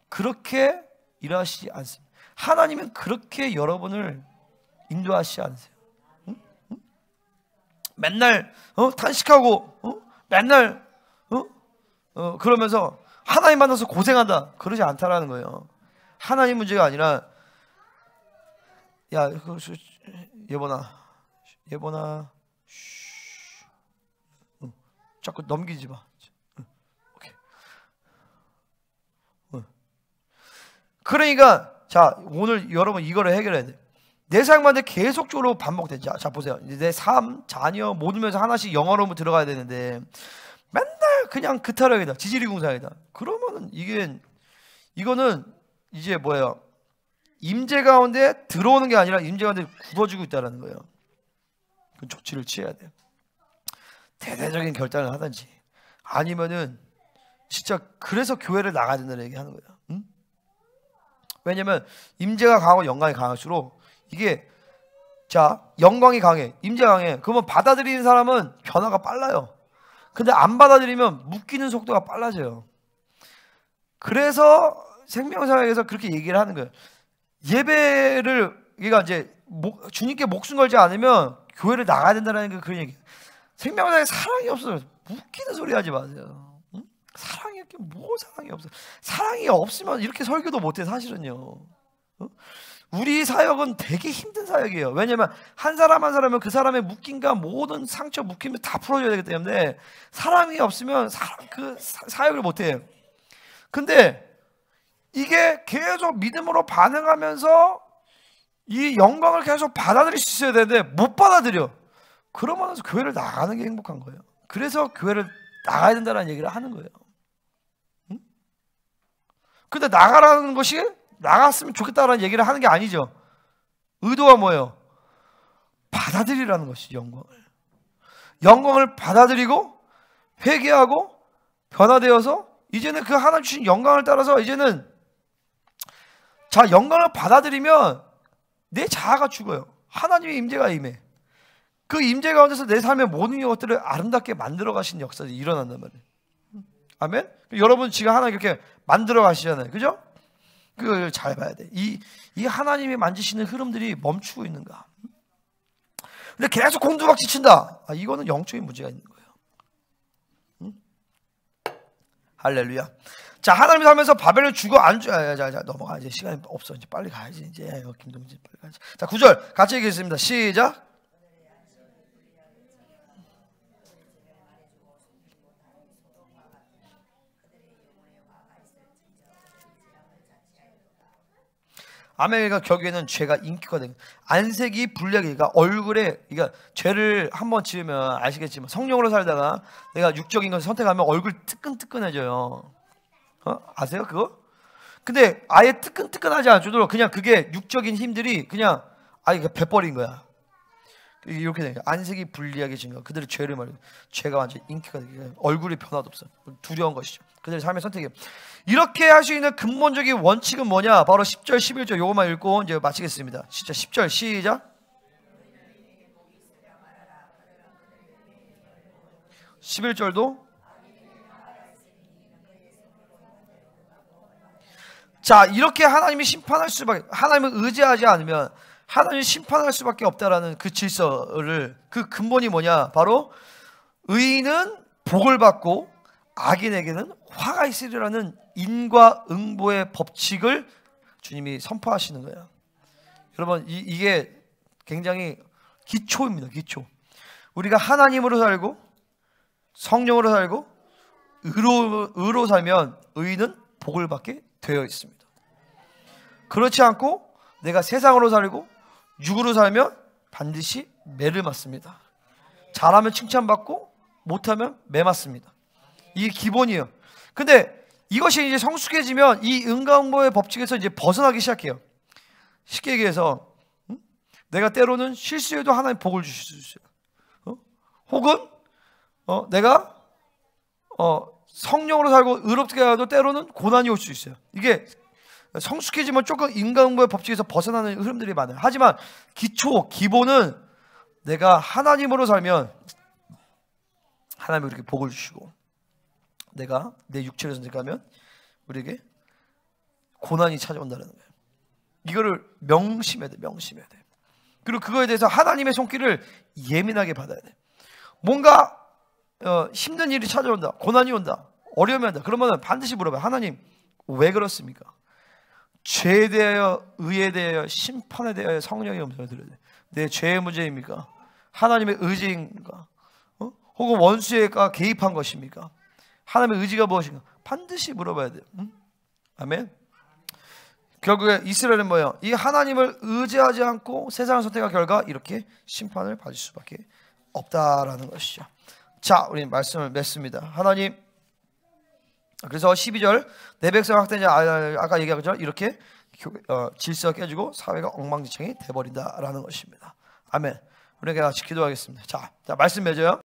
그렇게 일하시지 않습니다. 하나님은 그렇게 여러분을 인도하시지 않으세요. 맨날 탄식하고 맨날 그러면서 하나님 만나서 고생한다, 그러지 않다라는 거예요. 하나님 문제가 아니라, 야 예보나 자꾸 넘기지 마. 오케이. 그러니까 자, 오늘 여러분 이거를 해결해야 돼. 내 삶한테 계속적으로 반복돼. 자 보세요. 내 삶, 자녀 모든 면에서 하나씩 영어로 들어가야 되는데 맨날 그냥 그 타락이다, 지지리 궁상이다. 그러면은 이거는 이제 뭐예요? 임재 가운데 들어오는 게 아니라 임재 가운데 굽어지고 있다는 거예요. 그 조치를 취해야 돼요. 대대적인 결단을 하든지 아니면은 진짜 그래서 교회를 나가야 된다는 얘기 하는 거예요. 응? 왜냐면 임재가 강하고 영광이 강할수록 이게, 자, 영광이 강해, 임재가 강해, 그러면 받아들이는 사람은 변화가 빨라요. 근데 안 받아들이면 묶이는 속도가 빨라져요. 그래서 생명사역에서 그렇게 얘기를 하는 거예요. 예배를, 그러니까 이제 주님께 목숨 걸지 않으면 교회를 나가야 된다는 게 그런 얘기예요. 생명사역에 사랑이 없어서 웃기는 소리 하지 마세요. 응? 사랑이 뭐 사랑이 없어. 사랑이 없으면 이렇게 설교도 못해 사실은요. 응? 우리 사역은 되게 힘든 사역이에요. 왜냐하면 한 사람 한 사람은 그 사람의 묶임과 모든 상처 묶임을 다 풀어줘야 되기 때문에 사랑이 없으면 사역을 못해요. 근데 이게 계속 믿음으로 반응하면서 이 영광을 계속 받아들일 수 있어야 되는데 못 받아들여. 그러면 교회를 나가는 게 행복한 거예요. 그래서 교회를 나가야 된다는 얘기를 하는 거예요. 응? 근데 나가라는 것이 나갔으면 좋겠다라는 얘기를 하는 게 아니죠. 의도가 뭐예요? 받아들이라는 것이죠. 영광을 받아들이고 회개하고 변화되어서 이제는 그 하나님 주신 영광을 따라서 이제는, 자, 영광을 받아들이면 내 자아가 죽어요. 하나님의 임재가 임해. 그 임재 가운데서 내 삶의 모든 것들을 아름답게 만들어 가시는 역사들이 일어난단 말이에요. 아멘? 여러분 지금 하나님 이렇게 만들어 가시잖아요. 그죠? 그걸 잘 봐야 돼. 이 하나님이 만지시는 흐름들이 멈추고 있는가? 근데 계속 곤두박질 친다. 이거는 영적인 문제가 있는 거예요. 응? 할렐루야. 자, 하나님이 살면서 바벨을 주고 안 주. 자, 넘어가. 이제 시간이 없어. 이제 빨리 가야지. 이제 김동진 빨리 가야지. 자, 9절 같이 읽겠습니다. 시작. 아메리카 격에는 죄가 인기가 된, 안색이 불리하게, 그러니까 얼굴에, 그러니까 죄를 한번 지으면 아시겠지만 성령으로 살다가 내가 육적인 것을 선택하면 얼굴 뜨끈뜨끈해져요. 아세요 그거? 근데 아예 뜨끈뜨끈하지 않도록 그냥 그게 육적인 힘들이 그냥 아예 배버린 거야. 이렇게 되니까 안색이 불리하게 진 거, 그들의 죄를 말이고 죄가 완전 인기가 되게, 얼굴이 변화도 없어. 두려운 것이죠. 그들의 삶의 선택이에요. 이렇게 할 수 있는 근본적인 원칙은 뭐냐? 바로 10절 11절 요것만 읽고 이제 마치겠습니다. 진짜 10절 시작. 11절도 자, 이렇게 하나님이 심판할 수밖에, 하나님을 의지하지 않으면 하나님이 심판할 수밖에 없다라는 그 질서를, 그 근본이 뭐냐? 바로 의인은 복을 받고 악인에게는 화가 있으리라는 인과응보의 법칙을 주님이 선포하시는 거예요. 여러분 이게 굉장히 기초입니다. 기초. 우리가 하나님으로 살고 성령으로 살고 의로 살면 의인은 복을 받게 되어 있습니다. 그렇지 않고 내가 세상으로 살고 육으로 살면 반드시 매를 맞습니다. 잘하면 칭찬받고 못하면 매 맞습니다. 이게 기본이에요. 근데 이것이 이제 성숙해지면 이 인과응보의 법칙에서 이제 벗어나기 시작해요. 쉽게 얘기해서 내가 때로는 실수해도 하나님 복을 주실 수 있어요. 혹은 내가 성령으로 살고 의롭게 하도 때로는 고난이 올 수 있어요. 이게 성숙해지면 조금 인과응보의 법칙에서 벗어나는 흐름들이 많아요. 하지만 기본은 내가 하나님으로 살면 하나님이 우리에게 복을 주시고, 내가 내 육체를 선택하면 우리에게 고난이 찾아온다는 거예요. 이거를 명심해야 돼. 그리고 그거에 대해서 하나님의 손길을 예민하게 받아야 돼. 뭔가 힘든 일이 찾아온다, 고난이 온다, 어려움이 온다, 그러면 반드시 물어봐요. 하나님 왜 그렇습니까? 죄에 대하여, 의에 대하여, 심판에 대하여 성령의 음성을 들어야 돼. 내 죄의 문제입니까? 하나님의 의지인가? 혹은 원수가 개입한 것입니까? 하나님의 의지가 무엇인가? 반드시 물어봐야 돼요. 아멘. 결국에 이스라엘은 뭐예요? 이 하나님을 의지하지 않고 세상을 선택한 결과 이렇게 심판을 받을 수밖에 없다라는 것이죠. 자, 우리 말씀을 맺습니다. 하나님, 그래서 12절 내 백성 학대자, 아까 얘기한 것처럼 이렇게 질서가 깨지고 사회가 엉망진창이 돼버린다라는 것입니다. 아멘. 우리가 같이 기도하겠습니다. 자, 말씀 맺어요.